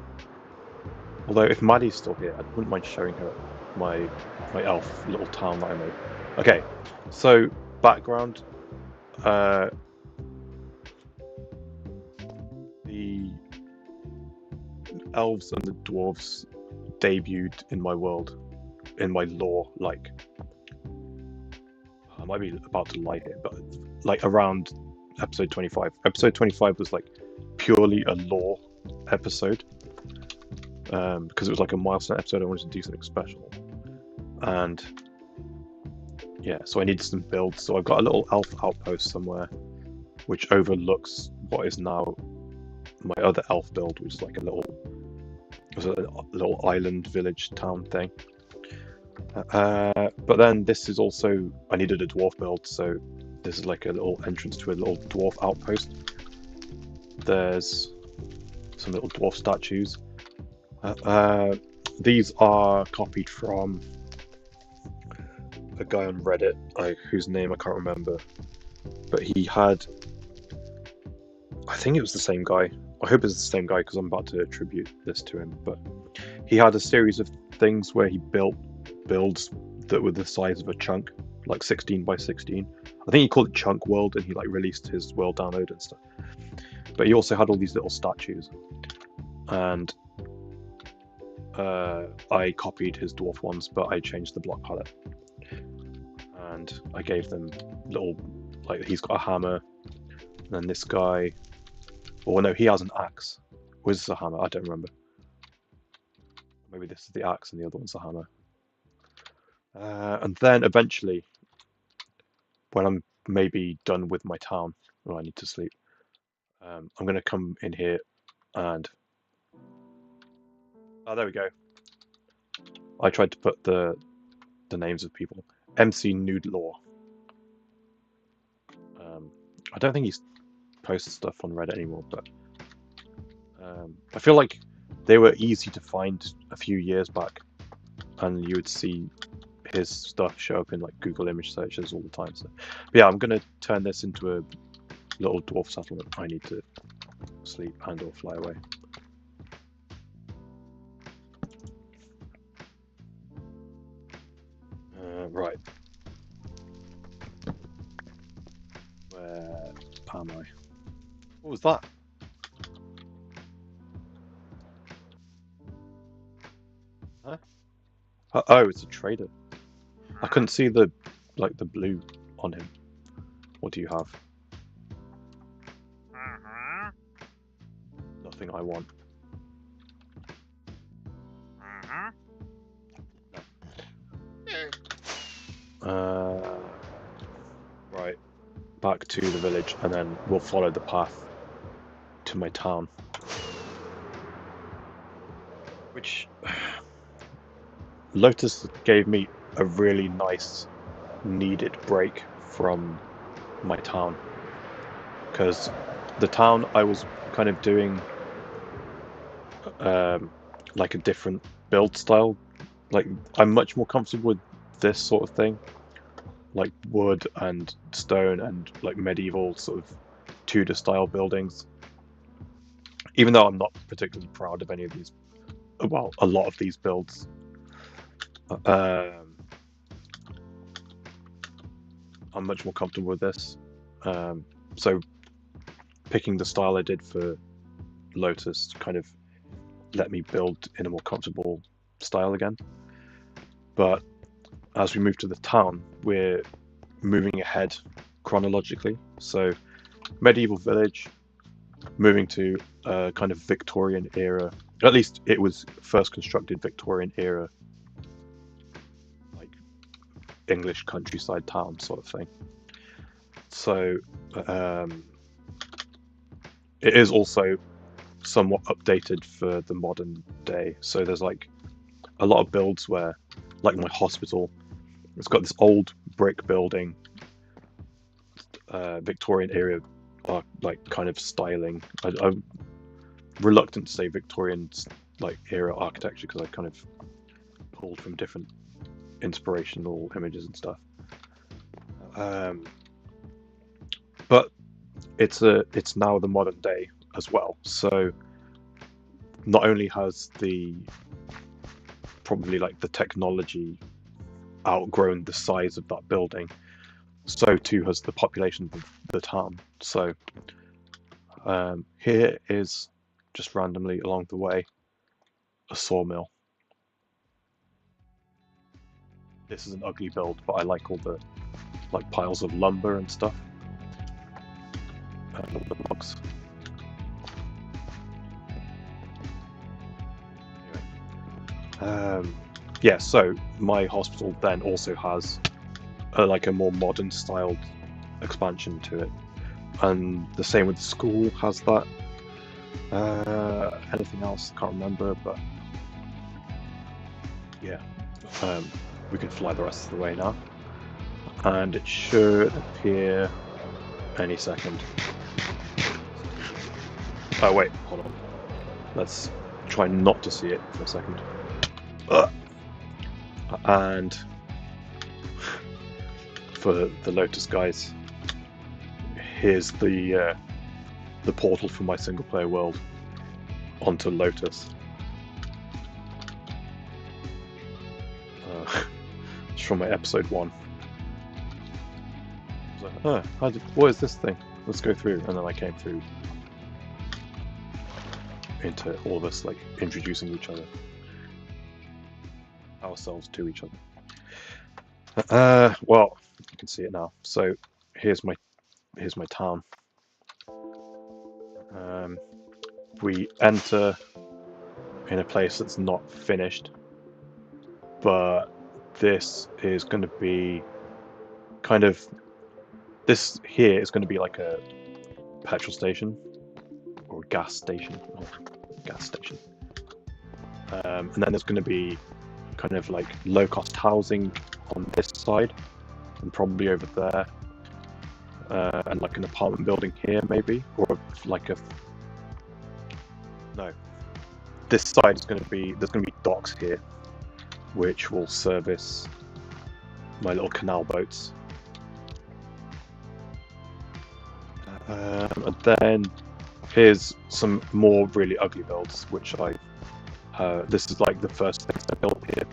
Although if Maddie's still here, I wouldn't mind showing her my elf little town that I made. Okay, so background. The elves and the dwarves debuted in my world, in my lore, like, I might be about to lie here, but like around episode 25. Episode 25 was like purely a lore episode, because it was like a milestone episode. I wanted to do something special, and yeah, so I needed some builds. So I've got a little elf outpost somewhere, which overlooks what is now my other elf build, which is like a little island village town thing. But then this is also, I needed a dwarf build, so this is like a little entrance to a little dwarf outpost. There's some little dwarf statues. These are copied from a guy on Reddit, whose name I can't remember, but he had, I think it was the same guy. I hope it's the same guy because I'm about to attribute this to him, but he had a series of things where he built builds that were the size of a chunk, like 16 by 16. I think he called it Chunk World, and he like released his world download and stuff. But he also had all these little statues, and I copied his dwarf ones, but I changed the block palette, and I gave them little, like, he's got a hammer, and then this guy, or no, he has an axe. Or is this a hammer? I don't remember. Maybe this is the axe and the other one's the hammer. And then eventually, when I'm maybe done with my town, or I need to sleep, I'm going to come in here and... Oh, there we go. I tried to put the names of people. MC Nude Law. I don't think he's posts stuff on Reddit anymore, but I feel like they were easy to find a few years back, and you would see his stuff show up in like Google image searches all the time. So but yeah, I'm gonna turn this into a little dwarf settlement. I need to sleep and or fly away. Right. Where am I? What was that? Huh? Oh, it's a trader. I couldn't see the blue on him. What do you have? Nothing I want. Right. Back to the village, and then we'll follow the path to my town. Which... Lotus gave me a really nice, needed break from my town. Because the town I was kind of doing like a different build style. Like, I'm much more comfortable with this sort of thing. Like wood and stone and like medieval sort of Tudor style buildings. Even though I'm not particularly proud of any of these, well, a lot of these builds. I'm much more comfortable with this. So picking the style I did for Lotus kind of let me build in a more comfortable style again. But as we move to the town, we're moving ahead chronologically. So medieval village, moving to a kind of Victorian era. At least it was first constructed Victorian era, like English countryside town sort of thing. So it is also somewhat updated for the modern day. So there's like a lot of builds where, like my hospital, it's got this old brick building, Victorian era, like kind of styling. I'm reluctant to say Victorian like era architecture because I kind of pulled from different inspirational images and stuff. But it's now the modern day as well. So not only has probably like the technology outgrown the size of that building, so too has the population of the town. So here is just randomly along the way a sawmill. This is an ugly build, but I like all the like piles of lumber and stuff. And all the logs. Anyway. Yeah, so my hospital then also has like a more modern styled expansion to it, and the same with the school has that. Anything else I can't remember, but yeah, we can fly the rest of the way now, and it should appear any second. Oh wait, hold on, let's try not to see it for a second. And for the Lotus guys, here's the portal from my single player world onto Lotus. It's from my episode 1. I was like, oh, what is this thing? Let's go through. And then I came through into all of us like introducing each other, ourselves to each other. Well, you can see it now. So here's my town. We enter in a place that's not finished, but this is going to be kind of, this here is going to be like a petrol station or gas station. And then there's going to be kind of like low-cost housing on this side and probably over there, and like an apartment building here maybe, or like no, this side is going to be, there's going to be docks here which will service my little canal boats, and then here's some more really ugly builds which this is like the first things I built here,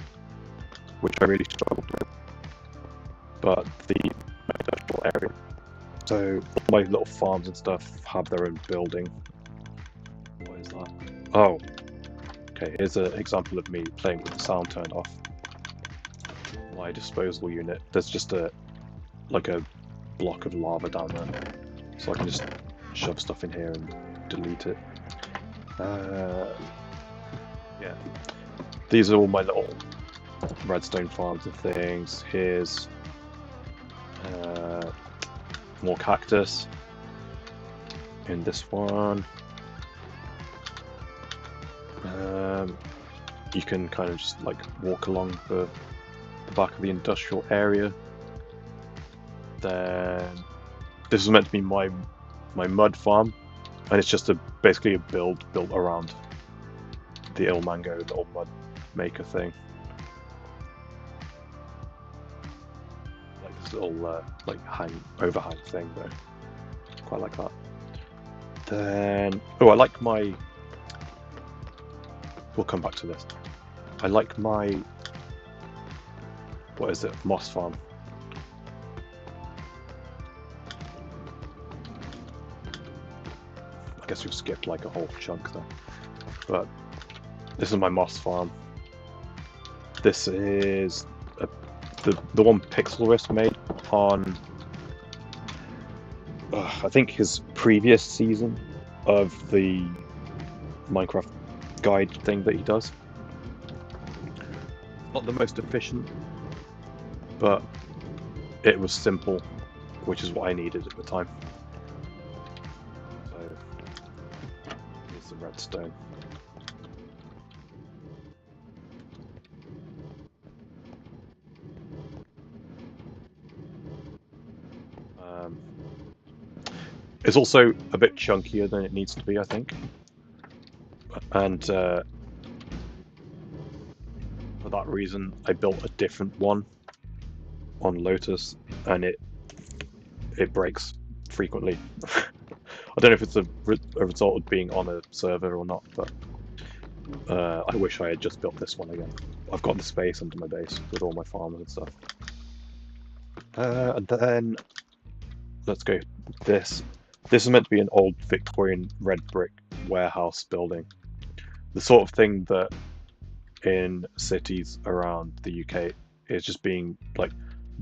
which I really struggled with. But the industrial area, so all my little farms and stuff have their own building. What is that? Oh, okay, here's an example of me playing with the sound turned off. My disposal unit, there's just like a block of lava down there, so I can just shove stuff in here and delete it. Yeah, these are all my little redstone farms and things. Here's more cactus in this one. You can kind of just like walk along the back of the industrial area. Then this is meant to be my mud farm, and it's just basically a build built around the Ilmango, the old mud maker thing. Like this little like overhang thing though. Quite like that. Then I like my, we'll come back to this. I like my, what is it, moss farm. guess we've skipped like a whole chunk there. But this is my moss farm. This is the one Pixelrisk made on I think his previous season of the Minecraft guide thing that he does. Not the most efficient, but it was simple, which is what I needed at the time. So here's the redstone. It's also a bit chunkier than it needs to be, I think. And for that reason, I built a different one on Lotus, and it breaks frequently. I don't know if it's a result of being on a server or not, but I wish I had just built this one again. I've got the space under my base with all my farms and stuff. And then let's go this. This is meant to be an old Victorian red brick warehouse building. The sort of thing that in cities around the UK is just being like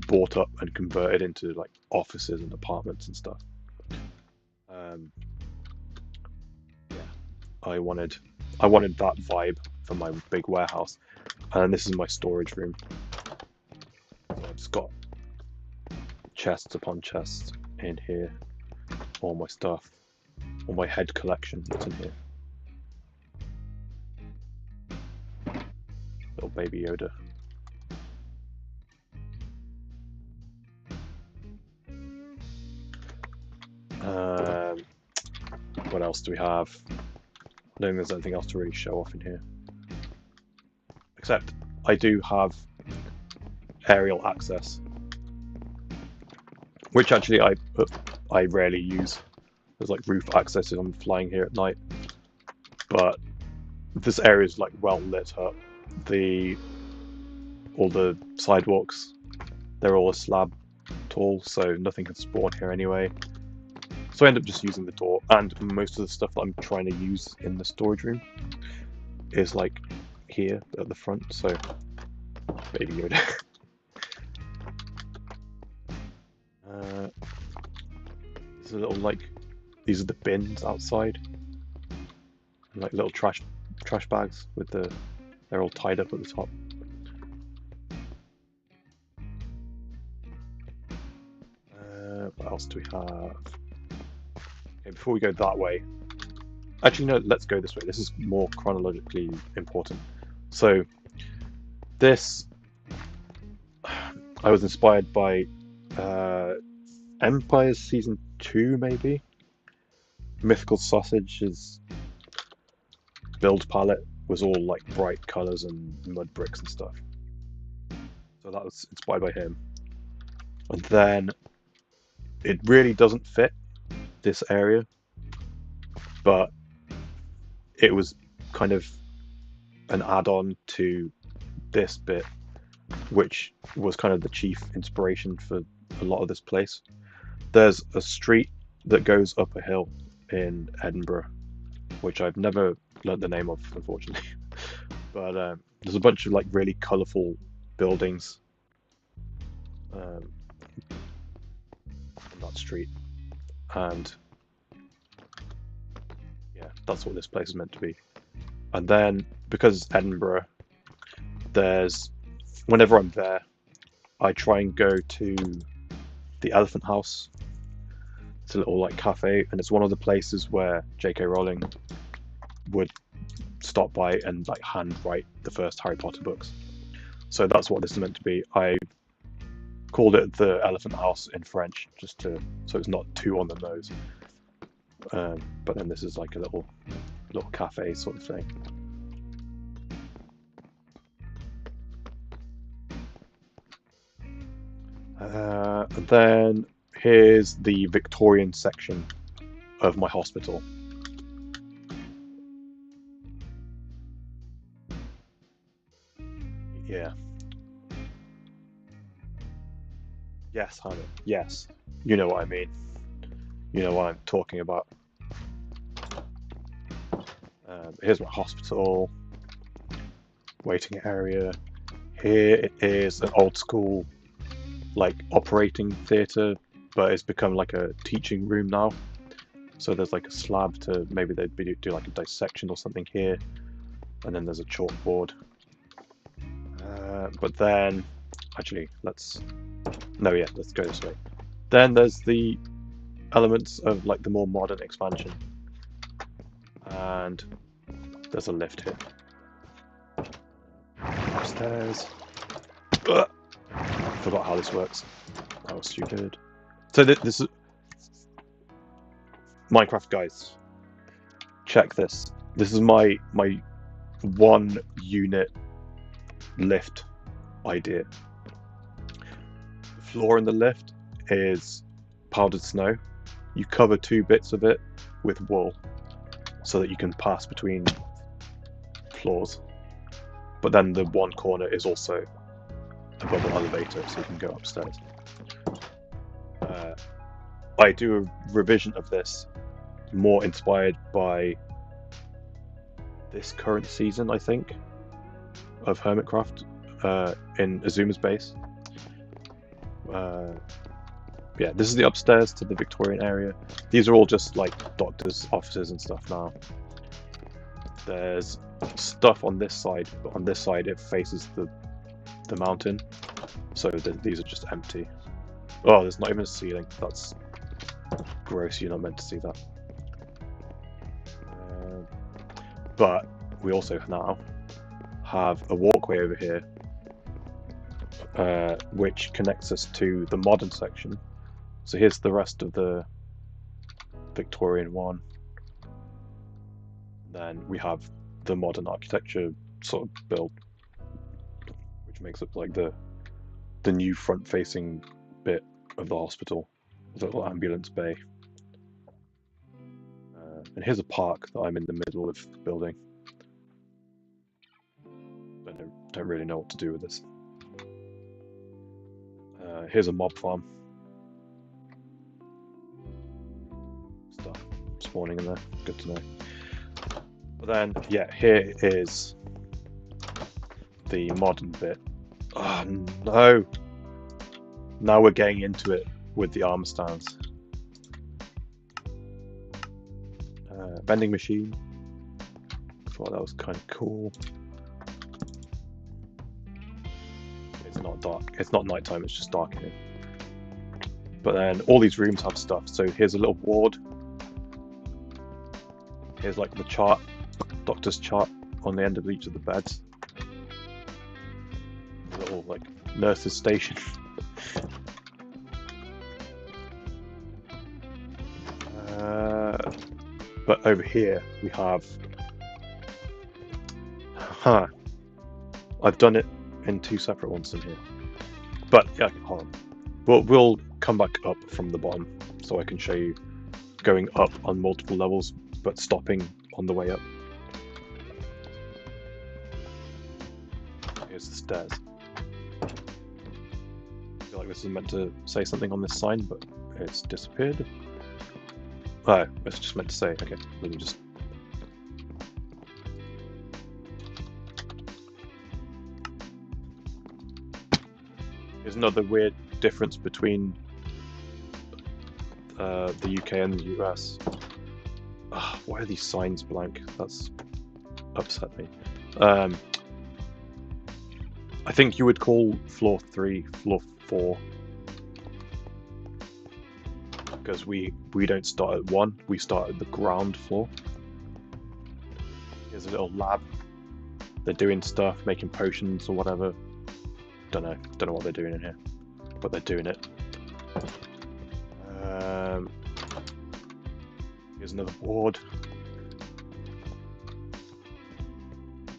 bought up and converted into like offices and apartments and stuff. Yeah, I wanted that vibe for my big warehouse, and this is my storage room. So I've just got chests upon chests in here, all my stuff, all my head collection that's in here. Little baby Yoda. What else do we have? I don't think there's anything else to really show off in here. Except I do have aerial access, which actually I rarely use. There's like roof access if I'm flying here at night, but this area is like well lit up. All the sidewalks, they're all a slab tall, so nothing can spawn here anyway. So I end up just using the door, and most of the stuff that I'm trying to use in the storage room is like here at the front, so baby Yoda. There's a little like, these are the bins outside, and, like little trash bags with they're all tied up at the top. What else do we have? Okay, before we go that way, actually no, let's go this way. This is more chronologically important. So this, I was inspired by Empire Season 2 maybe? Mythical Sausage's build palette was all like bright colours and mud bricks and stuff. So that was inspired by him. And then it really doesn't fit this area, but it was kind of an add-on to this bit, which was kind of the chief inspiration for a lot of this place. There's a street that goes up a hill in Edinburgh, which I've never learnt the name of, unfortunately. But there's a bunch of like really colourful buildings on that street, and yeah, that's what this place is meant to be. And then because Edinburgh, whenever I'm there, I try and go to the Elephant House. It's a little like cafe, and it's one of the places where J.K. Rowling would stop by and like handwrite the first Harry Potter books. So that's what this is meant to be. I called it the Elephant House in French, just so it's not too on the nose. But then this is like a little cafe sort of thing. And then here's the Victorian section of my hospital. Yeah. Yes, Hannah. Yes. You know what I mean. You know what I'm talking about. Here's my hospital, waiting area. Here is an old school, like, operating theatre, but it's become like a teaching room now. So there's like a slab to, maybe they'd do like a dissection or something here, and then there's a chalkboard. But then, actually, let's go this way. Then there's the elements of like the more modern expansion, and there's a lift here. Upstairs. Ugh. Forgot how this works. That was stupid. So this is Minecraft, guys. Check this. This is my 1 unit lift idea. The floor in the lift is powdered snow. You cover 2 bits of it with wool so that you can pass between floors. But then the one corner is also a bubble elevator, so you can go upstairs. I do a revision of this, more inspired by this current season, I think, of Hermitcraft in Azuma's base. Yeah, this is the upstairs to the Victorian area. These are all just like doctors' offices and stuff now. There's stuff on this side, but on this side it faces the mountain, so these are just empty. Oh, there's not even a ceiling. That's gross. You're not meant to see that. But we also now have a walkway over here, which connects us to the modern section. So here's the rest of the Victorian one. Then we have the modern architecture sort of build, which makes up like the new front-facing bit of the hospital, the little ambulance bay. And here's a park that I'm in the middle of building. I don't really know what to do with this. Here's a mob farm. Stuff spawning in there. Good to know. But then, yeah, here is the modern bit. Oh no! Now we're getting into it with the armor stands. Vending machine. Thought that was kind of cool. It's not dark. It's not nighttime. It's just dark in here. But then all these rooms have stuff. So here's a little ward. Here's like the chart, doctor's chart on the end of each of the beds. A little like nurse's station. But over here we have. I've done it in 2 separate ones in here. But yeah, hold on. We'll come back up from the bottom so I can show you going up on multiple levels, but stopping on the way up. Here's the stairs. I feel like this is meant to say something on this sign, but it's disappeared. Oh, it's just meant to say, okay, let me just... Here's another weird difference between the UK and the US. Why are these signs blank? That's upset me. I think you would call floor 3 floor 4. Because we don't start at 1, we start at the ground floor. Here's a little lab. They're doing stuff, making potions or whatever. Don't know what they're doing in here, but they're doing it. Here's another ward.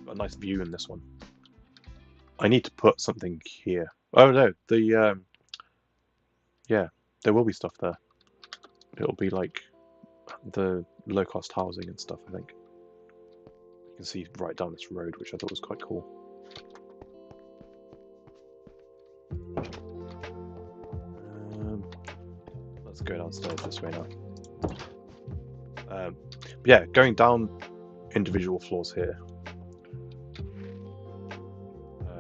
Got a nice view in this one. I need to put something here. Oh no, yeah, there will be stuff there. It'll be like the low-cost housing and stuff, I think. You can see right down this road, which I thought was quite cool. Let's go downstairs this way now. Yeah, going down individual floors here.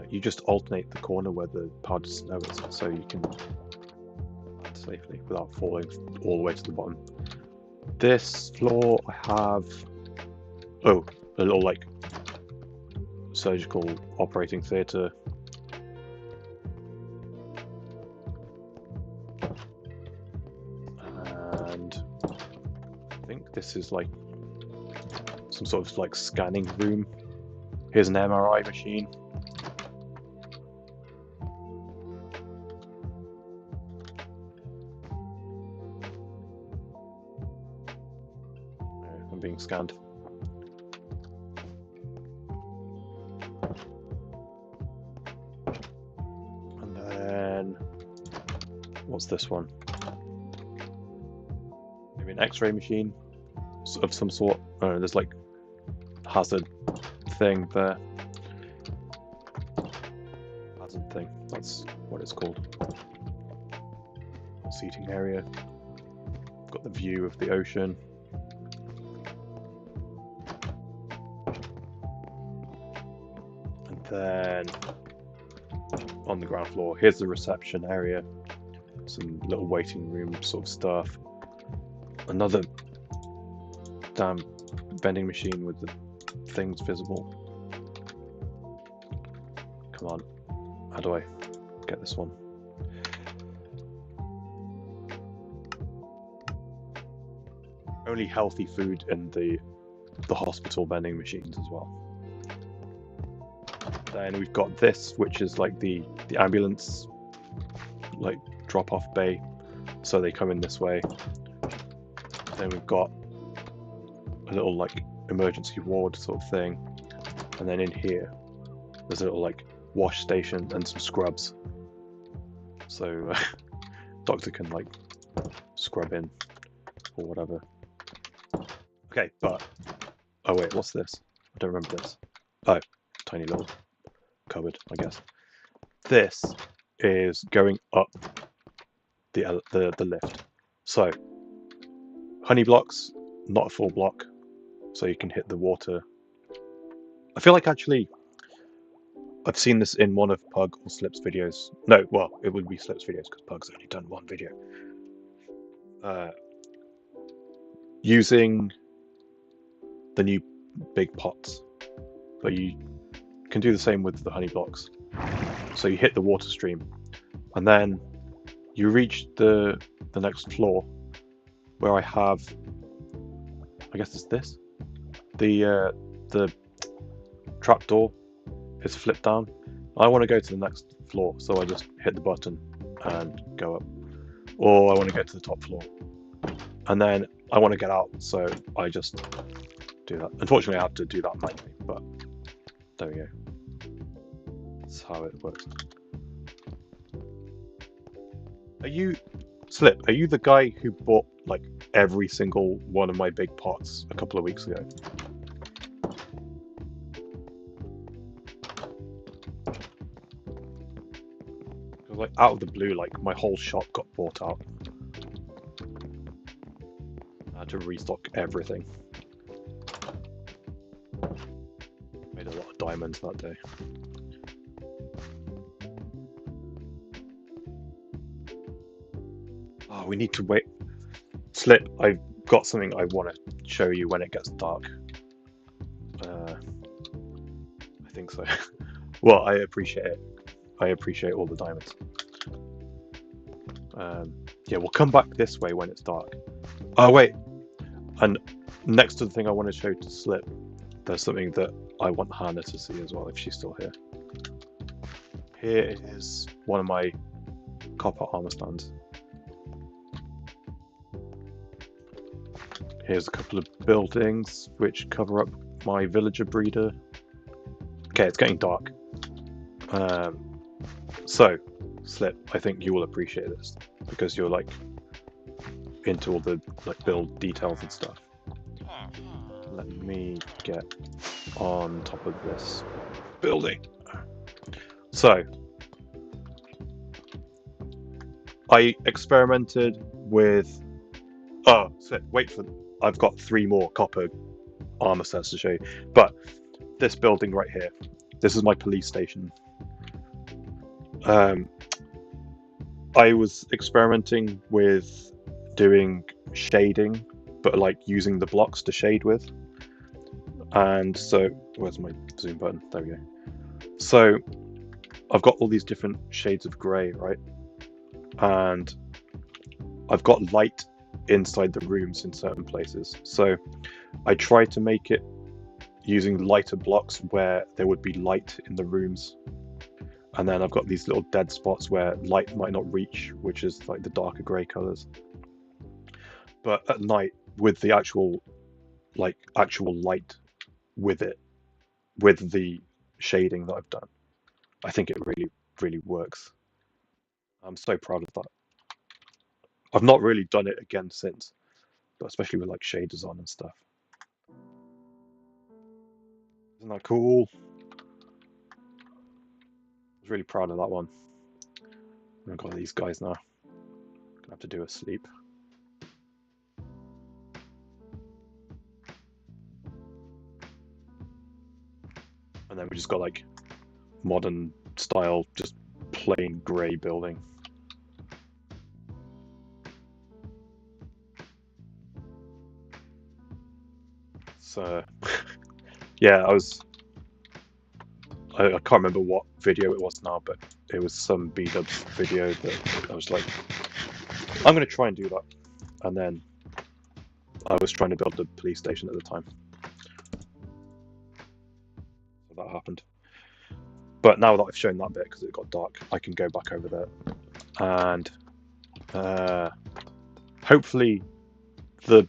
You just alternate the corner where the powdered snow is, so you can land safely without falling all the way to the bottom. This floor I have a little like surgical operating theatre. And I think this is like some sort of like scanning room. Here's an MRI machine. I'm being scanned. And then what's this one? Maybe an X-ray machine of some sort. Oh, there's like hazard thing there. Hazard thing, that's what it's called. Seating area. Got the view of the ocean. And then on the ground floor, here's the reception area. Some little waiting room sort of stuff. Another damn vending machine with the things visible. Come on, how do I get this one? Only healthy food in the hospital vending machines as well. Then we've got this, which is like the ambulance like drop-off bay, so they come in this way. Then we've got a little like emergency ward sort of thing, and then in here there's a little like wash station and some scrubs, so doctor can like scrub in or whatever. Okay, but oh wait, what's this? I don't remember this. Oh, tiny little cupboard, I guess. This is going up the lift. So honey blocks, not a full block, so you can hit the water. I feel like actually I've seen this in one of Pug or Slip's videos. No, well, it would be Slip's videos because Pug's only done one video. Using the new big pots, but you can do the same with the honey blocks. So you hit the water stream, and then you reach the next floor, where I have, I guess it's this. The trapdoor is flipped down. I want to go to the next floor, so I just hit the button and go up. Or I want to get to the top floor, and then I want to get out, so I just do that. Unfortunately, I have to do that manually, but there we go. That's how it works. Are you, Slip, are you the guy who bought like every single one of my big pots a couple of weeks ago? Like out of the blue, like my whole shop got bought out. I had to restock everything. Made a lot of diamonds that day. Oh, we need to wait. Slip, I've got something I want to show you when it gets dark. I think so. Well, I appreciate it. I appreciate all the diamonds. Yeah, we'll come back this way when it's dark. Oh, wait. And next to the thing I want to show to Slip, there's something that I want Hannah to see as well, if she's still here. Here is one of my copper armor stands. Here's a couple of buildings which cover up my villager breeder. Okay, it's getting dark. So, Slip, I think you will appreciate this because you're like into all the like build details and stuff. Let me get on top of this building. So, I experimented with. Oh, Slip, wait for. I've got 3 more copper armor sets to show you. But this building right here, this is my police station. I was experimenting with doing shading, but like using the blocks to shade with. And so, where's my zoom button? There we go. So I've got all these different shades of grey, right? And I've got light inside the rooms in certain places. So I tried to make it using lighter blocks where there would be light in the rooms. And then I've got these little dead spots where light might not reach, which is like the darker grey colours. But at night, with the actual light with it, with the shading that I've done, I think it really, really works. I'm so proud of that. I've not really done it again since, but especially with like shaders on and stuff. Isn't that cool? I was really proud of that one. I've got these guys now. Gonna have to do a sleep. And then we just got like modern style, just plain grey building. So yeah, I can't remember what video it was now, but it was some B-dubs video that I was like, I'm gonna try and do that. And then I was trying to build a police station at the time. So that happened. But now that I've shown that bit, because it got dark, I can go back over there. And hopefully the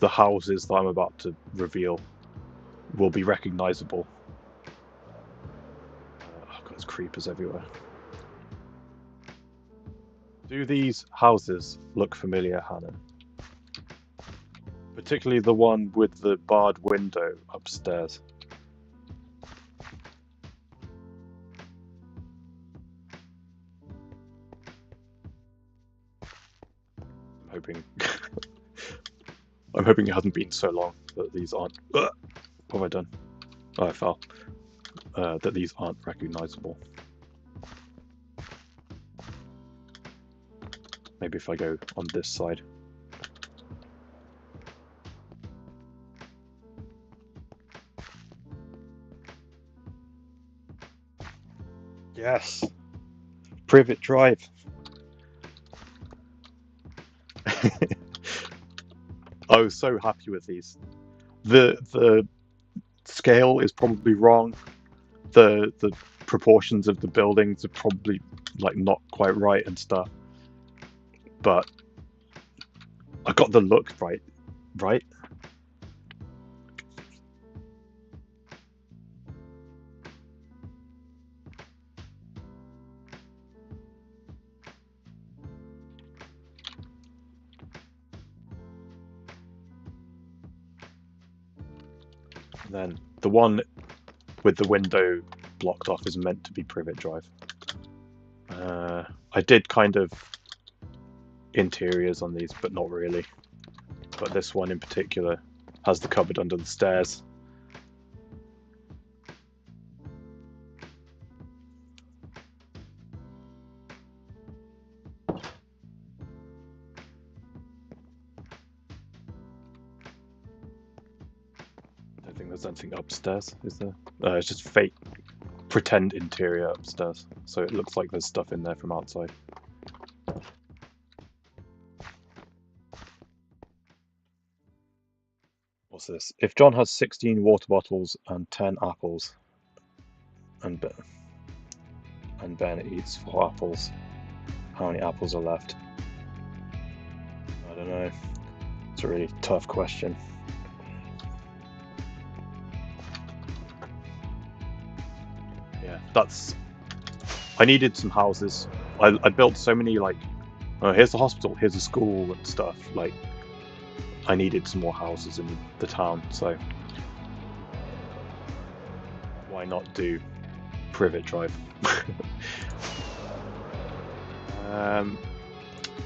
houses that I'm about to reveal will be recognizable. Oh god, there's creepers everywhere. Do these houses look familiar, Hannah? Particularly the one with the barred window upstairs. I'm hoping I'm hoping it hasn't been so long that these aren't. What have I done? Oh, I fell. That these aren't recognizable. Maybe if I go on this side. Yes! Privet Drive! I was so happy with these. The scale is probably wrong. The proportions of the buildings are probably like not quite right and stuff. But I got the look right. And then the one with the window blocked off is meant to be Privet Drive. I did kind of interiors on these, but not really. But this one in particular has the cupboard under the stairs. I don't think there's anything upstairs, is there? It's just fake pretend interior upstairs, so it looks like there's stuff in there from outside. What's this? If John has 16 water bottles and 10 apples, and Ben eats 4 apples, how many apples are left? I don't know. It's a really tough question. Yeah, I needed some houses. I built so many, like, oh, here's the hospital, here's a school and stuff. Like, I needed some more houses in the town, so why not do Privet Drive?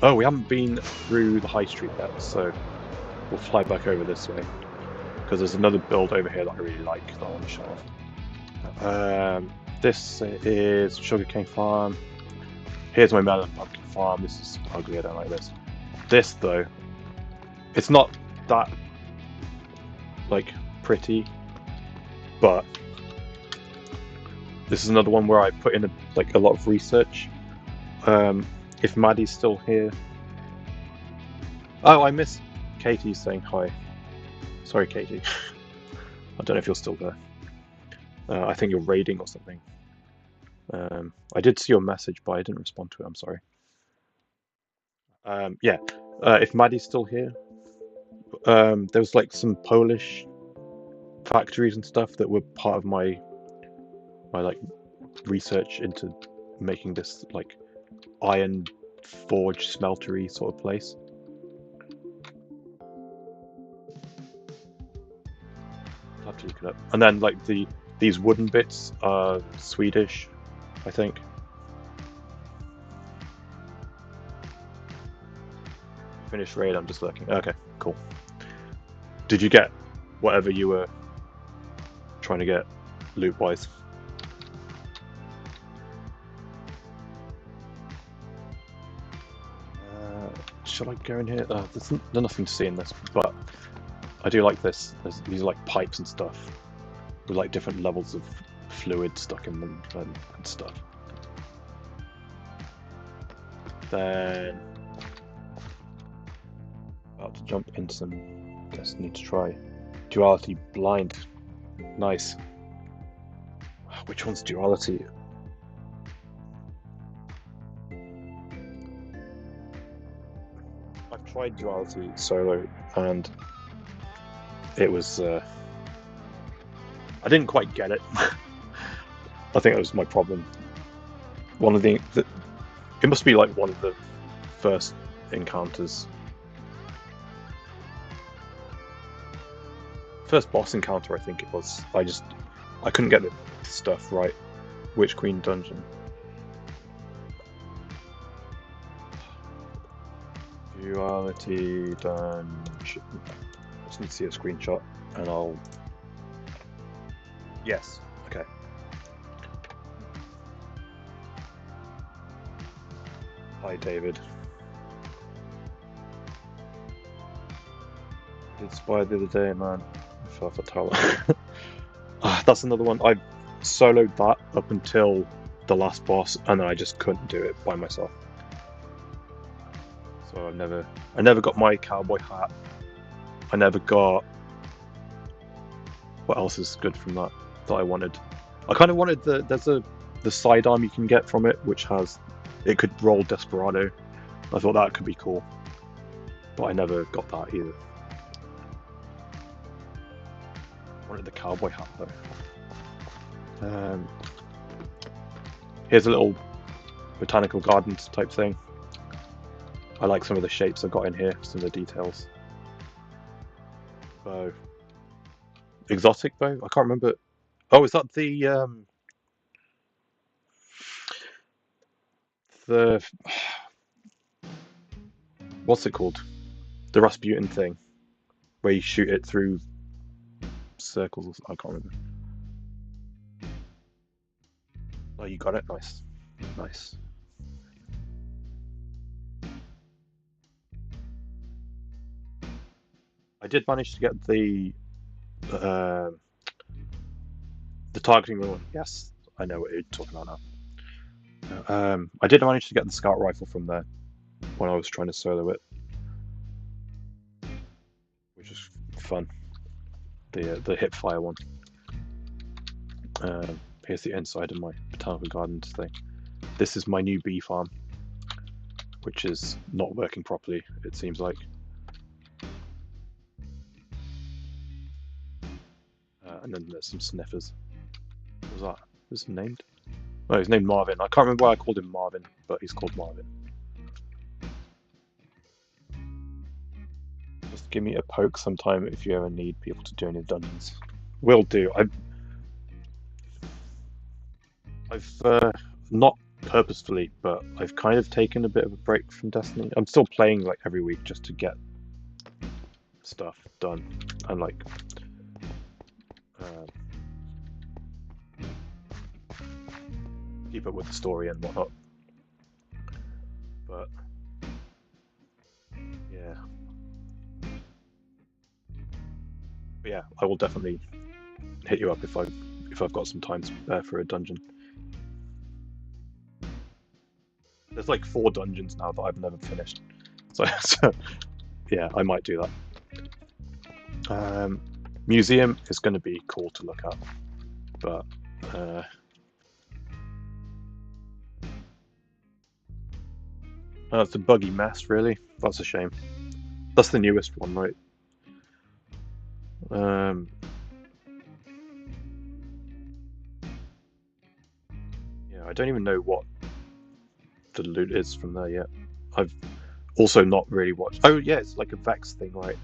Oh, we haven't been through the high street yet, so we'll fly back over this way. because there's another build over here that I really like that I want to show off. This is sugarcane farm. Here's my melon pumpkin farm. This is ugly, I don't like this. This though, it's not that like pretty, but this is another one where I put in a lot of research. If Maddie's still here. Oh, I miss Katie saying hi. Sorry, Katie. I don't know if you're still there. I think you're raiding or something. I did see your message, but I didn't respond to it. I'm sorry. Yeah, if Maddie's still here, there was like some Polish factories and stuff that were part of my like research into making this like iron forge smeltery sort of place. I'll have to look it up. And then like these wooden bits are Swedish, I think. Finished raid, I'm just looking. Okay, cool. Did you get whatever you were trying to get loot-wise? Shall I go in here? There's nothing to see in this, but I do like this. These are like pipes and stuff with like different levels of fluid stuck in them and stuff. Then about to jump into some Destiny to try. Duality blind. Nice. Which one's duality? I've tried duality solo and it was I didn't quite get it. I think that was my problem. One of it must be like one of the first encounters. First boss encounter, I think it was. I couldn't get the stuff right. Witch Queen dungeon. Duality dungeon. Just need to see a screenshot and I'll... Yes, okay. Hi David. Did Spy the other day, man. I fell off a tower. That's another one. I soloed that up until the last boss and then I just couldn't do it by myself. So I never got my cowboy hat. I never got... What else is good from that I wanted? I kind of wanted there's the sidearm you can get from it, which has... It could roll Desperado. I thought that could be cool. But I never got that either. I wanted the cowboy hat though. Here's a little botanical gardens type thing. I like some of the shapes I've got in here, some of the details. Bow. Exotic bow? I can't remember. Oh, is that the what's it called? The Rasputin thing, where you shoot it through circles. I can't remember. Oh, you got it. Nice, nice. I did manage to get the targeting one. Yes, I know what you're talking about now. I did manage to get the scout rifle from there when I was trying to solo it, which is fun. The hip fire one. Here's the inside of my botanical gardens thing. This is my new bee farm, which is not working properly, it seems like. And then there's some sniffers. What was that? Was he named? Oh, he's named Marvin. I can't remember why I called him Marvin, but he's called Marvin. Just give me a poke sometime if you ever need people to do any dungeons. Will do. I've not purposefully, but I've kind of taken a bit of a break from Destiny. I'm still playing like every week just to get stuff done and like keep up with the story and whatnot. But yeah. But yeah, I will definitely hit you up if I've got some time spare for a dungeon. There's like 4 dungeons now that I've never finished, so yeah, I might do that. Museum is going to be cool to look at, but it's a buggy mess, really. That's a shame. That's the newest one, right? Yeah, I don't even know what the loot is from there yet. I've also not really watched. Oh yeah, it's like a Vex thing, right?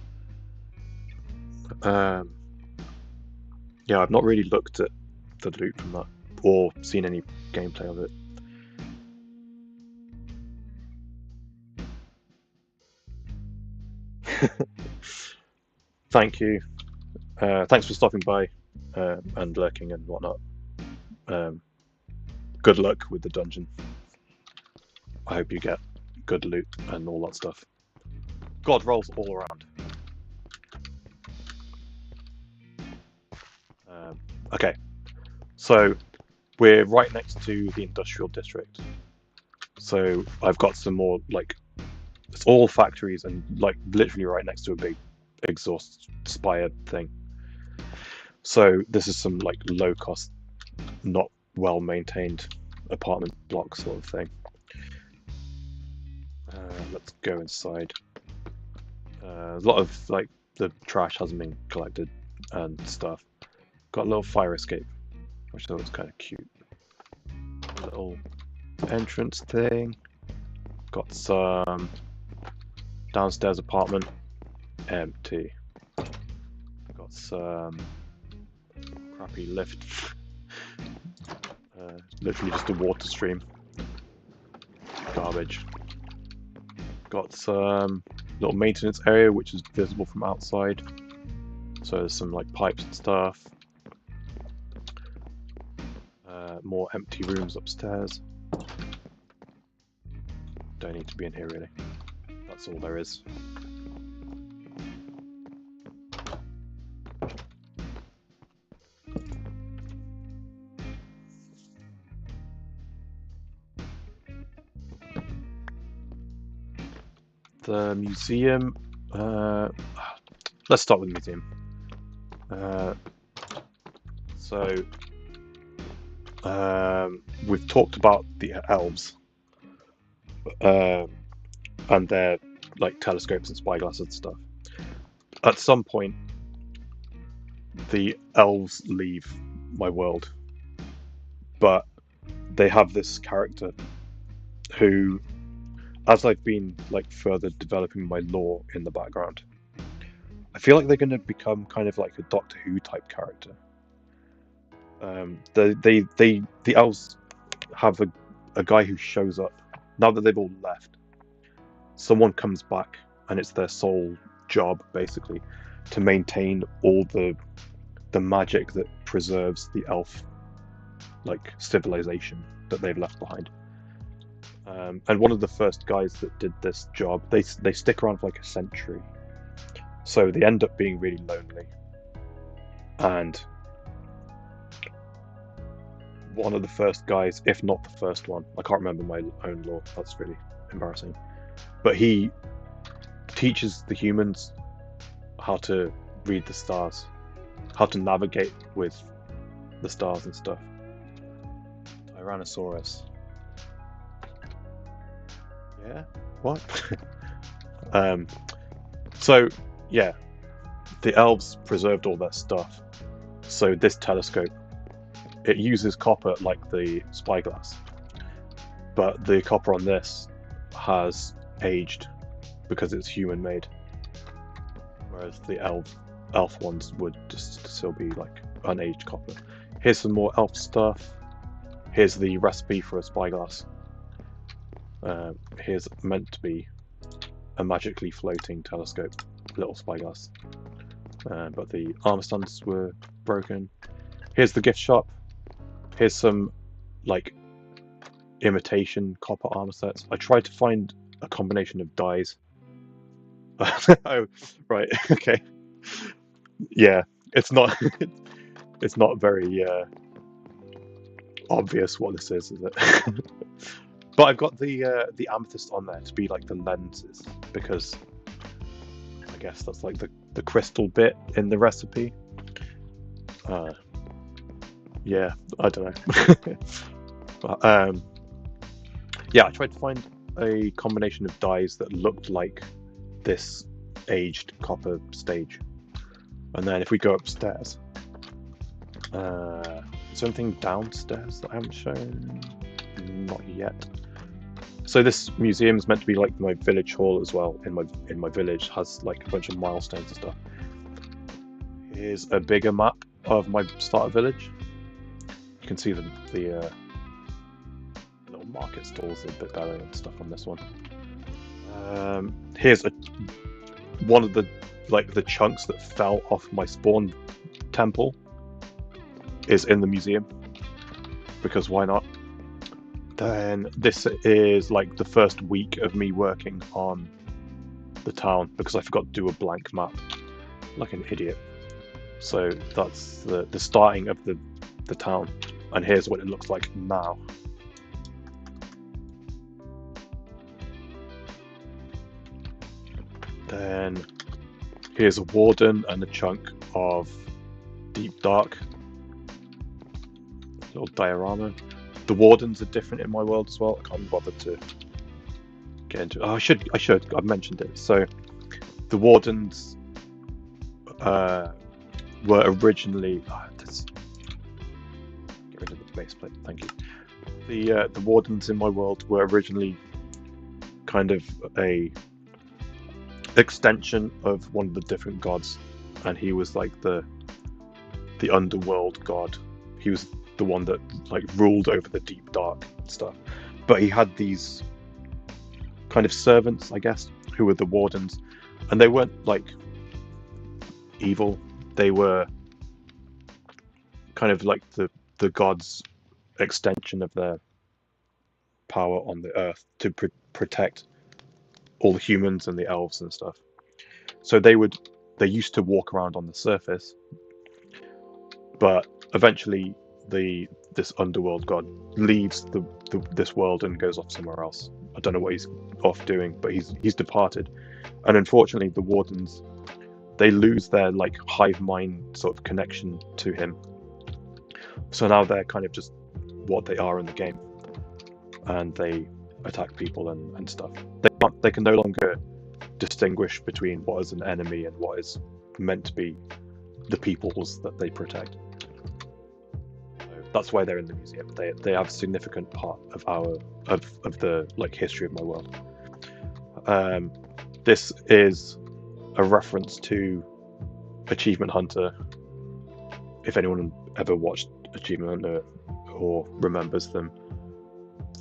Yeah, I've not really looked at the loot from that or seen any gameplay of it. Thank you. Thanks for stopping by and lurking and whatnot. Good luck with the dungeon. I hope you get good loot and all that stuff. God rolls all around. Okay, so we're right next to the industrial district. So I've got some more, like, it's all factories and like literally right next to a big exhaust spire thing. So this is some like low cost, not well maintained apartment block sort of thing. Let's go inside. A lot of like the trash hasn't been collected and stuff. Got a little fire escape, which I thought was kind of cute. A little entrance thing. Got some downstairs apartment, empty. Got some crappy lift. Literally just a water stream. Garbage. Got some little maintenance area which is visible from outside. So there's some like pipes and stuff. More empty rooms upstairs. Don't need to be in here really. That's all there is. The museum. Let's start with the museum. We've talked about the elves and their like telescopes and spyglasses and stuff. At some point, the elves leave my world, but they have this character who, as I've been like further developing my lore in the background, I feel like they're going to become kind of like a Doctor Who type character. The elves have a guy who shows up now that they've all left. Someone comes back, and it's their sole job basically to maintain all the magic that preserves the elf like civilization that they've left behind. And one of the first guys that did this job, they stick around for like a century, so they end up being really lonely. And one of the first guys, if not the first one, I can't remember my own lore, that's really embarrassing, but he teaches the humans how to read the stars, how to navigate with the stars and stuff. Tyrannosaurus. Yeah? What? So, yeah, the elves preserved all their stuff. So this telescope, it uses copper like the spyglass, but the copper on this has aged because it's human made, whereas the elf ones would just still be like unaged copper. Here's some more elf stuff. Here's the recipe for a spyglass. Here's meant to be a magically floating telescope, little spyglass, but the armor stands were broken. Here's the gift shop. Here's some like imitation copper armor sets. I tried to find a combination of dyes. Oh, right, okay. Yeah, it's not it's not very obvious what this is it? But I've got the amethyst on there to be like the lenses, because I guess that's like the crystal bit in the recipe. Yeah, I don't know. But, yeah, I tried to find a combination of dyes that looked like this aged copper stage. And then if we go upstairs, is there anything downstairs that I haven't shown? Not yet. So this museum is meant to be like my village hall as well. In my village has like a bunch of milestones and stuff. Here's a bigger map of my starter village. You can see the little market stalls a bit better and stuff on this one. Here's one of the chunks that fell off my spawn temple is in the museum, because why not? Then this is like the first week of me working on the town, because I forgot to do a blank map like an idiot. So that's the starting of the town, and here's what it looks like now. Then here's a warden and a chunk of deep dark. Little diorama. The wardens are different in my world as well. I can't bother to get into it. Oh, I should. I've mentioned it. So the wardens were originally. Get rid of the base plate. Thank you. The wardens in my world were originally kind of a extension of one of the different gods, and he was like the underworld god. He was the one that like ruled over the deep dark and stuff. But he had these kind of servants, I guess, who were the wardens, and they weren't like evil. They were kind of like the gods' extension of their power on the earth to protect all the humans and the elves and stuff. So they used to walk around on the surface, but eventually this underworld god leaves this world and goes off somewhere else. I don't know what he's off doing, but he's departed. And unfortunately, the wardens, they lose their like hive mind sort of connection to him. So now they're kind of just what they are in the game, and they attack people and stuff. They can no longer distinguish between what is an enemy and what is meant to be the peoples that they protect. That's why they're in the museum. They have a significant part of the like history of my world. This is a reference to Achievement Hunter. If anyone ever watched Achievement Hunter or remembers them,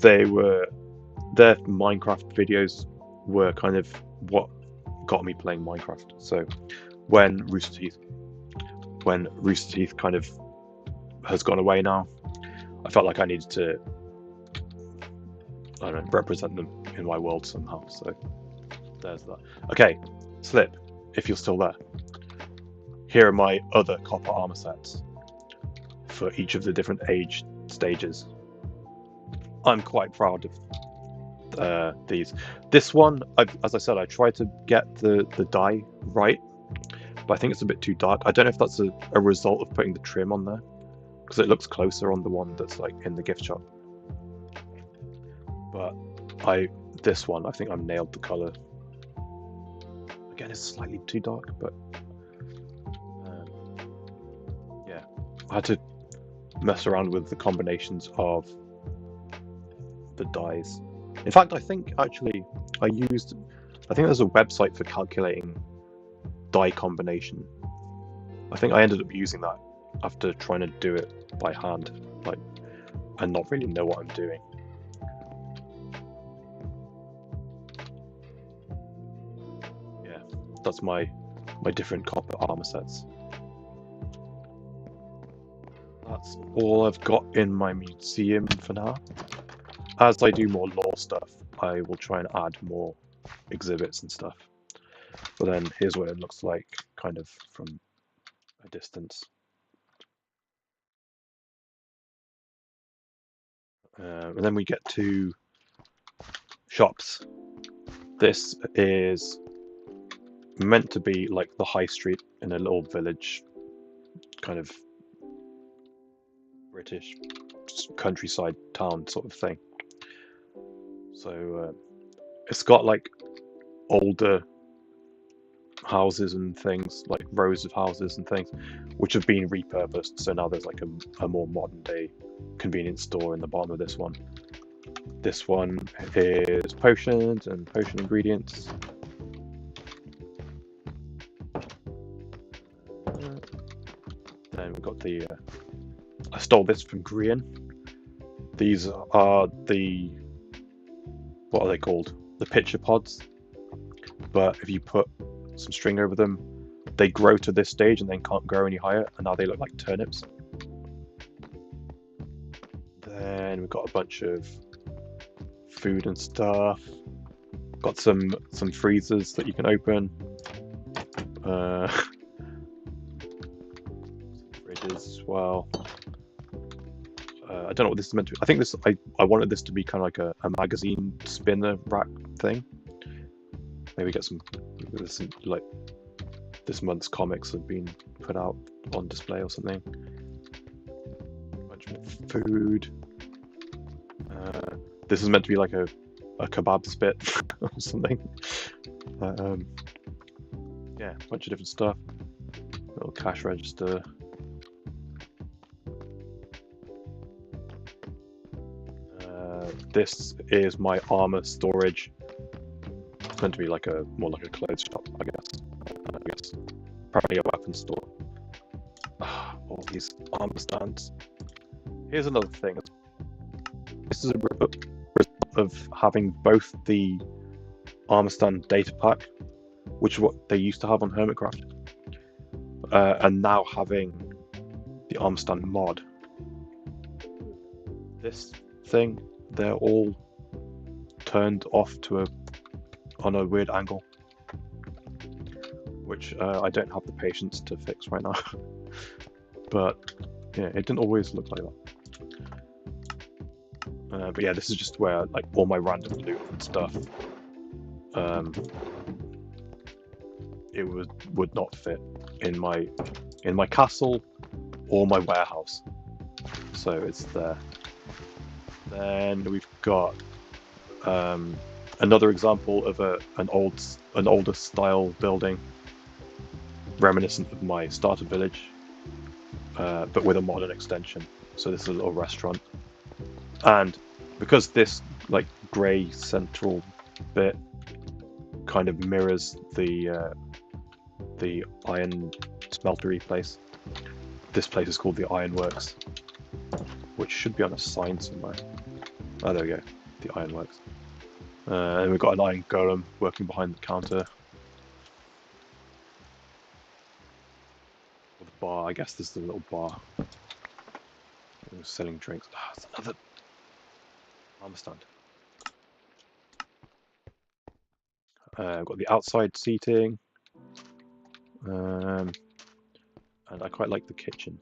their Minecraft videos were kind of what got me playing Minecraft. So when Rooster Teeth kind of has gone away now, I felt like I needed to, I don't know, represent them in my world somehow. So there's that. Okay, Slip, if you're still there, here are my other copper armor sets for each of the different age stages. I'm quite proud of these. This one, as I said, I tried to get the dye right, but I think it's a bit too dark. I don't know if that's a result of putting the trim on there, because it looks closer on the one that's like in the gift shop. But this one, I think I've nailed the color. Again, it's slightly too dark, but yeah, I had to mess around with the combinations of the dyes. In fact, I think actually I think there's a website for calculating dye combination. I think I ended up using that after trying to do it by hand, like, and not really know what I'm doing. Yeah, that's my different copper armor sets. That's all I've got in my museum for now. as I do more lore stuff, I will try and add more exhibits and stuff. But then here's what it looks like, kind of from a distance. And then we get to shops. This is meant to be like the high street in a little village, kind of British countryside town sort of thing. So it's got like older houses and things, like rows of houses and things, which have been repurposed. So now there's like a more modern day convenience store in the bottom of this one. This one is potions and potion ingredients. Then we've got the I stole this from Grian. These are the, what are they called? The pitcher pods. But if you put some string over them, they grow to this stage and then can't grow any higher, and now they look like turnips. Then we've got a bunch of food and stuff. Got some freezers that you can open. Fridges as well. I don't know what this is meant to be. I think this, I wanted this to be kind of like a magazine spinner rack thing. Maybe get some like this month's comics have been put out on display or something. Bunch of food. This is meant to be like a kebab spit or something. Yeah, a bunch of different stuff. Little cash register. This is my armor storage. It's meant to be like more like a clothes shop, I guess. Probably a weapon store. All these armor stands. Here's another thing. This is a result of having both the armor stand data pack, which is what they used to have on Hermitcraft, and now having the armor stand mod. This thing, they're all turned off to on a weird angle, which I don't have the patience to fix right now. But yeah, it didn't always look like that. But yeah, this is just where like all my random loot and stuff, it would not fit in my castle or my warehouse, so it's there. Then we've got another example of an older style building, reminiscent of my starter village, but with a modern extension. So this is a little restaurant, and because this like grey central bit kind of mirrors the iron smeltery place, this place is called the Ironworks, which should be on a sign somewhere. Oh, there we go, the Ironworks. And we've got an iron golem working behind the counter. With a bar, I guess this is a little bar. We're selling drinks. Ah, it's another armor stand. We've got the outside seating. And I quite like the kitchen.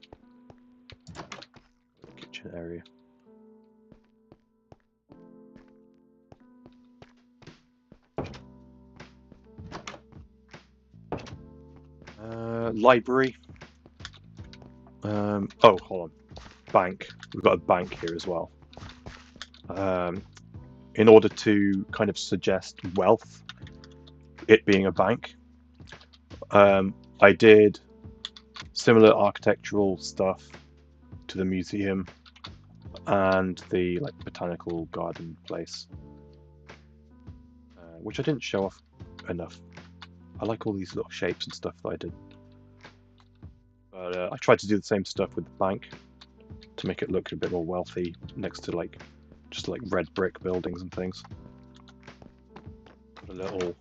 Kitchen area. Library. Oh, hold on. Bank. We've got a bank here as well. In order to kind of suggest wealth, it being a bank, I did similar architectural stuff to the museum and the like botanical garden place, which I didn't show off enough. I like all these little shapes and stuff that I did. But I tried to do the same stuff with the bank to make it look a bit more wealthy next to like just like red brick buildings and things. Put a little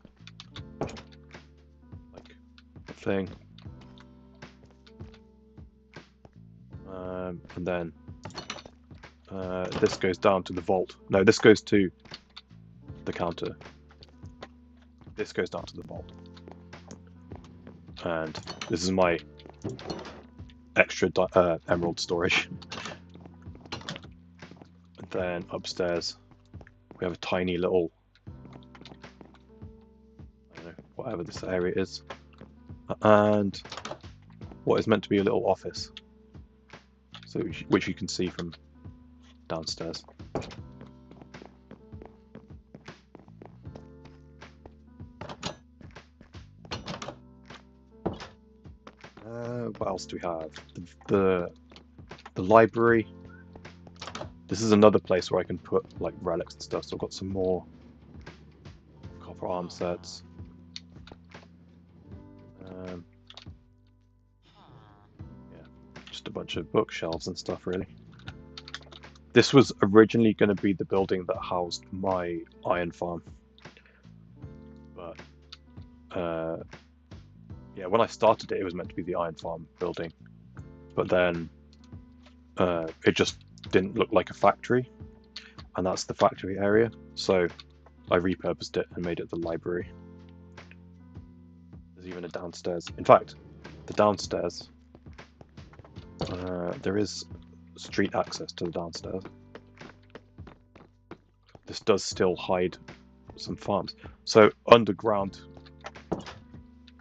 like thing. And then This goes down to the vault. No, this goes to the counter. This goes down to the vault. And this is my extra emerald storage. And then upstairs we have a tiny little, I don't know, whatever this area is, and what is meant to be a little office, so which you can see from downstairs. What else do we have? The library. This is another place where I can put like relics and stuff. So I've got some more copper arm sets. Yeah, just a bunch of bookshelves and stuff, really. This was originally going to be the building that housed my iron farm, but yeah, when I started it, it was meant to be the iron farm building, but then it just didn't look like a factory, and that's the factory area, so I repurposed it and made it the library. There's even a downstairs. In fact, the downstairs, there is street access to the downstairs. This does still hide some farms. So underground,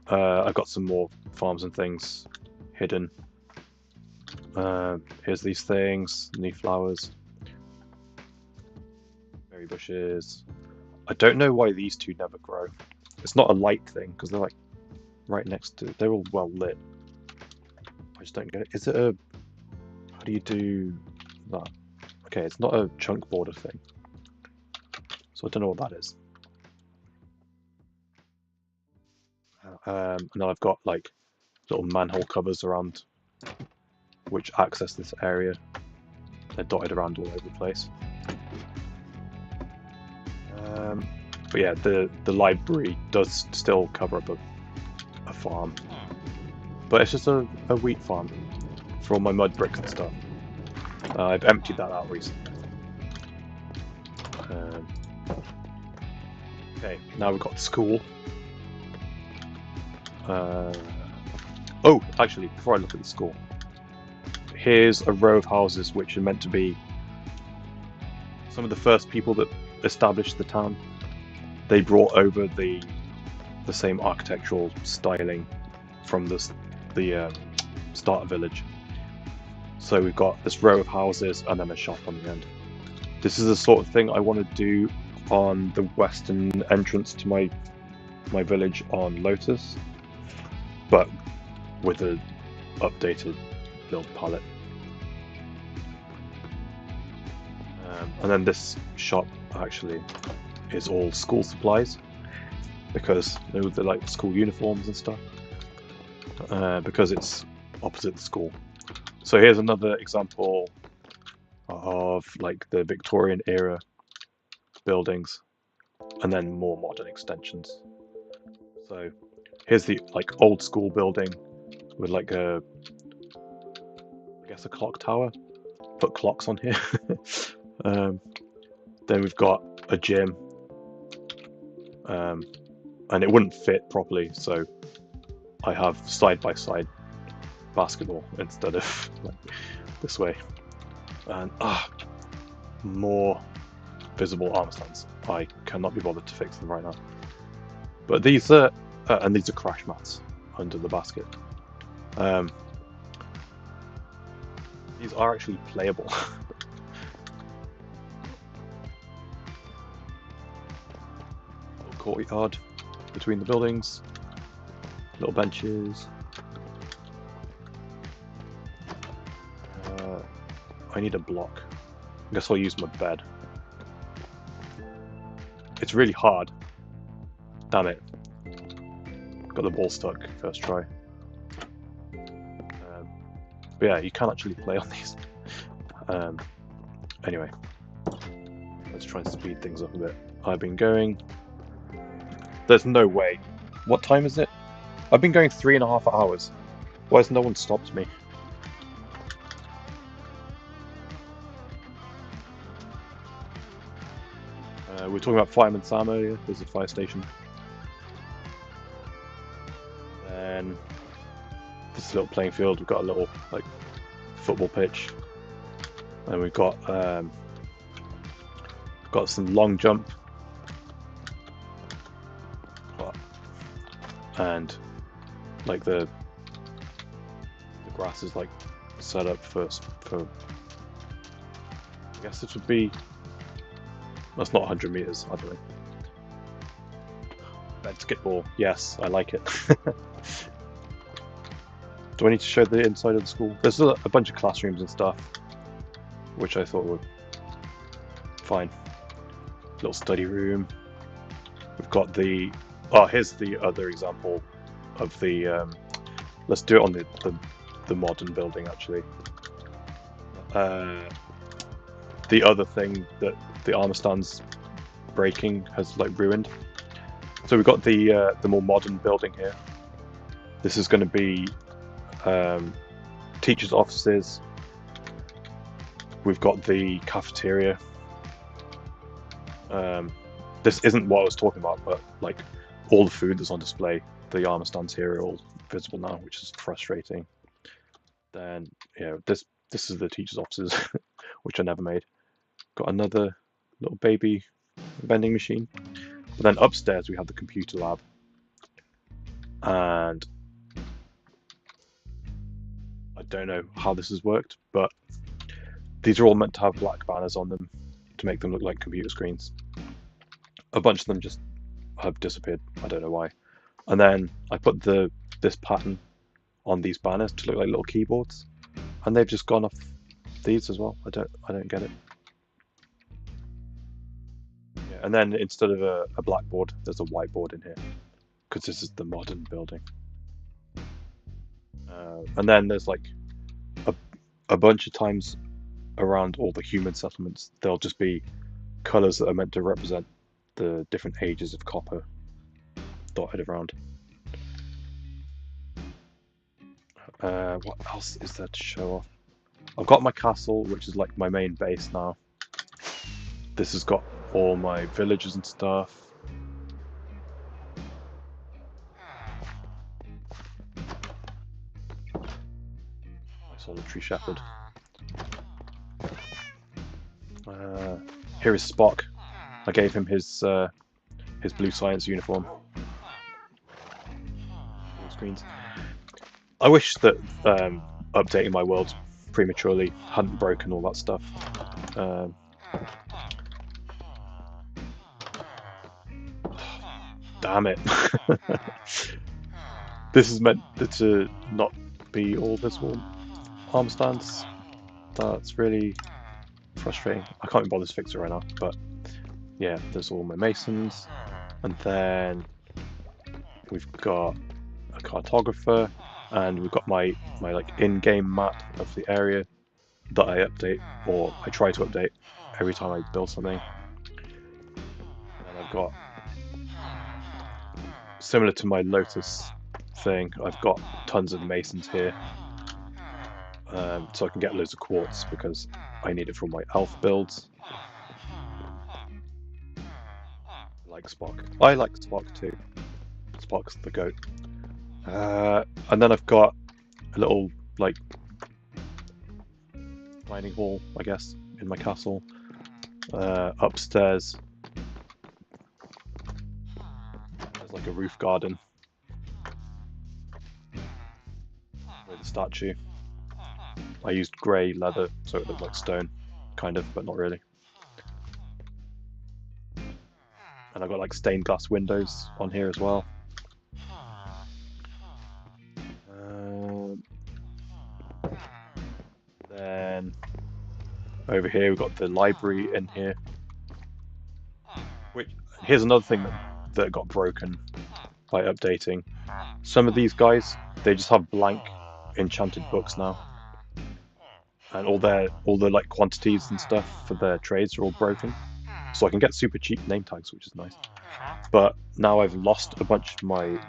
I've got some more farms and things hidden. Here's these things, new flowers, berry bushes. I don't know why these two never grow. It's not a light thing, because they're like right next to, they're all well lit. I just don't get it. Is it a, how do you do that? Okay, it's not a chunk border thing. So I don't know what that is. And then I've got like little manhole covers around which access this area. They're dotted around all over the place. But yeah, the library does still cover up a farm, but it's just a wheat farm for all my mud bricks and stuff. I've emptied that out recently. Okay, now we've got school. Oh, actually, before I look at the school, here's a row of houses which are meant to be some of the first people that established the town. They brought over the same architectural styling from the starter village. So we've got this row of houses and then a shop on the end. This is the sort of thing I want to do on the western entrance to my village on Lotus, but with an updated build palette. And then this shop actually is all school supplies, because they're like school uniforms and stuff, because it's opposite the school. So here's another example of like the Victorian era buildings and then more modern extensions. So here's the like old school building with like I guess a clock tower. Put clocks on here. Then we've got a gym, and it wouldn't fit properly, so I have side-by-side basketball instead of like this way. And more visible armor stands. I cannot be bothered to fix them right now. But these are and these are crash mats under the basket. These are actually playable. Little courtyard between the buildings, little benches. I need a block. I guess I'll use my bed. It's really hard. Damn it. Got the ball stuck first try. But yeah, you can actually play on these. Anyway, let's try and speed things up a bit. I've been going... There's no way. What time is it? I've been going 3.5 hours. Why has no one stopped me? We were talking about Fireman Sam earlier. There's a fire station. And this little playing field. We've got a little like football pitch, and we've got some long jump, and like the grass is like set up for I guess this would be, that's not 100 meters, I don't know. Basketball, yes, I like it. Do I need to show the inside of the school? There's a bunch of classrooms and stuff, which I thought were fine. Little study room. We've got the, oh, here's the other example of the, let's do it on the modern building actually. The other thing that the armor stand's breaking has like ruined. So we've got the more modern building here. This is going to be teachers' offices. We've got the cafeteria. This isn't what I was talking about, but like all the food that's on display, the armor stands here are all visible now, which is frustrating. Then yeah, this is the teachers' offices, which I never made. Got another little baby vending machine. But then upstairs we have the computer lab, and I don't know how this has worked, but these are all meant to have black banners on them to make them look like computer screens. A bunch of them just have disappeared. I don't know why. And then I put this pattern on these banners to look like little keyboards, and they've just gone off these as well. I don't get it. Yeah, and then instead of a blackboard, there's a whiteboard in here because this is the modern building. And then there's like a bunch of times around all the human settlements, there'll just be colours that are meant to represent the different ages of copper dotted around. What else is there to show off? I've got my castle, which is like my main base now. This has got all my villages and stuff. My solitary shepherd. Here is Spock. I gave him his blue science uniform. Screens. I wish that updating my world prematurely hadn't broken all that stuff. Damn it. This is meant to not be all visible arm stands. That's really frustrating. I can't even bother to fix it right now, but yeah, there's all my masons, and then we've got a cartographer, and we've got my like in-game map of the area that I update, or I try to update every time I build something. And I've got, similar to my Lotus thing, I've got tons of masons here, so I can get loads of quartz because I need it for my elf builds. Like Spock. I like Spock too. Spock's the goat. And then I've got a little like dining hall, I guess, in my castle. Upstairs there's like a roof garden with a statue. I used grey leather so it looked like stone, kind of, but not really. And I've got like stained glass windows on here as well. Then over here we've got the library in here. Which, here's another thing that got broken by updating. Some of these guys, they just have blank enchanted books now, and all the like quantities and stuff for their trades are all broken. So I can get super cheap name tags, which is nice. But now I've lost a bunch of my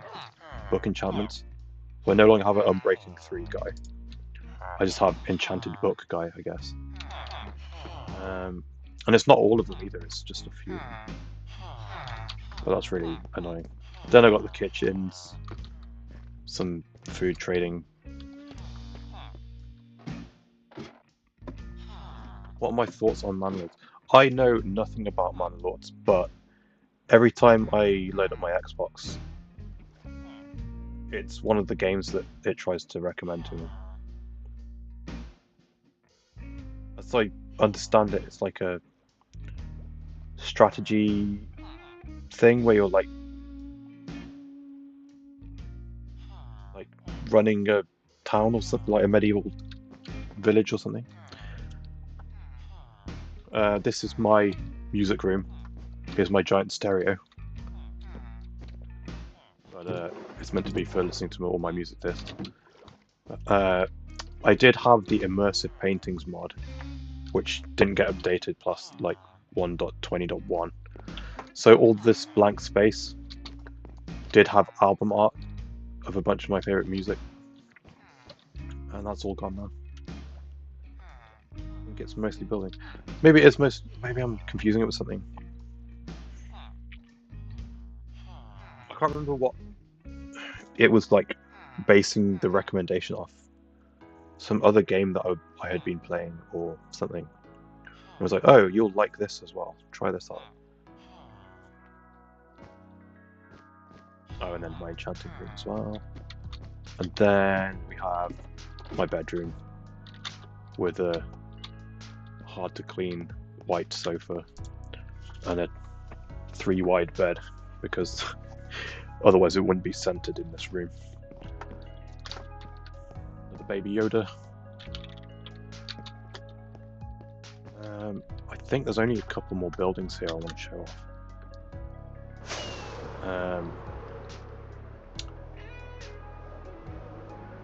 book enchantments. So I no longer have an Unbreaking 3 guy. I just have Enchanted Book guy, I guess. And it's not all of them either, it's just a few. But that's really annoying. Then I got the kitchens, some food trading. What are my thoughts on Manlords? I know nothing about Manlords, but every time I load up my Xbox, it's one of the games that it tries to recommend to me. As I understand it, it's like a strategy thing where you're like running a town or something, like a medieval village or something. This is my music room. Here's my giant stereo. But it's meant to be for listening to all my music discs. I did have the immersive paintings mod, which didn't get updated plus like 1.20.1. So all this blank space did have album art of a bunch of my favorite music, and that's all gone now. I think it's mostly building. Maybe it's maybe I'm confusing it with something. I can't remember what it was like basing the recommendation off. Some other game that I had been playing or something. It was like, oh, you'll like this as well. Try this out. Oh, and then my enchanting room as well. And then we have my bedroom with a hard to clean white sofa and a 3-wide bed, because otherwise it wouldn't be centered in this room. Another baby Yoda. I think there's only a couple more buildings here I want to show off.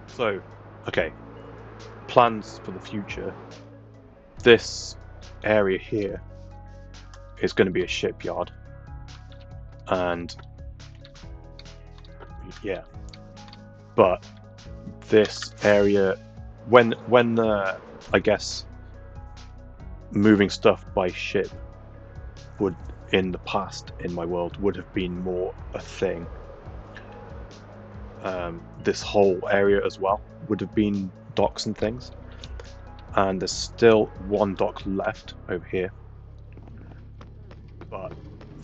So, okay, plans for the future. This area here is going to be a shipyard, and yeah, but this area, when I guess moving stuff by ship would, in the past in my world, would have been more a thing. This whole area as well would have been docks and things, and there's still one dock left over here, but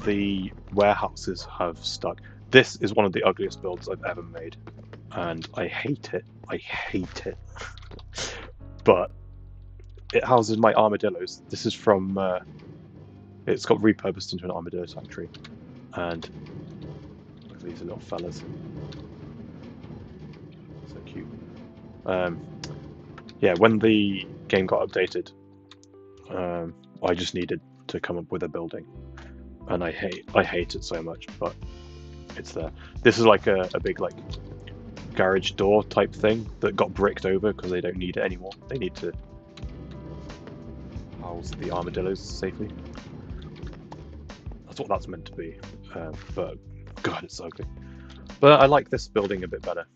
the warehouses have stuck. This is one of the ugliest builds I've ever made, and I hate it. I hate it. But it houses my armadillos. This is from it's got repurposed into an armadillo sanctuary, and look at these little fellas. So cute. Yeah, when the game got updated, I just needed to come up with a building, and I hate it so much, but it's there. This is like a big like garage door type thing that got bricked over because they don't need it anymore. They need to house the armadillos safely. That's what that's meant to be. But God, it's ugly. But I like this building a bit better.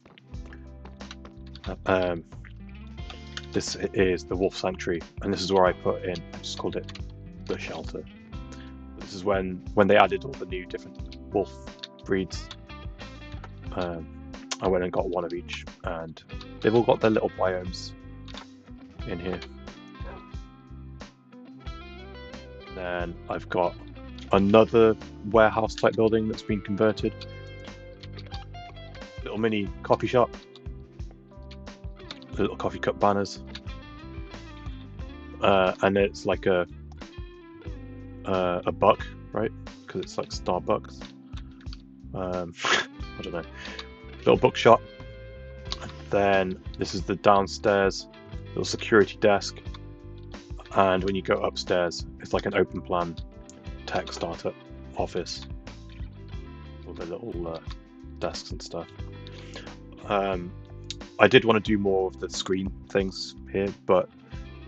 This is the wolf sanctuary, and this is where I put in, I just called it the shelter. This is when they added all the new different wolf breeds. I went and got one of each, and they've all got their little biomes in here. Then I've got another warehouse type building that's been converted. Little mini coffee shop. Little coffee cup banners. And it's like a buck, right? Because it's like Starbucks. I don't know. Little bookshop. Then this is the downstairs little security desk, and when you go upstairs, it's like an open plan tech startup office with the little desks and stuff. I did want to do more of the screen things here, but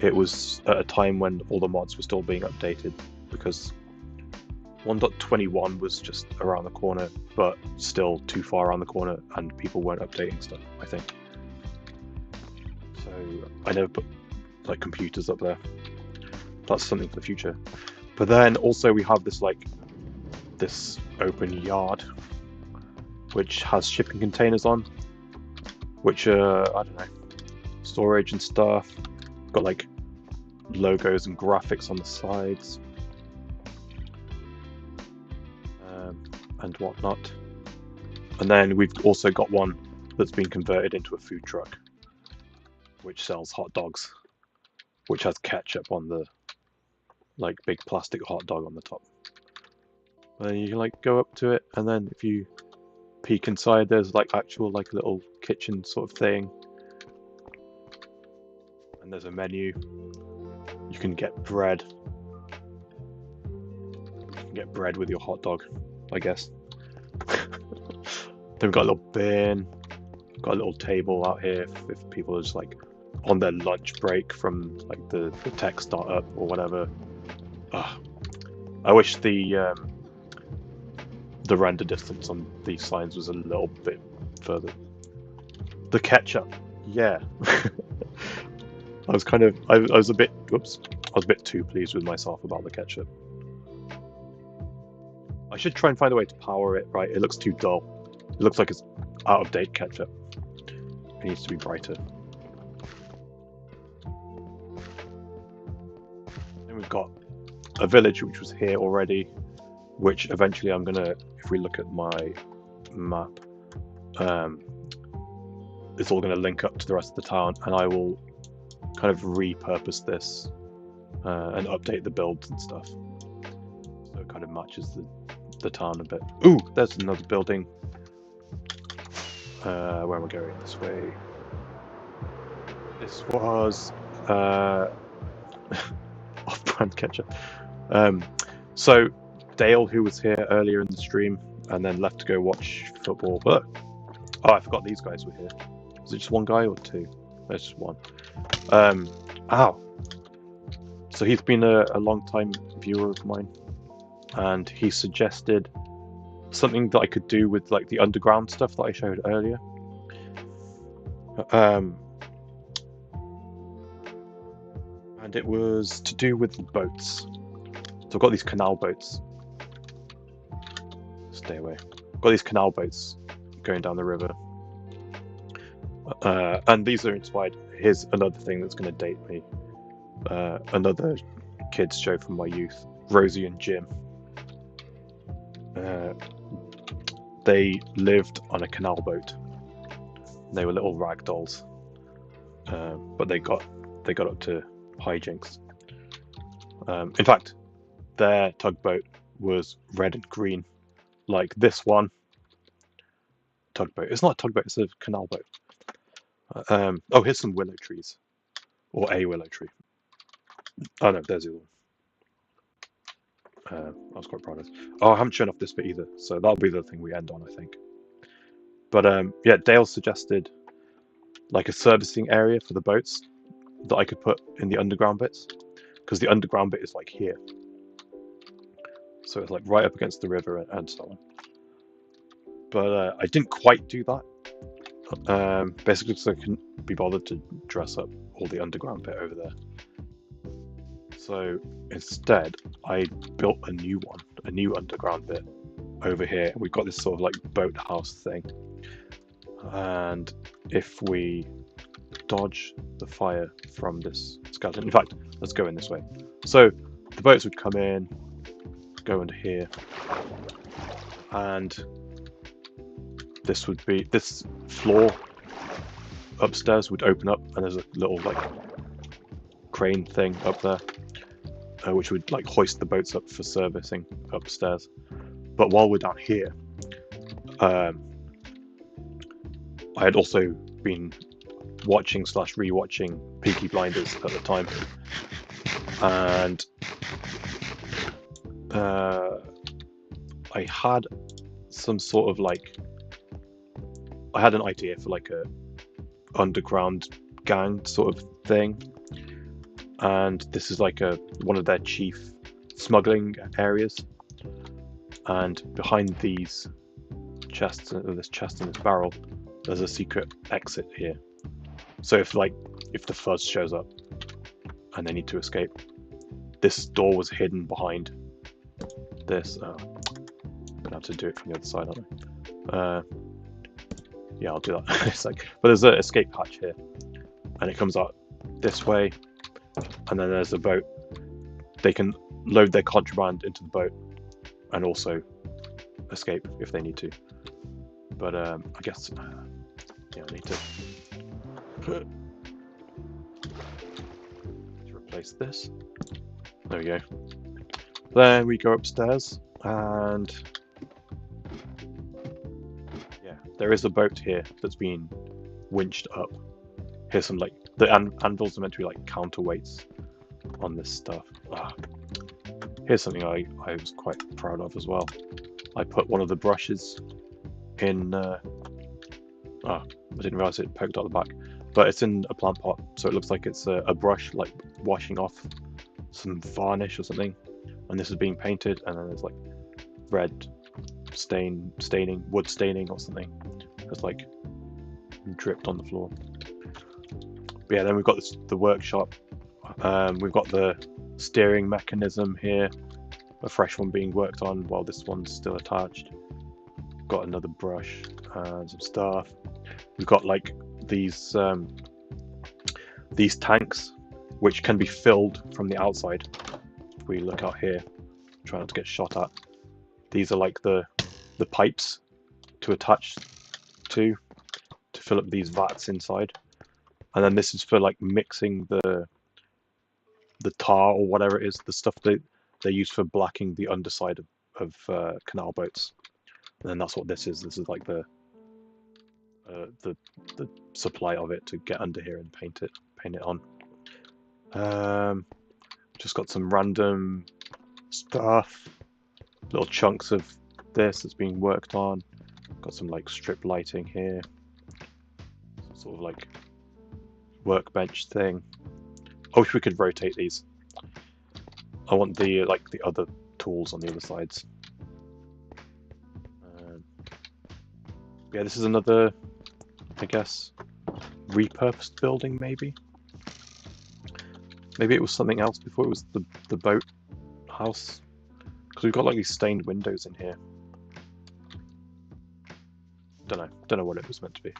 it was at a time when all the mods were still being updated, because 1.21 was just around the corner, but still too far around the corner, and people weren't updating stuff, I think. So I never put like computers up there. That's something for the future. But then also we have this like this open yard which has shipping containers on, which are, I don't know, storage and stuff. Got like logos and graphics on the sides, and whatnot. And then we've also got one that's been converted into a food truck, which sells hot dogs, which has ketchup on the like big plastic hot dog on the top. And then you can like go up to it, and then if you peek inside, there's like actual like little kitchen sort of thing, and there's a menu. You can get bread. You can get bread with your hot dog, I guess. Then we've got a little bin. Got a little table out here if people are just like on their lunch break from like the tech startup or whatever. I wish the render distance on these signs was a little bit further. The ketchup, yeah. I was a bit, whoops, I was a bit too pleased with myself about the ketchup. I should try and find a way to power it, right? It looks too dull. It looks like it's out of date ketchup. It needs to be brighter. Then we've got a village which was here already, which eventually I'm gonna, if we look at my map, it's all gonna link up to the rest of the town, and I will kind of repurpose this and update the builds and stuff, so it kind of matches the town a bit. Ooh, there's another building. Where am I going? This way. This was off-brand ketchup. So Dale, who was here earlier in the stream and then left to go watch football, but oh, I forgot these guys were here. Was it just one guy or two? There's just one. Ow. So he's been a long time viewer of mine, and he suggested something that I could do with like the underground stuff that I showed earlier. And it was to do with the boats. So I've got these canal boats. Stay away. I've got these canal boats going down the river. And these are inspired. Here's another thing that's going to date me. Another kids show from my youth, Rosie and Jim. They lived on a canal boat. They were little rag dolls, but they got up to hijinks. In fact, their tugboat was red and green, like this one. Tugboat. It's not a tugboat. It's a canal boat. Oh, here's some willow trees, or a willow tree. Oh no, there's the other one. I was quite proud of this. Oh, I haven't shown off this bit either, so that'll be the thing we end on, I think. But yeah, Dale suggested like a servicing area for the boats that I could put in the underground bits, because the underground bit is like here, so it's like right up against the river and so on. But I didn't quite do that, basically because I couldn't be bothered to dress up all the underground bit over there. So instead, I built a new one, a new underground bit over here. We've got this sort of like boathouse thing. And if we dodge the fire from this skeleton, in fact, let's go in this way. So the boats would come in, go into here, and this would be, this floor upstairs would open up, and there's a little like crane thing up there, which would like hoist the boats up for servicing upstairs. But while we're down here, I had also been watching / re-watching Peaky Blinders at the time, and I had some sort of like, I had an idea for like a underground gang sort of thing, and this is like one of their chief smuggling areas, and behind these chests, this chest and this barrel, there's a secret exit here. So if the fuzz shows up and they need to escape, this door was hidden behind this. I'm gonna have to do it from the other side, aren't I? Yeah, I'll do that. It's like, but there's an escape hatch here, and it comes out this way, and then there's a boat. They can load their contraband into the boat, and also escape if they need to. But I guess yeah, I need to replace this. There we go. Then we go upstairs, and yeah, there is a boat here that's been winched up. Here's some, like, the anvils are meant to be like counterweights on this stuff. Here's something I was quite proud of as well. I put one of the brushes in. I didn't realize it poked out the back, but it's in a plant pot, so it looks like it's a brush like washing off some varnish or something. And this is being painted, and then there's like red wood staining or something that's like dripped on the floor. But yeah, then we've got the workshop. We've got the steering mechanism here, a fresh one being worked on while this one's still attached. Got another brush and some stuff. We've got like these tanks which can be filled from the outside. If we look out here, try not to get shot at. These are like the pipes to attach to fill up these vats inside, and then this is for like mixing the tar or whatever it is, the stuff they use for blacking the underside of canal boats. And then that's what this is. This is like the supply of it to get under here and paint it on. Just got some random stuff, little chunks of this that's being worked on. Got some like strip lighting here, some sort of like workbench thing. I wish we could rotate these. I want the like the other tools on the other sides. Yeah, this is another, I guess, repurposed building, maybe. Maybe it was something else before it was the boat house, because we've got like these stained windows in here. Don't know what it was meant to be.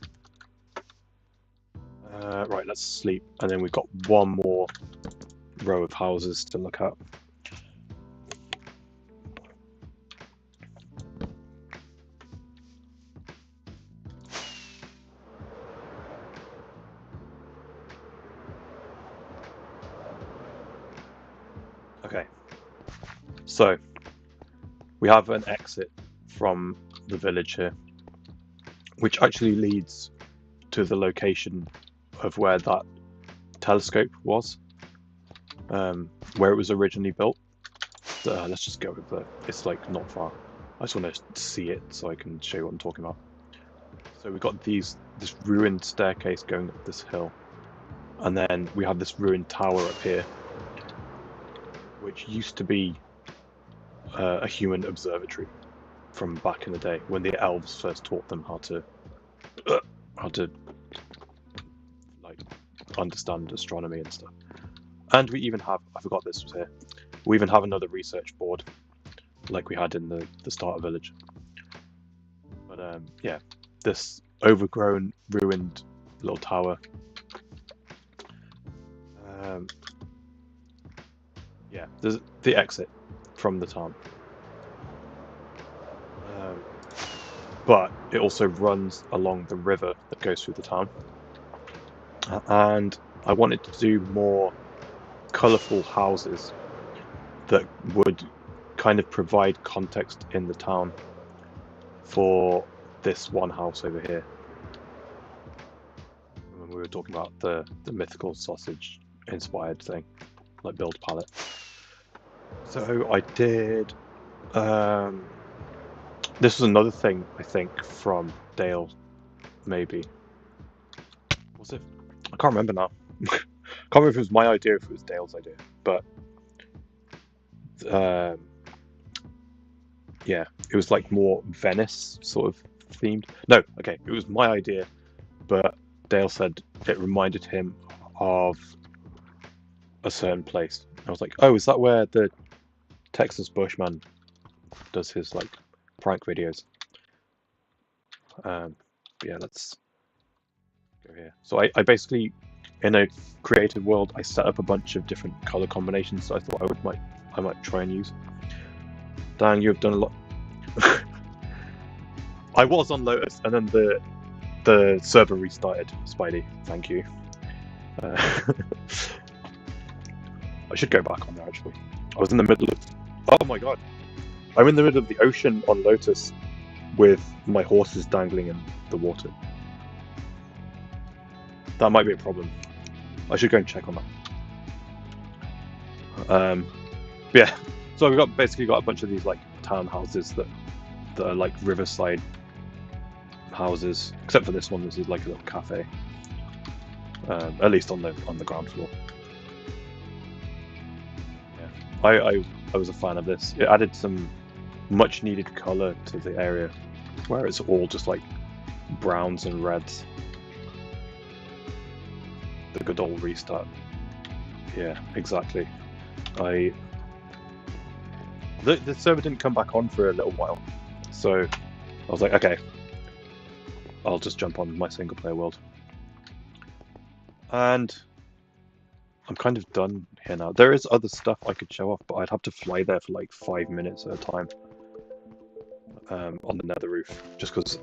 Right, let's sleep, and then we've got one more row of houses to look at. Okay, so we have an exit from the village here, which actually leads to the location of where that telescope was, where it was originally built. Let's just go with that. It's like not far. I just want to see it so I can show you what I'm talking about. So we've got this ruined staircase going up this hill, and then we have this ruined tower up here, which used to be a human observatory from back in the day when the elves first taught them how to like understand astronomy and stuff. And we even have, I forgot this was here, we even have another research board like we had in the starter village. But yeah, this overgrown, ruined little tower. Yeah, there's the exit from the town. But it also runs along the river that goes through the town. And I wanted to do more colourful houses that would kind of provide context in the town for this one house over here. When we were talking about the mythical sausage inspired thing, like build palette. So I did, this was another thing I think from Dale, maybe. Was it? I can't remember now. Can't remember if it was my idea or if it was Dale's idea, but yeah, it was like more Venice sort of themed. No, okay, it was my idea, but Dale said it reminded him of a certain place, I was like, oh, is that where the Texas Bushman does his like prank videos? Yeah, let's go here. So I basically, in a creative world, I set up a bunch of different color combinations that I thought I might try and use. Dan, you've done a lot. I was on Lotus, and then the server restarted. Spidey, thank you. I should go back on there actually. I was in the middle of. Oh my god! I'm in the middle of the ocean on Lotus, with my horses dangling in the water. That might be a problem. I should go and check on that. Yeah. So we've basically got a bunch of these like townhouses that are like riverside houses, except for this one. This is like a little cafe, at least on the ground floor. Yeah, I was a fan of this. It added some much needed color to the area, where it's all just like browns and reds. The good old restart. Yeah, exactly. The server didn't come back on for a little while, so I was like, okay, I'll just jump on my single player world. And I'm kind of done here now. There is other stuff I could show off, but I'd have to fly there for like 5 minutes at a time on the nether roof, just because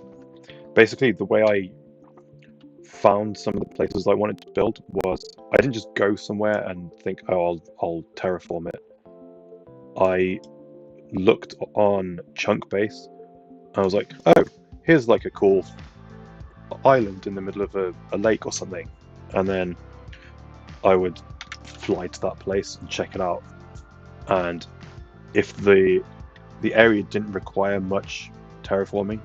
basically the way I found some of the places I wanted to build was I didn't just go somewhere and think, oh, I'll terraform it. I looked on Chunk Base and I was like, oh, here's like a cool island in the middle of a lake or something, and then I would fly to that place and check it out, and if the area didn't require much terraforming,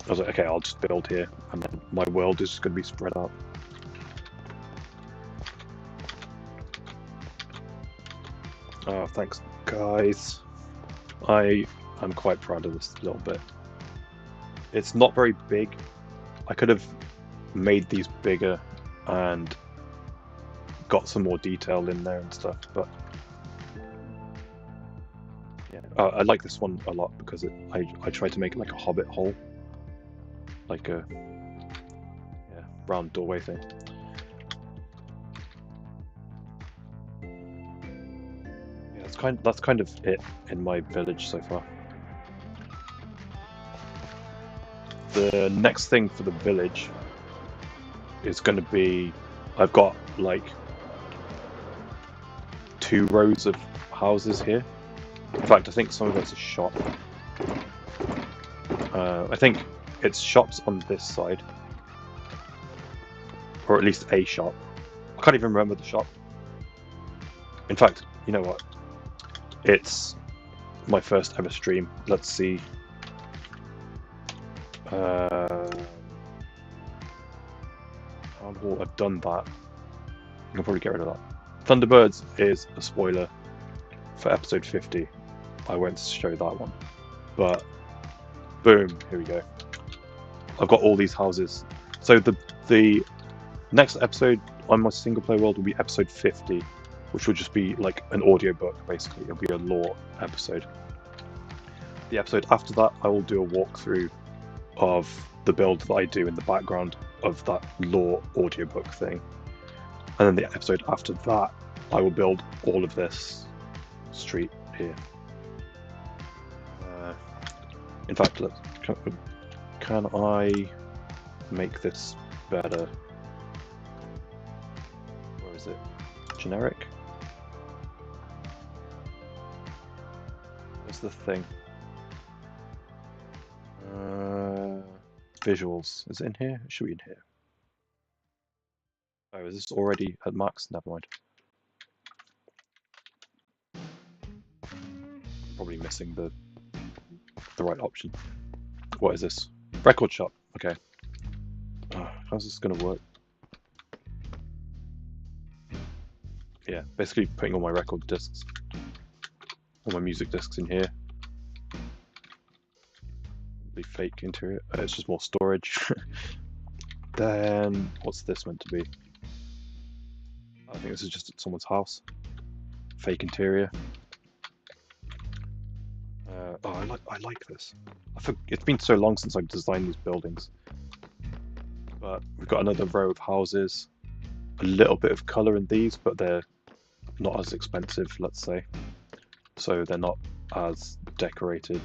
I was like, okay, I'll just build here, and then my world is just going to be spread out. Oh, thanks, guys. I am quite proud of this little bit. It's not very big. I could have made these bigger and got some more detail in there and stuff, but yeah, I like this one a lot because I tried to make it like a hobbit hole, like a round doorway thing. Yeah, that's kind of it in my village so far. The next thing for the village is going to be, I've got like 2 rows of houses here. In fact, I think some of it's a shop. I think it's shops on this side, or at least a shop. I can't even remember the shop. In fact, you know what? It's my first ever stream. Let's see. I've done that. I can probably get rid of that. Thunderbirds is a spoiler for episode 50. I won't show that one. But boom, here we go. I've got all these houses. So the next episode on my single player world will be episode 50, which will just be like an audiobook basically. It'll be a lore episode. The episode after that, I will do a walkthrough of the build that I do in the background of that lore audiobook thing. And then the episode after that, I will build all of this street here. In fact, can I make this better? Where is it? Generic? Where's the thing? Visuals. Is it in here? It should be in here. Oh, is this already at max? Never mind. Probably missing the right option. What is this? Record shop. Okay. How's this gonna work? Yeah, basically putting all my record discs, all my music discs in here. The fake interior. It's just more storage. Then what's this meant to be? I think this is just at someone's house. fake interior. Oh, I like this. It's been so long since I've designed these buildings. But we've got another row of houses. A little bit of colour in these, but they're not as expensive, let's say. So they're not as decorated.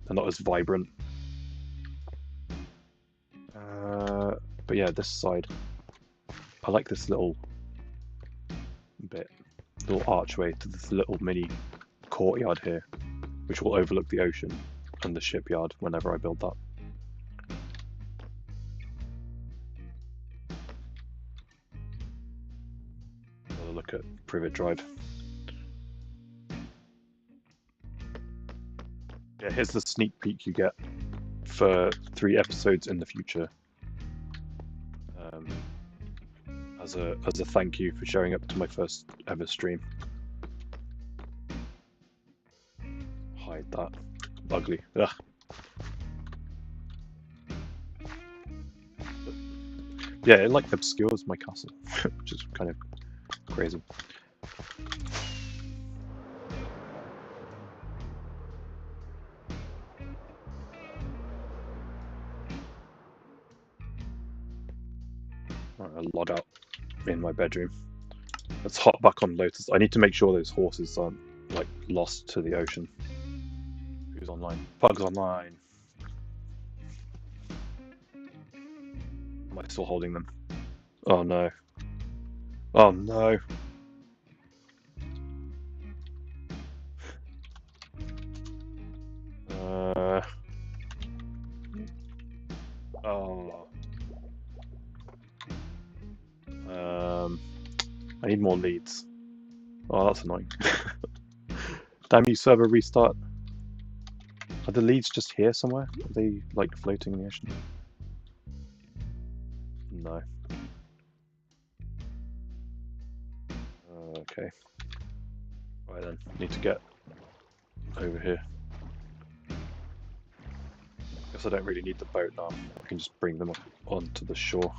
They're not as vibrant. But yeah, this side. I like this little bit, little archway to this little mini courtyard here, which will overlook the ocean and the shipyard whenever I build that. Another look at Privet Drive. Yeah, here's the sneak peek you get for 3 episodes in the future. As a thank you for showing up to my first ever stream. Hide that. Ugly. Ugh. Yeah, it like obscures my castle, which is kind of crazy. Right, I'll log out in my bedroom. Let's hop back on Lotus. I need to make sure those horses aren't like lost to the ocean. Who's online? Pug's online. Am I still holding them? Oh no. Oh no. Oh. I need more leads. Oh, that's annoying. Damn you, server restart. Are the leads just here somewhere? Are they like floating in the ocean? No. Okay. Right then, need to get over here. Guess I don't really need the boat now. I can just bring them up onto the shore.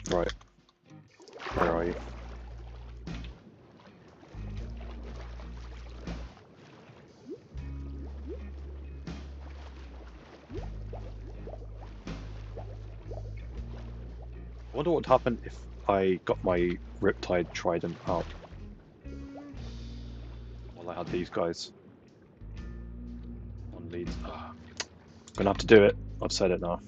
Right. Where are you? I wonder what would happen if I got my Riptide Trident out while I had these guys on leads. I'm gonna have to do it. I've said it now.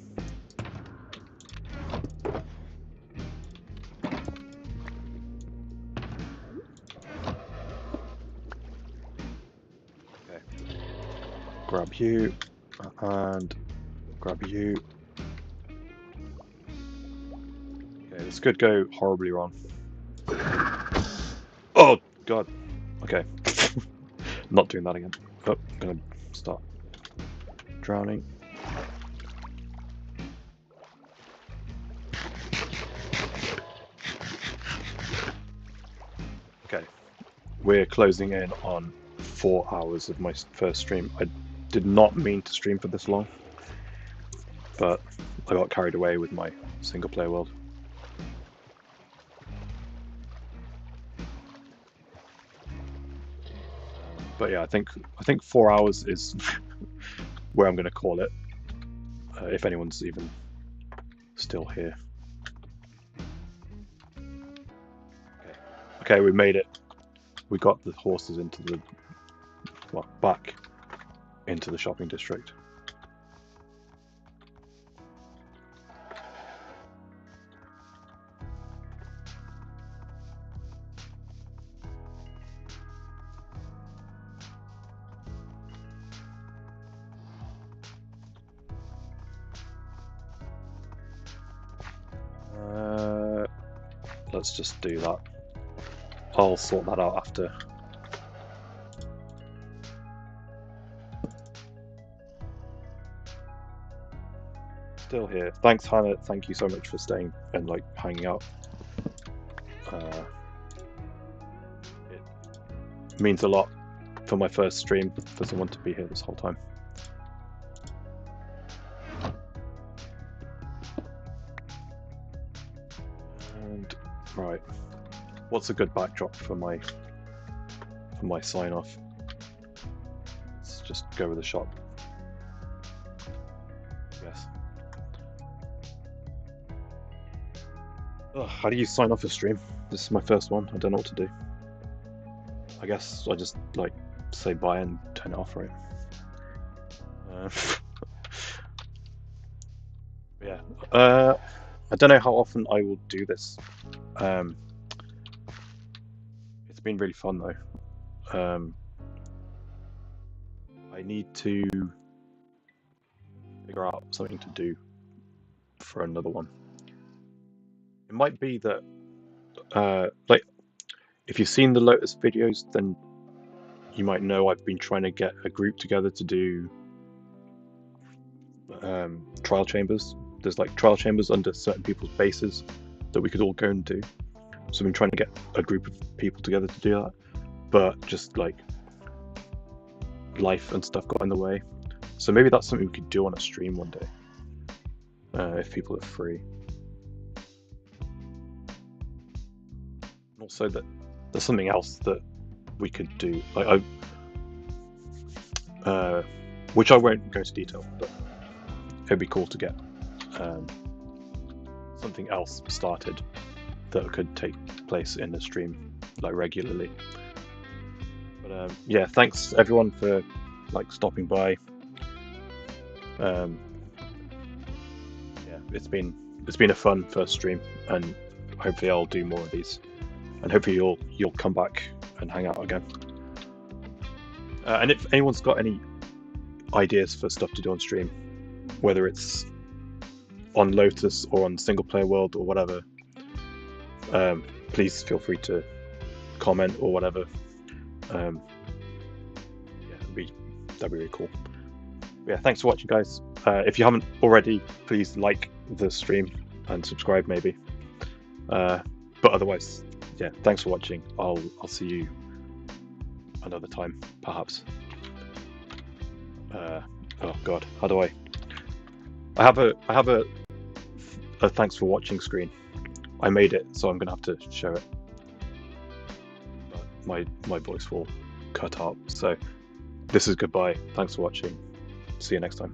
Okay. Grab you and grab you. Okay, this could go horribly wrong. Oh god. Okay. Not doing that again. Oh, I'm gonna start drowning. Okay. We're closing in on 4 hours of my first stream. I did not mean to stream for this long, but I got carried away with my single player world. But yeah, I think 4 hours is where I'm going to call it, if anyone's even still here. Okay, we made it. We got the horses into the, well, back into the shopping district. Let's just do that. I'll sort that out after. still here. Thanks, Hannah. Thank you so much for staying and like hanging out. It means a lot for my first stream for someone to be here this whole time. And right, what's a good backdrop for my sign off? Let's just go with the shop. Yes. Ugh, how do you sign off a stream? This is my first one. I don't know what to do. I guess I just like say bye and turn it off, right? Yeah. I don't know how often I will do this. It's been really fun though. I need to figure out something to do for another one. It might be that, like, if you've seen the Lotus videos, then you might know I've been trying to get a group together to do trial chambers. There's like trial chambers under certain people's bases that we could all go and do. So I've been trying to get a group of people together to do that, but just like life and stuff got in the way. So maybe that's something we could do on a stream one day, if people are free. Also, that there's something else that we could do, like which I won't go into detail, but it'd be cool to get something else started that could take place in the stream like regularly. But yeah, thanks everyone for like stopping by. Yeah, it's been a fun first stream, and hopefully I'll do more of these, and hopefully you'll come back and hang out again. And if anyone's got any ideas for stuff to do on stream, whether it's on Lotus or on single player world or whatever, please feel free to comment or whatever. Yeah, that'd be really cool. Yeah, thanks for watching, guys. If you haven't already, please like the stream and subscribe maybe. But otherwise, yeah, thanks for watching. I'll see you another time, perhaps. Oh god, how do I have a thanks for watching screen. I made it, so I'm gonna have to show it. But my voice will cut out. So this is goodbye. Thanks for watching. See you next time.